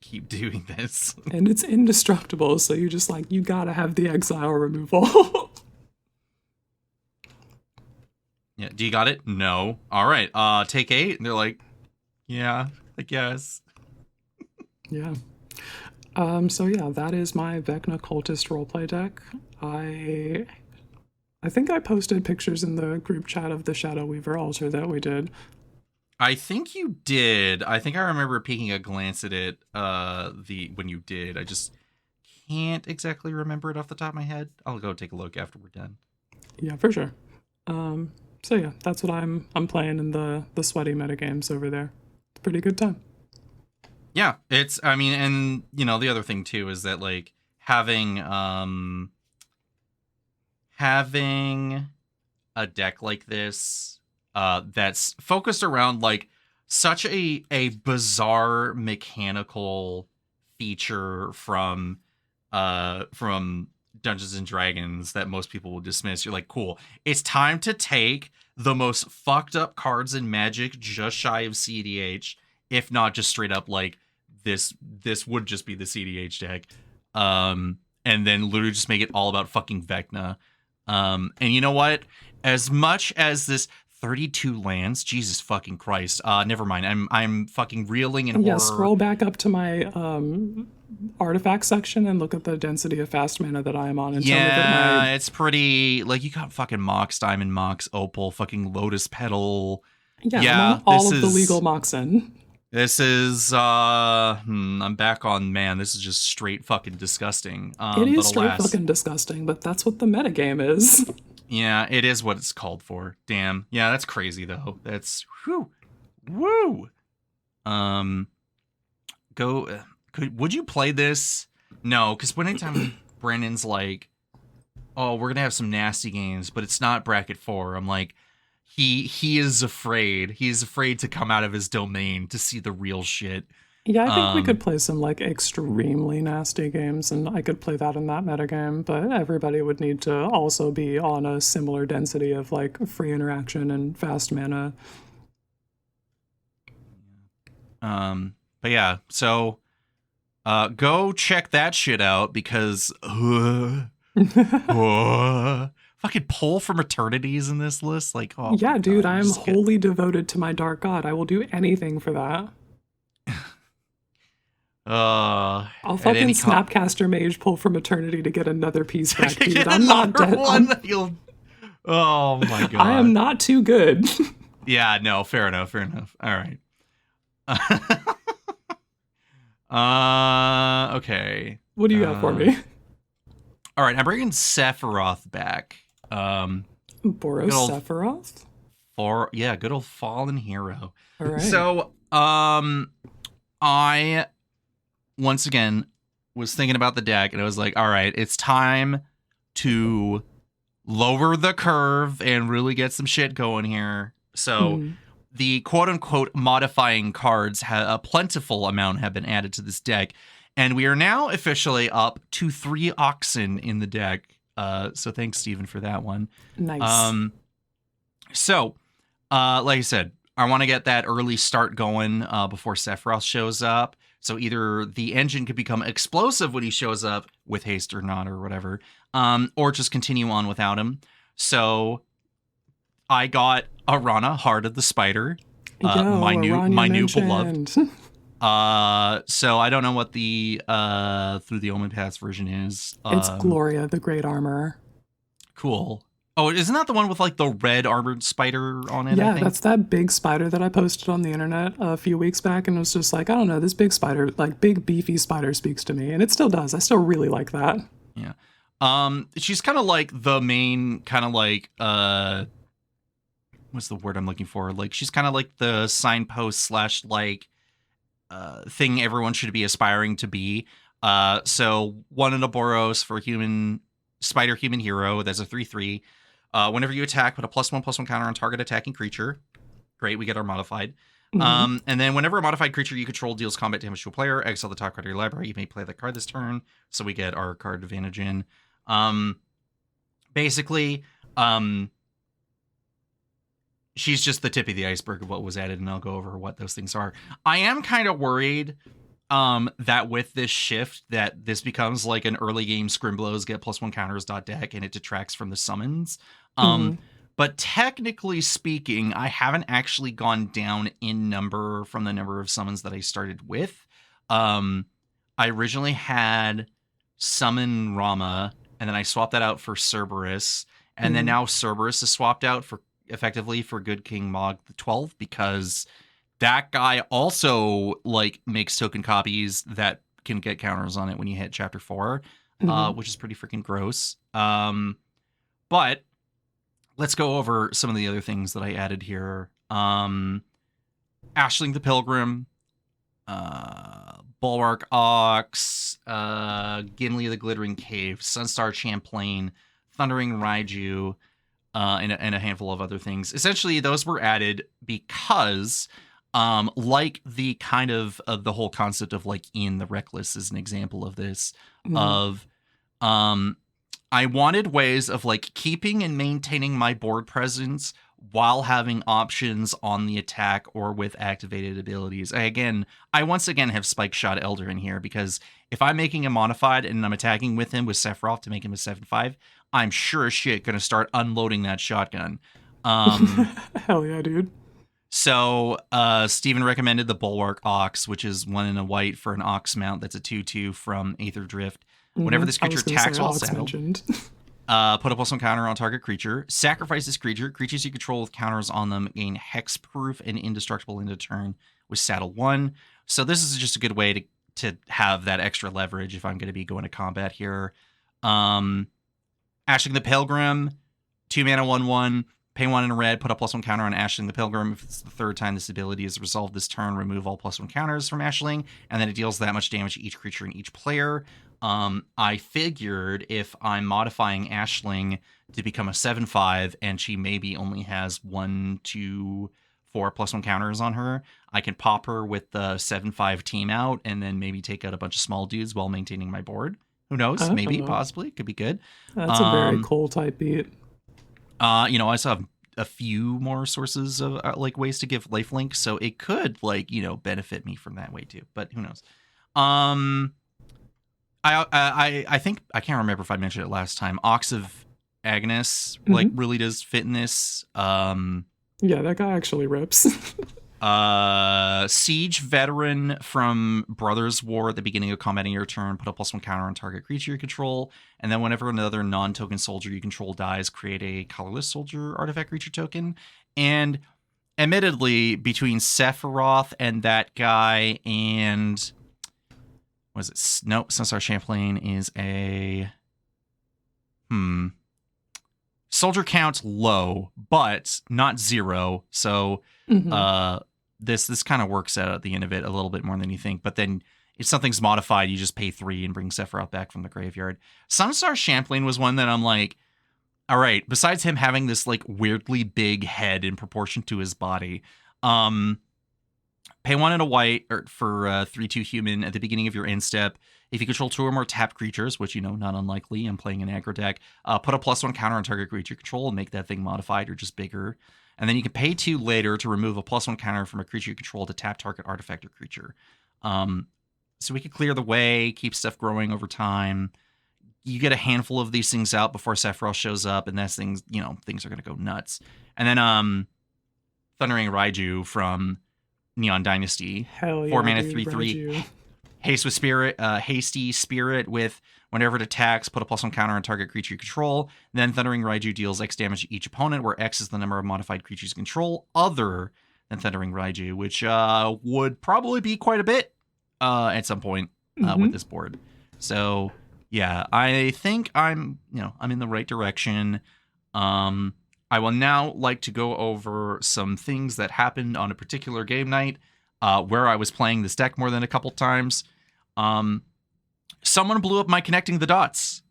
[SPEAKER 3] keep doing this.
[SPEAKER 1] And it's Indestructible, so you're just like, you gotta have the exile removal.
[SPEAKER 3] Yeah, do you got it? No. All right, take 8. And they're like, yeah, I guess.
[SPEAKER 1] Yeah. So yeah, that is my Vecna Cultist roleplay deck. I think I posted pictures in the group chat of the Shadow Weaver altar that we did.
[SPEAKER 3] I think you did. I think I remember peeking a glance at it when you did. I just can't exactly remember it off the top of my head. I'll go take a look after we're done.
[SPEAKER 1] Yeah, for sure. So yeah, that's what I'm playing in the sweaty metagames over there. It's a pretty good time.
[SPEAKER 3] Yeah, I mean, and you know, the other thing too is that like having a deck like this that's focused around like such a bizarre mechanical feature from Dungeons and Dragons that most people will dismiss. You're like, cool, it's time to take the most fucked up cards in Magic just shy of CDH, if not just straight up like this would just be the CDH deck, and then literally just make it all about fucking Vecna. And you know what, as much as this 32 lands, Jesus fucking Christ, never mind, I'm fucking reeling in horror.
[SPEAKER 1] Scroll back up to my artifact section and look at the density of fast mana that I am on and tell me that
[SPEAKER 3] it's pretty, like, you got fucking Mox Diamond, Mox Opal, fucking Lotus Petal.
[SPEAKER 1] Yeah, I'm on all of the legal Moxen.
[SPEAKER 3] This is I'm back on, man, this is just straight fucking disgusting.
[SPEAKER 1] It is straight fucking disgusting, but that's what the metagame is.
[SPEAKER 3] Yeah, it is what it's called for. Damn. Yeah, that's crazy though. That's whoo. go. Would you play this? No, because anytime Brandon's like, "Oh, we're gonna have some nasty games," but it's not bracket 4. I'm like, he is afraid. He's afraid to come out of his domain to see the real shit.
[SPEAKER 1] Yeah, I think we could play some like extremely nasty games, and I could play that in that metagame, but everybody would need to also be on a similar density of like free interaction and fast mana.
[SPEAKER 3] But yeah, so go check that shit out because fucking Pull from Eternities in this list. Like, oh
[SPEAKER 1] yeah, dude,
[SPEAKER 3] God,
[SPEAKER 1] I am wholly devoted to my dark god. I will do anything for that. I'll fucking Snapcaster Mage Pull from Eternity to get another piece back, dude. I'm not dead.
[SPEAKER 3] Oh my God.
[SPEAKER 1] I am not too good.
[SPEAKER 3] Yeah, no, fair enough. All right. Okay.
[SPEAKER 1] What do you got for me?
[SPEAKER 3] All right, I'm bringing Sephiroth back.
[SPEAKER 1] Boros Sephiroth?
[SPEAKER 3] Good old fallen hero.
[SPEAKER 1] All right.
[SPEAKER 3] So, I once again was thinking about the deck, and I was like, all right, it's time to lower the curve and really get some shit going here. So the quote-unquote modifying cards, a plentiful amount have been added to this deck, and we are now officially up to 3 Oxen in the deck. So thanks, Steven, for that one.
[SPEAKER 1] Nice.
[SPEAKER 3] So, like I said, I want to get that early start going before Sephiroth shows up. So either the engine could become explosive when he shows up with haste or not or whatever, or just continue on without him. So I got Arana, Heart of the Spider, my new beloved. So I don't know what the Through the Omen Paths version is.
[SPEAKER 1] It's Gloria, the Great Armorer.
[SPEAKER 3] Cool. Oh, isn't that the one with like the red armored spider on it?
[SPEAKER 1] Yeah, that's that big spider that I posted on the internet a few weeks back, and it was just like, I don't know, this big spider, like big beefy spider speaks to me, and it still does. I still really like that.
[SPEAKER 3] Yeah. She's kind of like the main kind of like what's the word I'm looking for? Like she's kind of like the signpost / like thing everyone should be aspiring to be. So 1 in a Boros for spider human hero. That's a 3/3. Whenever you attack, put a +1/+1 counter on target attacking creature. Great, we get our modified. And then whenever a modified creature you control deals combat damage to a player, exile the top card of your library. You may play that card this turn. So we get our card advantage in. Basically, she's just the tip of the iceberg of what was added, and I'll go over what those things are. I am kind of worried that with this shift, that this becomes like an early game Scrimblows get +1 counters deck, and it detracts from the summons. But technically speaking, I haven't actually gone down in number from the number of summons that I started with. I originally had Summon Rama, and then I swapped that out for Cerberus, and then now Cerberus is swapped out for effectively for Good King Mog the 12th, because that guy also like makes token copies that can get counters on it when you hit chapter 4, which is pretty freaking gross. But let's go over some of the other things that I added here. Ashling the Pilgrim, Bulwark Ox, Gimli of the Glittering Cave, Sunstar Champlain, Thundering Raiju, and a handful of other things. Essentially, those were added because like the kind of the whole concept of like Ian the Reckless is an example of this, of I wanted ways of like keeping and maintaining my board presence while having options on the attack or with activated abilities. I once again have Spike Shot Elder in here, because if I'm making him modified and I'm attacking with him with Sephiroth to make him a 7/5, I'm sure as shit going to start unloading that shotgun.
[SPEAKER 1] Hell yeah, dude.
[SPEAKER 3] So Steven recommended the Bulwark Ox, which is 1 in a white for an Ox mount. That's a 2/2 from Aether Drift. Whenever this creature attacks while saddled, put a +1 counter on target creature. Sacrifice this creature. Creatures you control with counters on them gain hexproof and indestructible into turn with saddle 1. So this is just a good way to have that extra leverage if I'm going to be going to combat here. Ashling the Pilgrim, 2 mana 1/1. Pay 1 in red, put a +1 counter on Ashling the Pilgrim. If it's the third time this ability is resolved this turn, remove all +1 counters from Ashling, and then it deals that much damage to each creature and each player. I figured if I'm modifying Ashling to become a 7/5 and she maybe only has 1, 2, 4 +1 counters on her, I can pop her with the 7/5 team out and then maybe take out a bunch of small dudes while maintaining my board. Who knows? Maybe, possibly. Could be good.
[SPEAKER 1] That's a very Cole type beat.
[SPEAKER 3] I also have a few more sources of like ways to give lifelink, so it could benefit me from that way too. But who knows? I think I can't remember if I mentioned it last time. Ox of Agnes really does fit in this.
[SPEAKER 1] Yeah, that guy actually rips.
[SPEAKER 3] Siege Veteran from Brothers War at the beginning of combat in your turn, put a +1 counter on target creature you control, and then whenever another non-token soldier you control dies, create a colorless soldier artifact creature token. And admittedly, between Sephiroth and that guy and was it? Nope, Sunstar Champlain is a soldier count low, but not 0. So this kind of works out at the end of it a little bit more than you think. But then if something's modified, you just pay 3 and bring Sephiroth back from the graveyard. Sunstar Champlain was one that I'm like, all right, besides him having this like weirdly big head in proportion to his body, pay 1 and a white for 3/2 human at the beginning of your end step. If you control 2 or more tapped creatures, which, not unlikely, I'm playing an aggro deck, put a +1 counter on target creature control and make that thing modified or just bigger. And then you can pay 2 later to remove a +1 counter from a creature you control to tap target artifact or creature. So we could clear the way, keep stuff growing over time. You get a handful of these things out before Sephiroth shows up, and that's things, things are going to go nuts. And then Thundering Raiju from Neon Dynasty.
[SPEAKER 1] Hell yeah,
[SPEAKER 3] 4 mana,
[SPEAKER 1] dude,
[SPEAKER 3] 3/3.
[SPEAKER 1] Raiju.
[SPEAKER 3] Haste with Spirit, Hasty Spirit with whenever it attacks, put a +1 counter on target creature you control. Then Thundering Raiju deals X damage to each opponent, where X is the number of modified creatures you control other than Thundering Raiju, which would probably be quite a bit at some point with this board. So yeah, I think I'm in the right direction. I will now like to go over some things that happened on a particular game night where I was playing this deck more than a couple times. Someone blew up my connecting the dots.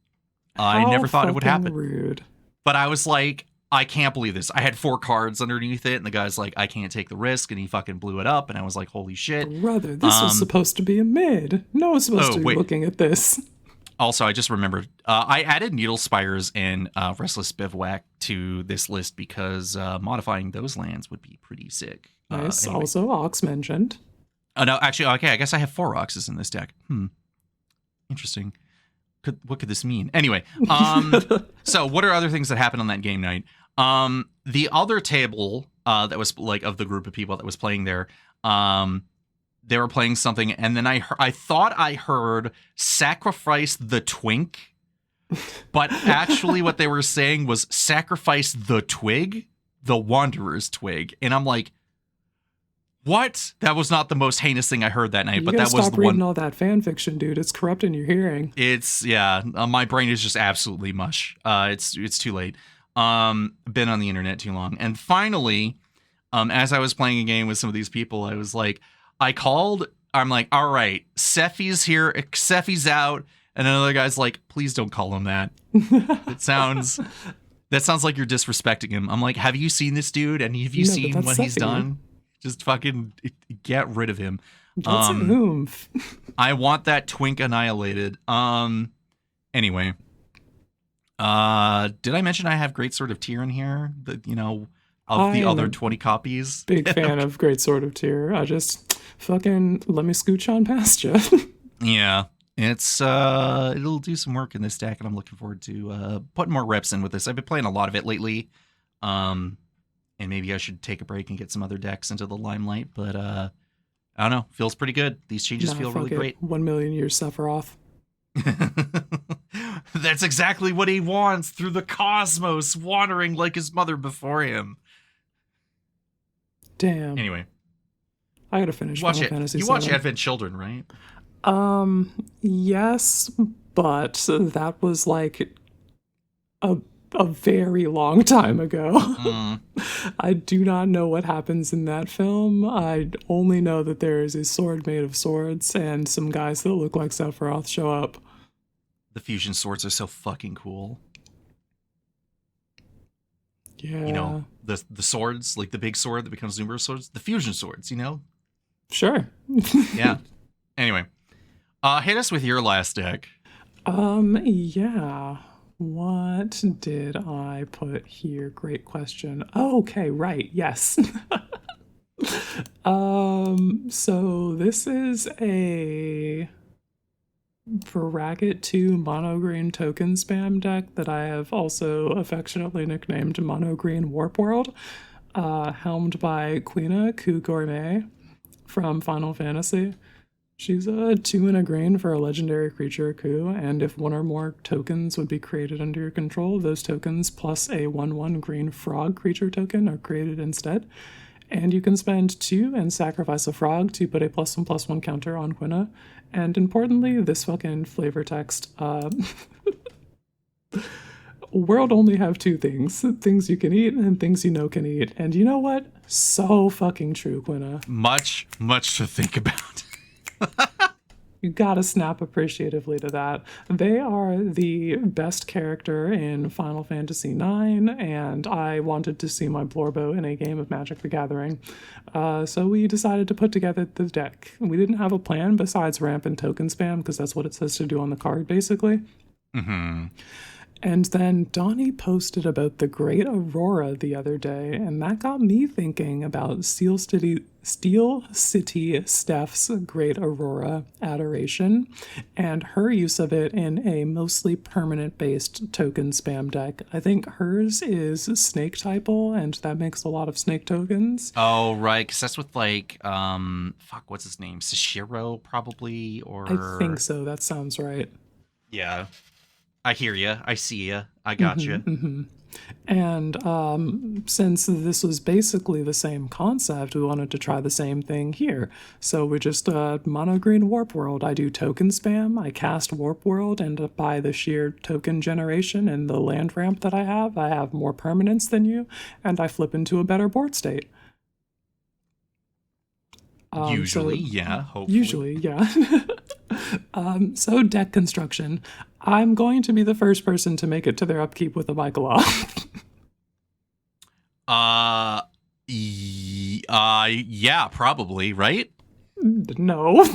[SPEAKER 3] I never thought it would happen.
[SPEAKER 1] Rude.
[SPEAKER 3] But I was like, I can't believe this. I had 4 cards underneath it, and the guy's like, I can't take the risk, and he fucking blew it up, and I was like, holy shit.
[SPEAKER 1] Brother, this was supposed to be a mid. No one's supposed to be looking at this.
[SPEAKER 3] Also, I just remembered, I added Needle Spires and Restless Bivouac to this list because modifying those lands would be pretty sick.
[SPEAKER 1] Nice.
[SPEAKER 3] Anyway.
[SPEAKER 1] Also, Ox mentioned.
[SPEAKER 3] Oh, no, actually, okay, I guess I have 4 Oxes in this deck. Interesting. What could this mean? Anyway, so what are other things that happened on that game night? The other table that was like of the group of people that was playing there, they were playing something, and then I thought I heard sacrifice the twink, but actually what they were saying was sacrifice the twig, the Wanderer's twig, and I'm like, what? That was not the most heinous thing I heard that night, but that was the one.
[SPEAKER 1] Stop reading all that fan fiction, dude. It's corrupting your hearing.
[SPEAKER 3] It's my brain is just absolutely mush. It's too late. Been on the internet too long, and finally, as I was playing a game with some of these people, I was like, I'm like, all right, Sephi's here, Sephi's out, and another guy's like, please don't call him that. That sounds like you're disrespecting him. I'm like, have you seen this dude? And have you seen what he's done? Just fucking get rid of him.
[SPEAKER 1] That's an oomph.
[SPEAKER 3] I want that twink annihilated. Anyway. Did I mention I have Great Sword of Tyr in here? Of the other 20 copies?
[SPEAKER 1] Big fan of Great Sword of Tyr. I just fucking let me scooch on past you.
[SPEAKER 3] Yeah. It's it'll do some work in this deck, and I'm looking forward to putting more reps in with this. I've been playing a lot of it lately. And maybe I should take a break and get some other decks into the limelight, but I don't know. Feels pretty good. These changes feel really great.
[SPEAKER 1] 1 million years Sephiroth.
[SPEAKER 3] That's exactly what he wants, through the cosmos, wandering like his mother before him.
[SPEAKER 1] Damn.
[SPEAKER 3] Anyway.
[SPEAKER 1] I gotta finish Final Fantasy VII.
[SPEAKER 3] You watch Advent Children, right?
[SPEAKER 1] Yes, but that was like a a very long time ago.
[SPEAKER 3] Mm.
[SPEAKER 1] I do not know what happens in that film. I only know that there is a sword made of swords and some guys that look like Sephiroth show up.
[SPEAKER 3] The fusion swords are so fucking cool.
[SPEAKER 1] Yeah.
[SPEAKER 3] You know, the swords, like the big sword that becomes numerous swords, the fusion swords, you know?
[SPEAKER 1] Sure.
[SPEAKER 3] Yeah. Anyway, hit us with your last deck.
[SPEAKER 1] Yeah. What did I put here? Great question. Oh, okay, right. Yes. So this is a Bracket 2 mono green token spam deck that I have also affectionately nicknamed Mono Green Warp World, helmed by Quina Ku Gourmet from Final Fantasy. She's a 2 and a green for a legendary creature coup, and if one or more tokens would be created under your control, those tokens plus a 1/1 green frog creature token are created instead. And you can spend 2 and sacrifice a frog to put a +1/+1 counter on Quina. And importantly, this fucking flavor text, world only have 2 things. Things you can eat and things you know can eat. And you know what? So fucking true, Quina.
[SPEAKER 3] Much to think about.
[SPEAKER 1] You gotta snap appreciatively to that. They are the best character in Final Fantasy IX, and I wanted to see my Blorbo in a game of Magic the Gathering. So we decided to put together the deck. We didn't have a plan besides ramp and token spam, because that's what it says to do on the card, basically.
[SPEAKER 3] Mm-hmm.
[SPEAKER 1] And then Donnie posted about the Great Aurora the other day, and that got me thinking about Steel City Steph's Great Aurora Adoration, and her use of it in a mostly permanent-based token spam deck. I think hers is snake typal, and that makes a lot of snake tokens.
[SPEAKER 3] Oh, right, because that's with, like, what's his name? Sashiro, probably, or...
[SPEAKER 1] I think so, that sounds right.
[SPEAKER 3] Yeah. I hear you. I see you. I got you.
[SPEAKER 1] Mm-hmm. And since this was basically the same concept, we wanted to try the same thing here. So we just mono green Warp World. I do token spam. I cast Warp World, and by the sheer token generation and the land ramp that I have more permanence than you, and I flip into a better board state.
[SPEAKER 3] Usually, yeah. Hopefully.
[SPEAKER 1] Usually, yeah. So deck construction. I'm going to be the first person to make it to their upkeep with a Michaeloth.
[SPEAKER 3] Yeah, probably, right?
[SPEAKER 1] No.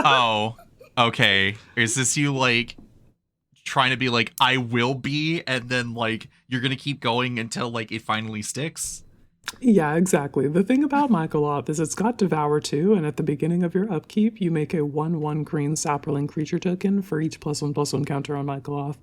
[SPEAKER 3] Oh, okay. Is this you, like, trying to be like, I will be, and then, like, you're gonna keep going until, like, it finally sticks?
[SPEAKER 1] Yeah, exactly. The thing about Michaeloth is it's got Devour too, and at the beginning of your upkeep, you make a 1/1 green sapperling creature token for each +1/+1 counter on Michaeloth.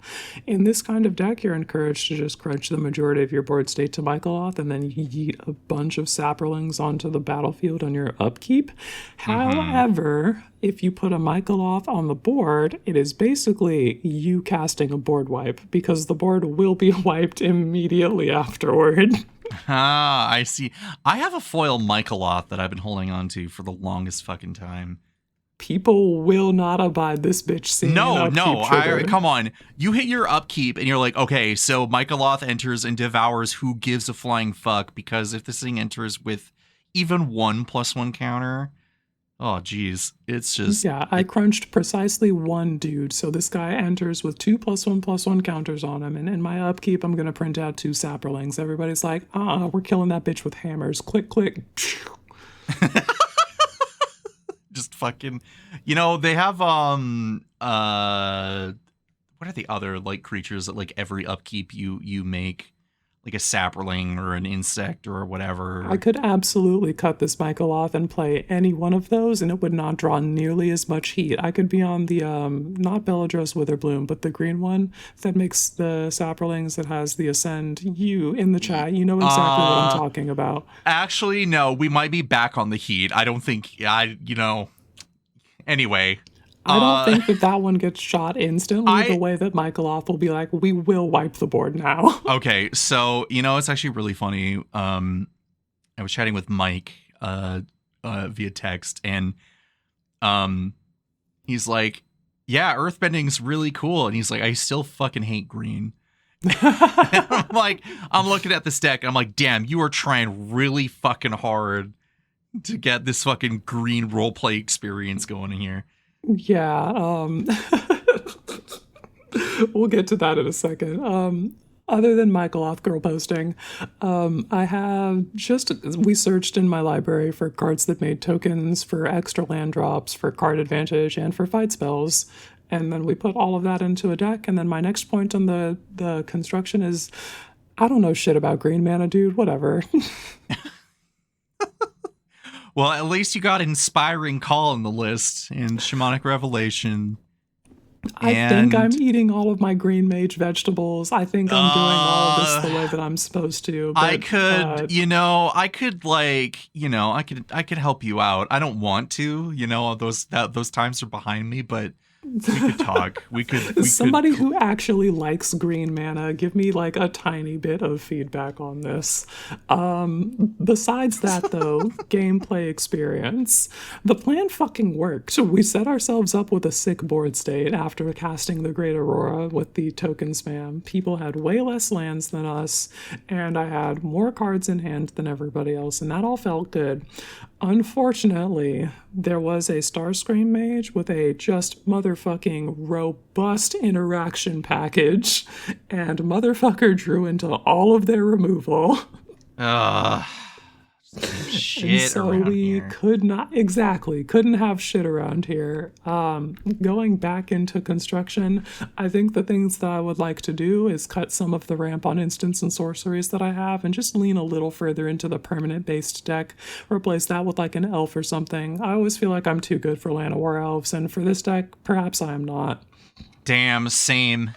[SPEAKER 1] In this kind of deck, you're encouraged to just crunch the majority of your board state to Michaeloth, and then you yeet a bunch of sapperlings onto the battlefield on your upkeep. However, if you put a Michaeloth on the board, it is basically you casting a board wipe, because the board will be wiped immediately afterward.
[SPEAKER 3] Ah, I see. I have a foil Michaeloth that I've been holding on to for the longest fucking time.
[SPEAKER 1] People will not abide this bitch seeing
[SPEAKER 3] No,
[SPEAKER 1] trigger.
[SPEAKER 3] come on. You hit your upkeep and you're like, okay, so Michaeloth enters and devours who gives a flying fuck, because if this thing enters with even 1/+1 counter, oh geez, it's just...
[SPEAKER 1] Yeah, I crunched precisely 1 dude, so this guy enters with 2 +1/+1 counters on him, and in my upkeep, I'm gonna print out 2 sapperlings. Everybody's like, we're killing that bitch with hammers. Click, click.
[SPEAKER 3] Just fucking... You know, they have, what are the other, like, creatures that, like, every upkeep you make? Like a sapperling or an insect or whatever.
[SPEAKER 1] I could absolutely cut this Michaeloth and play any one of those, and it would not draw nearly as much heat. I could be on the, not Beladros Witherbloom, but the green one that makes the sapperlings that has the Ascend. You, in the chat, you know exactly what I'm talking about.
[SPEAKER 3] Actually, no, we might be back on the heat. I don't think, anyway.
[SPEAKER 1] I don't think that one gets shot instantly the way that Michaeloth will be like, we will wipe the board now.
[SPEAKER 3] Okay, so, it's actually really funny. I was chatting with Mike via text, and he's like, yeah, Earthbending's really cool. And he's like, I still fucking hate green. I'm looking at this deck, and I'm like, damn, you are trying really fucking hard to get this fucking green roleplay experience going in here.
[SPEAKER 1] Yeah, we'll get to that in a second. Other than my Goloth girl posting, we searched in my library for cards that made tokens for extra land drops, for card advantage, and for fight spells. And then we put all of that into a deck. And then my next point on the construction is, I don't know shit about green mana, dude. Whatever.
[SPEAKER 3] Well, at least you got Inspiring Call in the list in Shamanic Revelation.
[SPEAKER 1] I think I'm eating all of my green mage vegetables. I think I'm doing all of this the way that I'm supposed to. But,
[SPEAKER 3] I could help you out. I don't want to, those times are behind me, but we could talk.
[SPEAKER 1] Somebody who actually likes green mana, give me like a tiny bit of feedback on this. Besides that, though, gameplay experience. The plan fucking worked. We set ourselves up with a sick board state after casting the Great Aurora with the token spam. People had way less lands than us, and I had more cards in hand than everybody else, and that all felt good. Unfortunately, there was a Starscream mage with a just motherfucking robust interaction package, and motherfucker drew into all of their removal.
[SPEAKER 3] Shit
[SPEAKER 1] and so
[SPEAKER 3] around
[SPEAKER 1] we
[SPEAKER 3] here.
[SPEAKER 1] couldn't have shit around here. Going back into construction, I think the things that I would like to do is cut some of the ramp on instants and sorceries that I have and just lean a little further into the permanent based deck, replace that with like an elf or something. I always feel like I'm too good for Llanowar elves, and for this deck perhaps I am not.
[SPEAKER 3] Damn, same.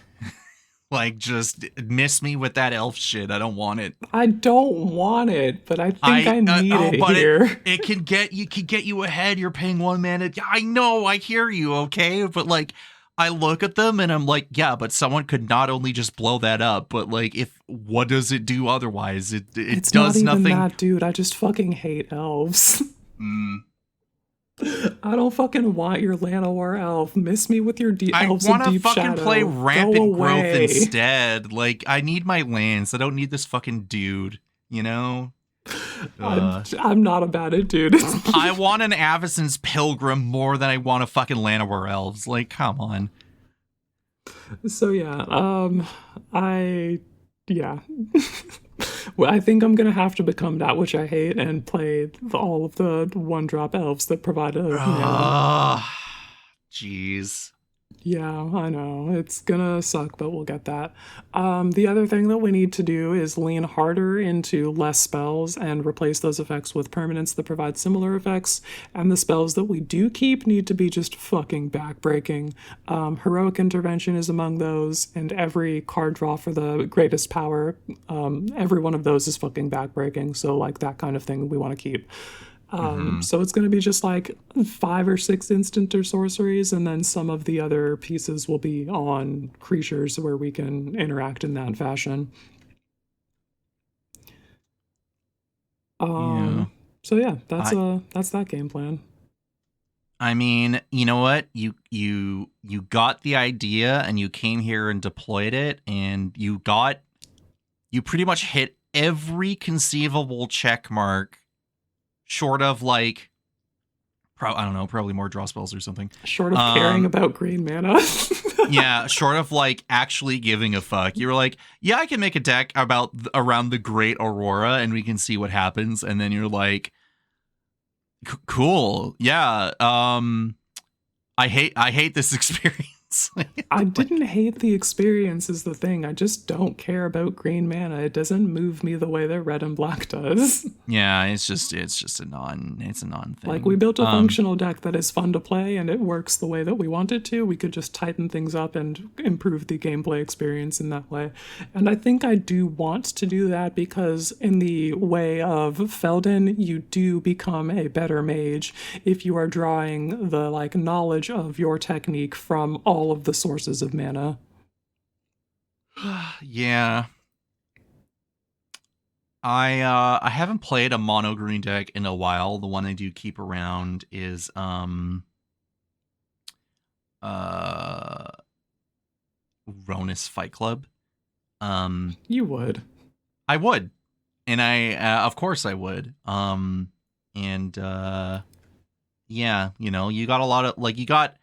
[SPEAKER 3] Like, just miss me with that elf shit. I don't want it.
[SPEAKER 1] I don't want it, but I think I need it here.
[SPEAKER 3] It can get you ahead. You're paying 1 mana. I know, I hear you, okay? But like, I look at them and I'm like, yeah, but someone could not only just blow that up, but like, what does it do otherwise? It
[SPEAKER 1] it's
[SPEAKER 3] does
[SPEAKER 1] not even
[SPEAKER 3] nothing.
[SPEAKER 1] that, dude. I just fucking hate elves. I don't fucking want your Llanowar elf. Miss me with your elves of deep shadow.
[SPEAKER 3] I want to fucking play rampant growth instead. Like, I need my lands. I don't need this fucking dude, you know?
[SPEAKER 1] I'm not about it, dude.
[SPEAKER 3] I want an Avacyn's Pilgrim more than I want a fucking Llanowar elves. Like, come on.
[SPEAKER 1] So yeah, well, I think I'm gonna have to become that which I hate and play all of the one-drop elves that provide a
[SPEAKER 3] jeez.
[SPEAKER 1] Yeah, I know. It's gonna suck, but we'll get that. The other thing that we need to do is lean harder into less spells and replace those effects with permanents that provide similar effects, and the spells that we do keep need to be just fucking backbreaking. Heroic Intervention is among those, and every card draw for the greatest power, every one of those is fucking backbreaking, so like that kind of thing we want to keep. So it's going to be just like 5 or 6 instant or sorceries, and then some of the other pieces will be on creatures where we can interact in that fashion. So yeah, that's that game plan.
[SPEAKER 3] I mean, you know what? You got the idea and you came here and deployed it, and you pretty much hit every conceivable check mark. Short of like, I don't know, probably more draw spells or something.
[SPEAKER 1] Short of caring about green mana.
[SPEAKER 3] Yeah, short of like actually giving a fuck. You were like, yeah, I can make a deck around the Great Aurora and we can see what happens. And then you're like, cool, yeah. I hate this experience.
[SPEAKER 1] I didn't hate the experience is the thing. I just don't care about green mana. It doesn't move me the way that red and black does.
[SPEAKER 3] Yeah, it's a non thing.
[SPEAKER 1] Like, we built a functional deck that is fun to play and it works the way that we want it to. We could just tighten things up and improve the gameplay experience in that way. And I think I do want to do that because in the way of Felden, you do become a better mage if you are drawing the like knowledge of your technique from all of the sources of mana.
[SPEAKER 3] Yeah. I haven't played a mono green deck in a while. The one I do keep around is Ronus Fight Club.
[SPEAKER 1] You would.
[SPEAKER 3] I would. And of course I would. Yeah, you got a lot of, like, you got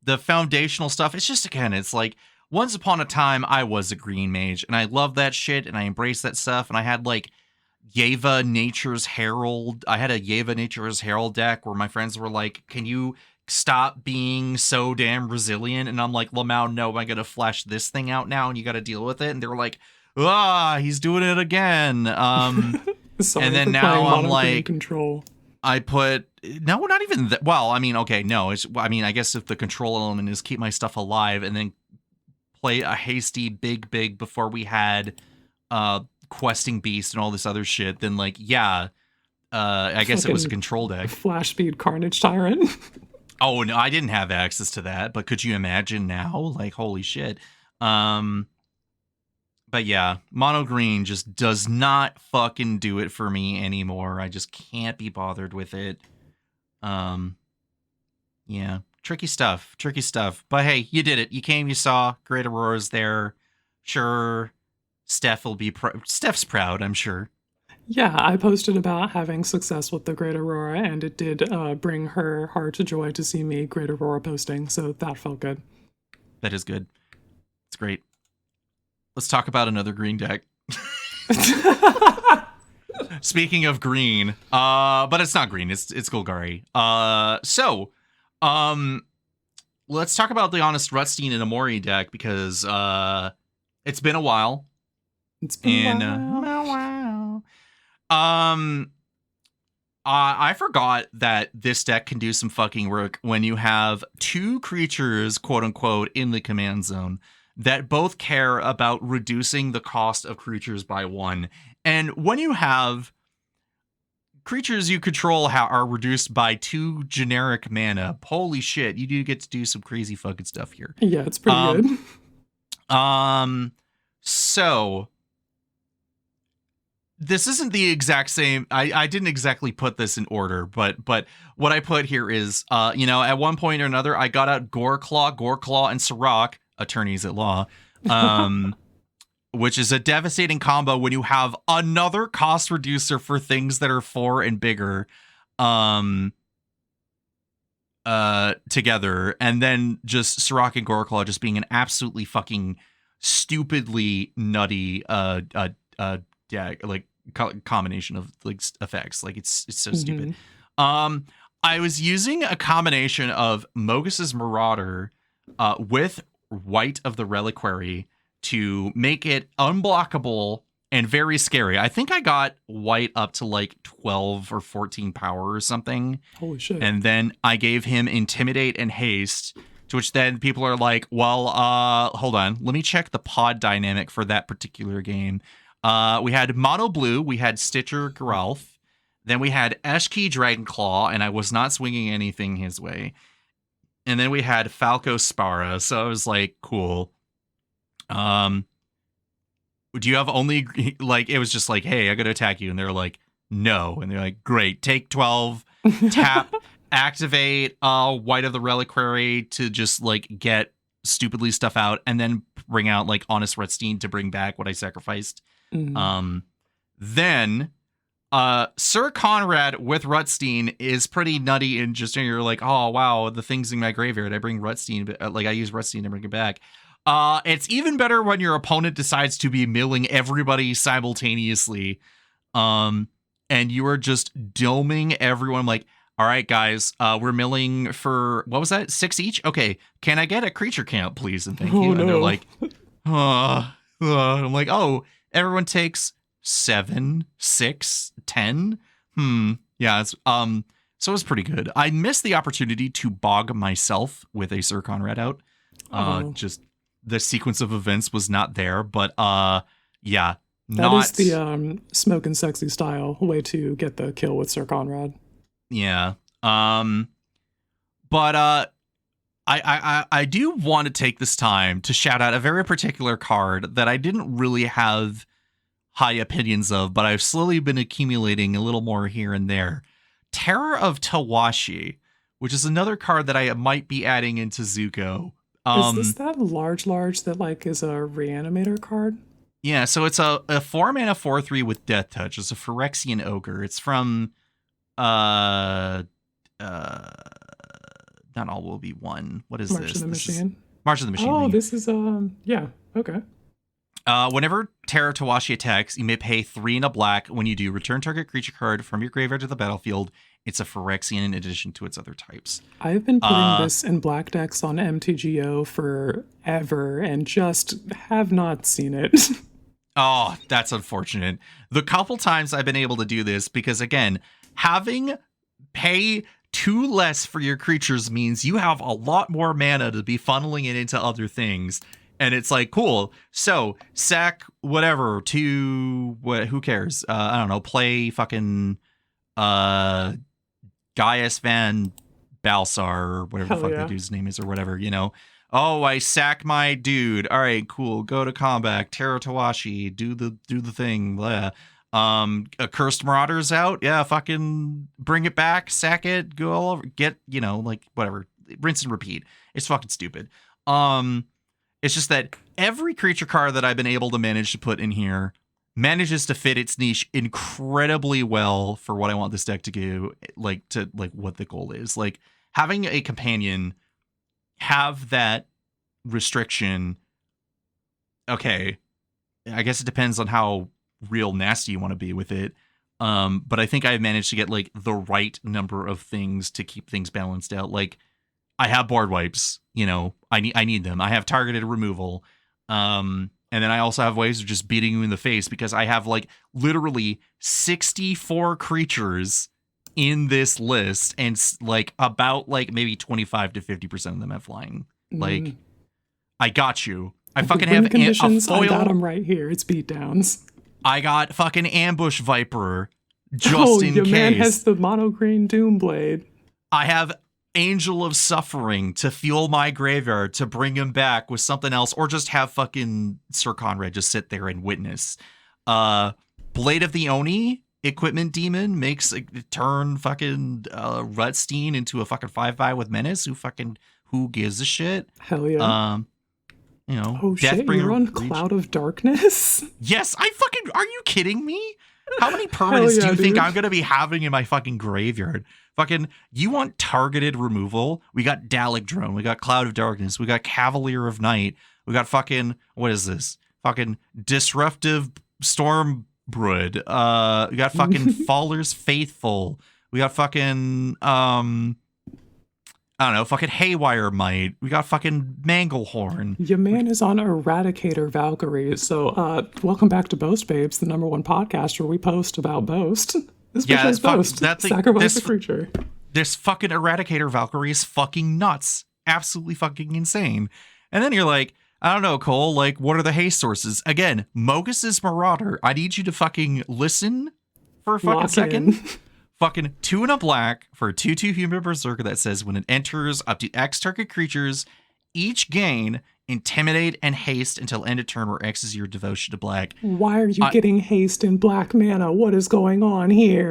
[SPEAKER 3] the foundational stuff. It's just, again, it's like, once upon a time, I was a green mage, and I love that shit, and I embrace that stuff, and I had, like, Yeva Nature's Herald. I had a Yeva Nature's Herald deck where my friends were like, can you stop being so damn resilient? And I'm like, Lamau, no, I gotta flash this thing out now, and you gotta deal with it. And they were like, he's doing it again.
[SPEAKER 1] Sorry
[SPEAKER 3] and then
[SPEAKER 1] for
[SPEAKER 3] now
[SPEAKER 1] playing
[SPEAKER 3] I'm
[SPEAKER 1] Mono
[SPEAKER 3] like,
[SPEAKER 1] Control.
[SPEAKER 3] I put, no, not even that. Well, I mean, okay, no, I guess if the control element is keep my stuff alive and then play a hasty big before we had questing beast and all this other shit, then, like, yeah, I guess it was a control deck.
[SPEAKER 1] Flash speed Carnage Tyrant.
[SPEAKER 3] Oh, no, I didn't have access to that, but could you imagine now? Like, holy shit. But yeah, mono green just does not fucking do it for me anymore. I just can't be bothered with it. Yeah, tricky stuff. But hey, you did it. You came, you saw. Great Aurora's there. Sure, Steph's proud, I'm sure.
[SPEAKER 1] Yeah, I posted about having success with the Great Aurora, and it did bring her heart to joy to see me Great Aurora posting, so that felt good.
[SPEAKER 3] That is good. It's great. Let's talk about another green deck. Speaking of green, but it's not green, it's Golgari. Let's talk about the Honest Rutstein and Amori deck, because it's been a while.
[SPEAKER 1] It's been a while.
[SPEAKER 3] I forgot that this deck can do some fucking work when you have two creatures, quote unquote, in the command zone that both care about reducing the cost of creatures by 1. And when you have creatures you control are reduced by 2 generic mana, holy shit, you do get to do some crazy fucking stuff here.
[SPEAKER 1] Yeah, it's pretty good.
[SPEAKER 3] So this isn't the exact same. I didn't exactly put this in order, but what I put here is, at one point or another, I got out Goreclaw, and Sirach, attorneys at law, which is a devastating combo when you have another cost reducer for things that are 4 and bigger, together, and then just Sirach and Goreclaw just being an absolutely fucking stupidly nutty, combination of like effects. Like it's so stupid. I was using a combination of Mogus's Marauder with White of the Reliquary to make it unblockable and very scary. I think I got White up to like 12 or 14 power or something.
[SPEAKER 1] Holy shit.
[SPEAKER 3] And then I gave him Intimidate and Haste, to which then people are like, well, hold on, let me check the pod dynamic for that particular game. We had Mono Blue, we had Stitcher Geralf, then we had Eshki Dragonclaw, and I was not swinging anything his way. And then we had Falco Spara, so I was like, cool. Do you have only, like, it was just like, hey, I gotta attack you, and they're like, no, and they're like, great, take 12, tap, activate White of the Reliquary to just, like, get stupidly stuff out, and then bring out, like, Honest Rutstein to bring back what I sacrificed. Then Sir Conrad with Rutstein is pretty nutty, and just you're like, oh wow, the things in my graveyard, I bring Rutstein, like I use Rutstein to bring it back. It's even better when your opponent decides to be milling everybody simultaneously, and you are just doming everyone. Like, all right, guys, we're milling for, what was that, 6 each? Okay, can I get a creature count, please, and thank you.
[SPEAKER 1] No.
[SPEAKER 3] And they're like, I'm like, oh, everyone takes 7, 6, 10. Yeah, it's so it's pretty good. I missed the opportunity to bog myself with a Sir Conrad out. Just the sequence of events was not there, but yeah.
[SPEAKER 1] That is the smoke and sexy style way to get the kill with Sir Conrad.
[SPEAKER 3] Yeah. But I do want to take this time to shout out a very particular card that I didn't really have high opinions of, but I've slowly been accumulating a little more here and there. Terror of Tawashi, which is another card that I might be adding into Zuko.
[SPEAKER 1] Is this that large that like is a reanimator card?
[SPEAKER 3] Yeah, so it's a 4-mana 4/3 with Death Touch. It's a Phyrexian Ogre. It's from not all will be one. What is
[SPEAKER 1] March
[SPEAKER 3] this?
[SPEAKER 1] of the Machine.
[SPEAKER 3] March of the Machine.
[SPEAKER 1] Oh, this is yeah, okay.
[SPEAKER 3] Whenever Terra Tawashi attacks, you may pay 3 and a black. When you do, return target creature card from your graveyard to the battlefield. It's a Phyrexian in addition to its other types.
[SPEAKER 1] I've been putting this in black decks on MTGO forever and just have not seen it.
[SPEAKER 3] Oh, that's unfortunate. The couple times I've been able to do this, because again, having pay 2 less for your creatures means you have a lot more mana to be funneling it into other things. And it's like, cool. So sack whatever to who cares? I don't know. Play fucking Gaius Van Balsar or whatever the fuck the dude's name is or whatever, you know. Oh, I sack my dude. All right, cool. Go to combat. Terra Tawashi. Do the thing. Blah. Cursed Marauders out. Yeah, fucking bring it back. Sack it. Go all over. Get, you know, like whatever. Rinse and repeat. It's fucking stupid. It's just that every creature card that I've been able to manage to put in here manages to fit its niche incredibly well for what I want this deck to do, like what the goal is. Like having a companion have that restriction. Okay, I guess it depends on how real nasty you want to be with it. But I think I've managed to get like the right number of things to keep things balanced out. Like I have board wipes, you know, I need them. I have targeted removal. And then I also have ways of just beating you in the face because I have like literally 64 creatures in this list, and like about like maybe 25 to 50% of them have flying. Like, I got you. I fucking have
[SPEAKER 1] conditions.
[SPEAKER 3] a foil.
[SPEAKER 1] I got them right here. It's beatdowns.
[SPEAKER 3] I got fucking Ambush Viper just in
[SPEAKER 1] your
[SPEAKER 3] case.
[SPEAKER 1] Man has the mono green Doomblade.
[SPEAKER 3] I have Angel of Suffering to fuel my graveyard to bring him back with something else, or just have fucking Sir Conrad just sit there and witness. Blade of the Oni, Equipment Demon, makes turn fucking Rutstein into a fucking 5/5 with Menace. Who gives a shit?
[SPEAKER 1] Hell yeah.
[SPEAKER 3] You know,
[SPEAKER 1] oh shit, you're on Cloud of Darkness?
[SPEAKER 3] Yes, are you kidding me? How many permanents do you think I'm going to be having in my fucking graveyard? Fucking, you want targeted removal? We got Dalek Drone. We got Cloud of Darkness. We got Cavalier of Night. We got fucking, what is this? Fucking Disruptive Stormbrood. We got fucking Faller's Faithful. We got fucking, I don't know, fucking Haywire Might. We got fucking Manglehorn.
[SPEAKER 1] Your man is on Eradicator Valkyrie. So, welcome back to Boast Babes, the #1 podcast where we post about Boast. This is Boast. Sacrifice a creature.
[SPEAKER 3] This fucking Eradicator Valkyrie is fucking nuts. Absolutely fucking insane. And then you're like, I don't know, Cole, like, what are the haste sources? Again, Mogus's Marauder. I need you to fucking listen for a fucking second. Fucking 2 and a black for a 2/2 Human Berserker that says when it enters up to X target creatures, each gain Intimidate and Haste until end of turn where X is your devotion to black.
[SPEAKER 1] Why are you getting haste in black mana? What is going on here?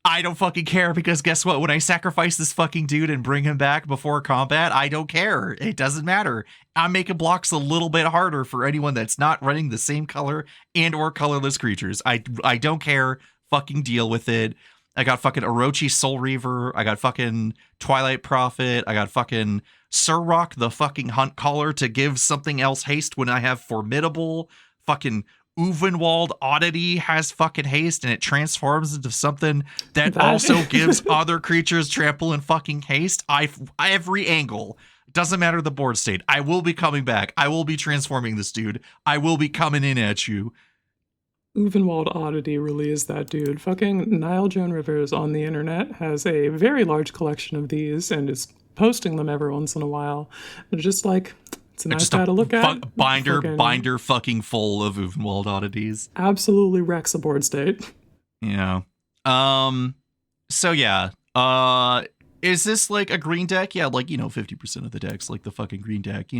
[SPEAKER 3] I don't fucking care, because guess what? When I sacrifice this fucking dude and bring him back before combat, I don't care. It doesn't matter. I'm making blocks a little bit harder for anyone that's not running the same color and or colorless creatures. I don't care. Fucking deal with it. I got fucking Orochi Soul Reaver. I got fucking Twilight Prophet. I got fucking Surrock the fucking Hunt Caller to give something else haste when I have Formidable. Fucking Uvenwald Oddity has fucking haste, and it transforms into something that also gives other creatures trample and fucking haste. Every angle. Doesn't matter the board state. I will be coming back. I will be transforming this dude. I will be coming in at you.
[SPEAKER 1] Uvenwald Oddity really is that dude. Fucking Nile Joan Rivers on the internet has a very large collection of these and is posting them every once in a while. They're just like, it's a nice guy to look at.
[SPEAKER 3] Binder fucking full of Uvenwald Oddities.
[SPEAKER 1] Absolutely wrecks a board state.
[SPEAKER 3] Yeah. So yeah. Is this like a green deck? Yeah, like, 50% of the deck's like the fucking green deck,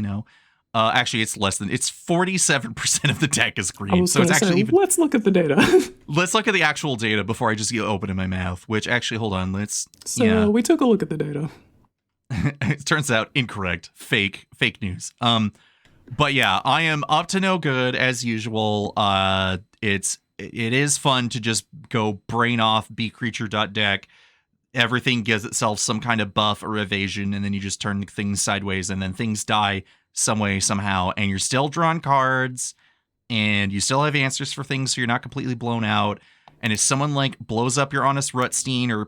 [SPEAKER 3] Actually, it's less than, it's 47% of the deck is green. So it's actually even.
[SPEAKER 1] Let's look at the data.
[SPEAKER 3] Let's look at the actual data before I just get open in my mouth, which actually, hold on,
[SPEAKER 1] we took a look at the data.
[SPEAKER 3] It turns out incorrect. Fake news. But yeah, I am up to no good as usual. It is fun to just go brain off, be creature.deck. Everything gives itself some kind of buff or evasion, and then you just turn things sideways, and then things die some way, somehow, and you're still drawing cards, and you still have answers for things, so you're not completely blown out. And if someone like blows up your Honest Rutstein or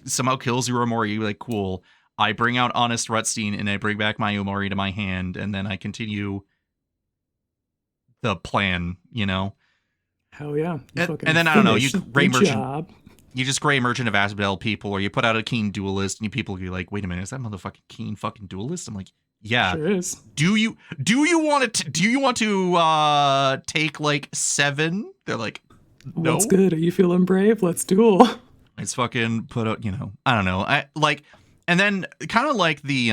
[SPEAKER 3] somehow kills your Omori, you're like, cool. I bring out Honest Rutstein and I bring back my Omori to my hand, and then I continue the plan, you know?
[SPEAKER 1] Hell yeah.
[SPEAKER 3] And then, I don't know, you Gray Merchant.
[SPEAKER 1] Job.
[SPEAKER 3] You just Gray Merchant of Asphodel people, or you put out a Keen Duelist, and you people be like, wait a minute, is that motherfucking Keen fucking Duelist? I'm like, yeah.
[SPEAKER 1] Sure is.
[SPEAKER 3] Do you want to take like 7? They're like, no.
[SPEAKER 1] What's good? Are you feeling brave? Let's duel.
[SPEAKER 3] It's fucking put out, I don't know. And then kind of like the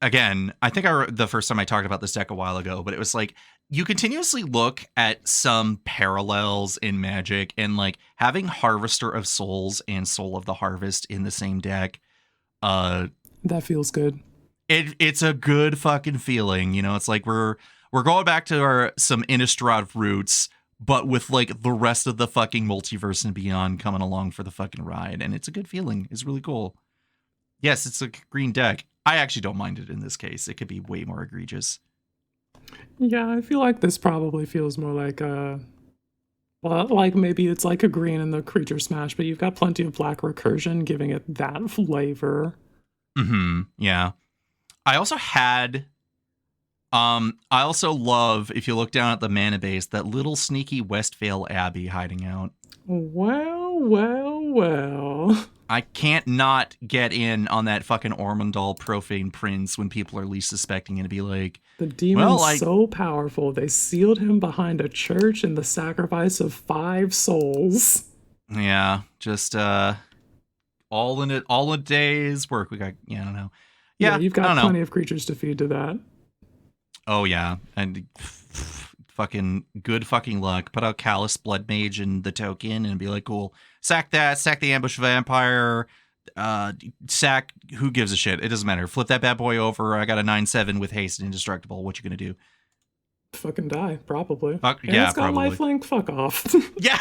[SPEAKER 3] again, I think the first time I talked about this deck a while ago, but it was like you continuously look at some parallels in Magic, and like having Harvester of Souls and Soul of the Harvest in the same deck.
[SPEAKER 1] That feels good.
[SPEAKER 3] It's a good fucking feeling, It's like we're going back to some Innistrad roots, but with like the rest of the fucking multiverse and beyond coming along for the fucking ride, and it's a good feeling. It's really cool. Yes, it's a green deck. I actually don't mind it in this case. It could be way more egregious.
[SPEAKER 1] Yeah, I feel like this probably feels more like like maybe it's like a green in the creature smash, but you've got plenty of black recursion giving it that flavor.
[SPEAKER 3] Yeah. I also love, if you look down at the mana base, that little sneaky Westvale Abbey hiding out.
[SPEAKER 1] Well.
[SPEAKER 3] I can't not get in on that fucking Ormondal Profane Prince when people are least suspecting, and be like,
[SPEAKER 1] the demon's so powerful, they sealed him behind a church in the sacrifice of 5 souls.
[SPEAKER 3] Yeah, just all in a day's work. We got, I don't know. Yeah,
[SPEAKER 1] you've got plenty of creatures to feed to that.
[SPEAKER 3] Oh yeah, and fucking good fucking luck. Put out Callous Blood Mage and the token, and be like, cool. Sack that. Sack the Ambush Vampire. Sack. Who gives a shit? It doesn't matter. Flip that bad boy over. I got a 9/7 with haste and indestructible. What you gonna do?
[SPEAKER 1] Fucking die, probably.
[SPEAKER 3] Yeah,
[SPEAKER 1] it's got
[SPEAKER 3] probably.
[SPEAKER 1] lifelink. Fuck off.
[SPEAKER 3] Yeah.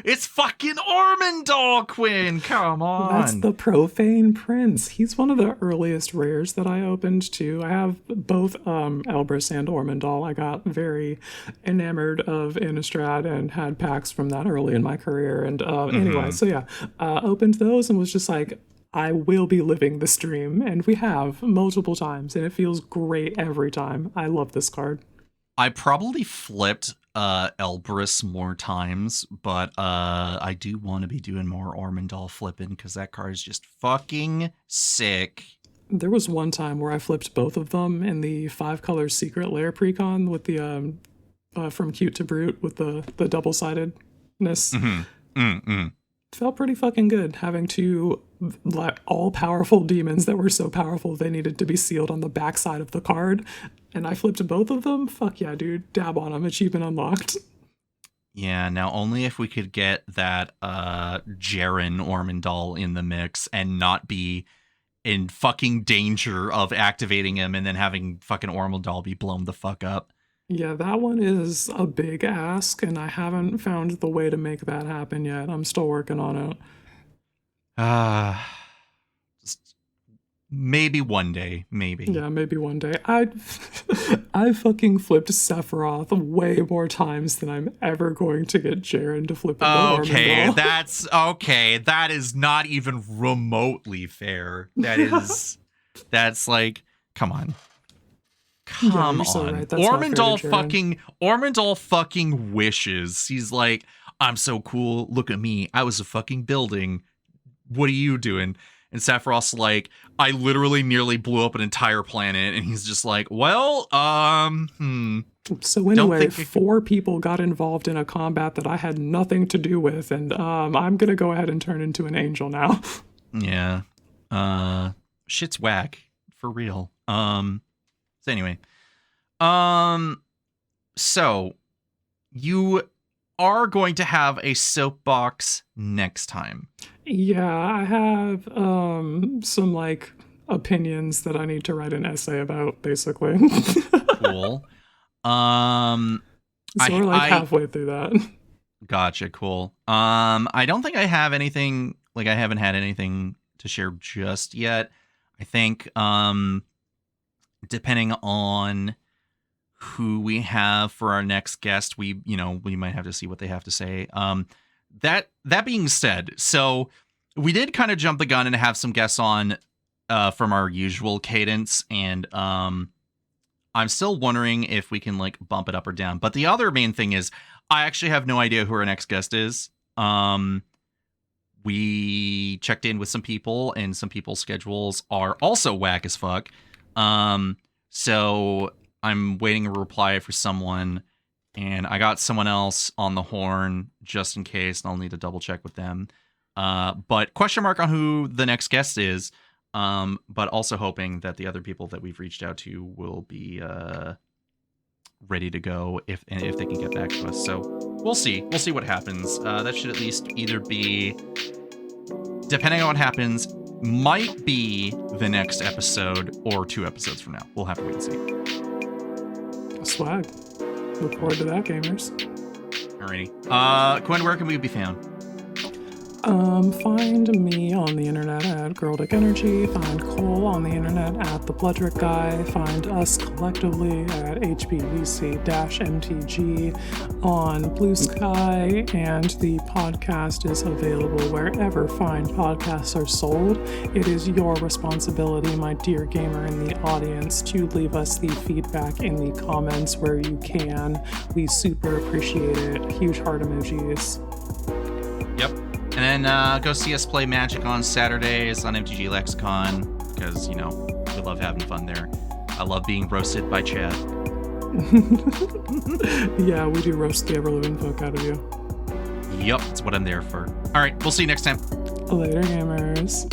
[SPEAKER 3] It's fucking Ormondal, Quinn. Come on.
[SPEAKER 1] That's the Profane Prince. He's one of the earliest rares that I opened too. I have both Elbrus and Ormondal. I got very enamored of Innistrad and had packs from that early in my career. And anyway, so yeah, opened those and was just like, I will be living this dream. And we have multiple times, and it feels great every time. I love this card.
[SPEAKER 3] I probably flipped Elbrus more times, but I do want to be doing more Ormondal flipping, because that card is just fucking sick.
[SPEAKER 1] There was one time where I flipped both of them in the 5-color Secret Lair precon with the from Cute to Brute with the double-sidedness. Felt pretty fucking good having 2 all-powerful demons that were so powerful they needed to be sealed on the backside of the card, and I flipped both of them. Fuck yeah, dude. Dab on them. Achievement unlocked.
[SPEAKER 3] Yeah, now only if we could get that Jaren Ormondal in the mix and not be in fucking danger of activating him and then having fucking Ormondal be blown the fuck up.
[SPEAKER 1] Yeah, that one is a big ask, and I haven't found the way to make that happen yet. I'm still working on it.
[SPEAKER 3] Maybe one day, maybe.
[SPEAKER 1] Yeah, maybe one day. I fucking flipped Sephiroth way more times than I'm ever going to get Jaren to flip
[SPEAKER 3] Okay, that is not even remotely fair. That's like, come on. Come on.
[SPEAKER 1] So right.
[SPEAKER 3] Ormondal fucking wishes. He's like, I'm so cool. Look at me. I was a fucking building. What are you doing? And Sephiroth's like, I literally nearly blew up an entire planet. And he's just like, well,
[SPEAKER 1] So anyway, 4 people got involved in a combat that I had nothing to do with. And I'm going to go ahead and turn into an angel now.
[SPEAKER 3] Yeah. Shit's whack. For real. So anyway. So you are going to have a soapbox next time.
[SPEAKER 1] Yeah, I have some like opinions that I need to write an essay about, basically.
[SPEAKER 3] Cool.
[SPEAKER 1] So we're like halfway through that.
[SPEAKER 3] Gotcha. Cool. I don't think I have anything. Like, I haven't had anything to share just yet. I think, depending on who we have for our next guest, we might have to see what they have to say. That being said, so we did kind of jump the gun and have some guests on from our usual cadence, and I'm still wondering if we can like bump it up or down. But the other main thing is I actually have no idea who our next guest is. We checked in with some people, and some people's schedules are also whack as fuck. So I'm waiting a reply for someone, and I got someone else on the horn just in case, and I'll need to double check with them. But question mark on who the next guest is. But also hoping that the other people that we've reached out to will be ready to go if they can get back to us. So we'll see. We'll see what happens. That should at least either be, depending on what happens, might be the next episode or 2 episodes from now. We'll have to wait and see.
[SPEAKER 1] Swag. Look forward to that, gamers.
[SPEAKER 3] Alrighty. Quinn, where can we be found?
[SPEAKER 1] Find me on the internet at Girl Dick Energy. Find Cole on the internet at The Bloodrick Guy. Find us collectively at HBVC-MTG on Bluesky, and the podcast is available wherever fine podcasts are sold. It is your responsibility, my dear gamer in the audience, to leave us the feedback in the comments where you can. We super appreciate it. Huge heart emojis.
[SPEAKER 3] Yep. And then go see us play Magic on Saturdays on MTG Lexicon, because, we love having fun there. I love being roasted by Chad.
[SPEAKER 1] Yeah, we do roast the ever-living fuck out of you.
[SPEAKER 3] Yep, that's what I'm there for. All right, we'll see you next time.
[SPEAKER 1] Later, gamers.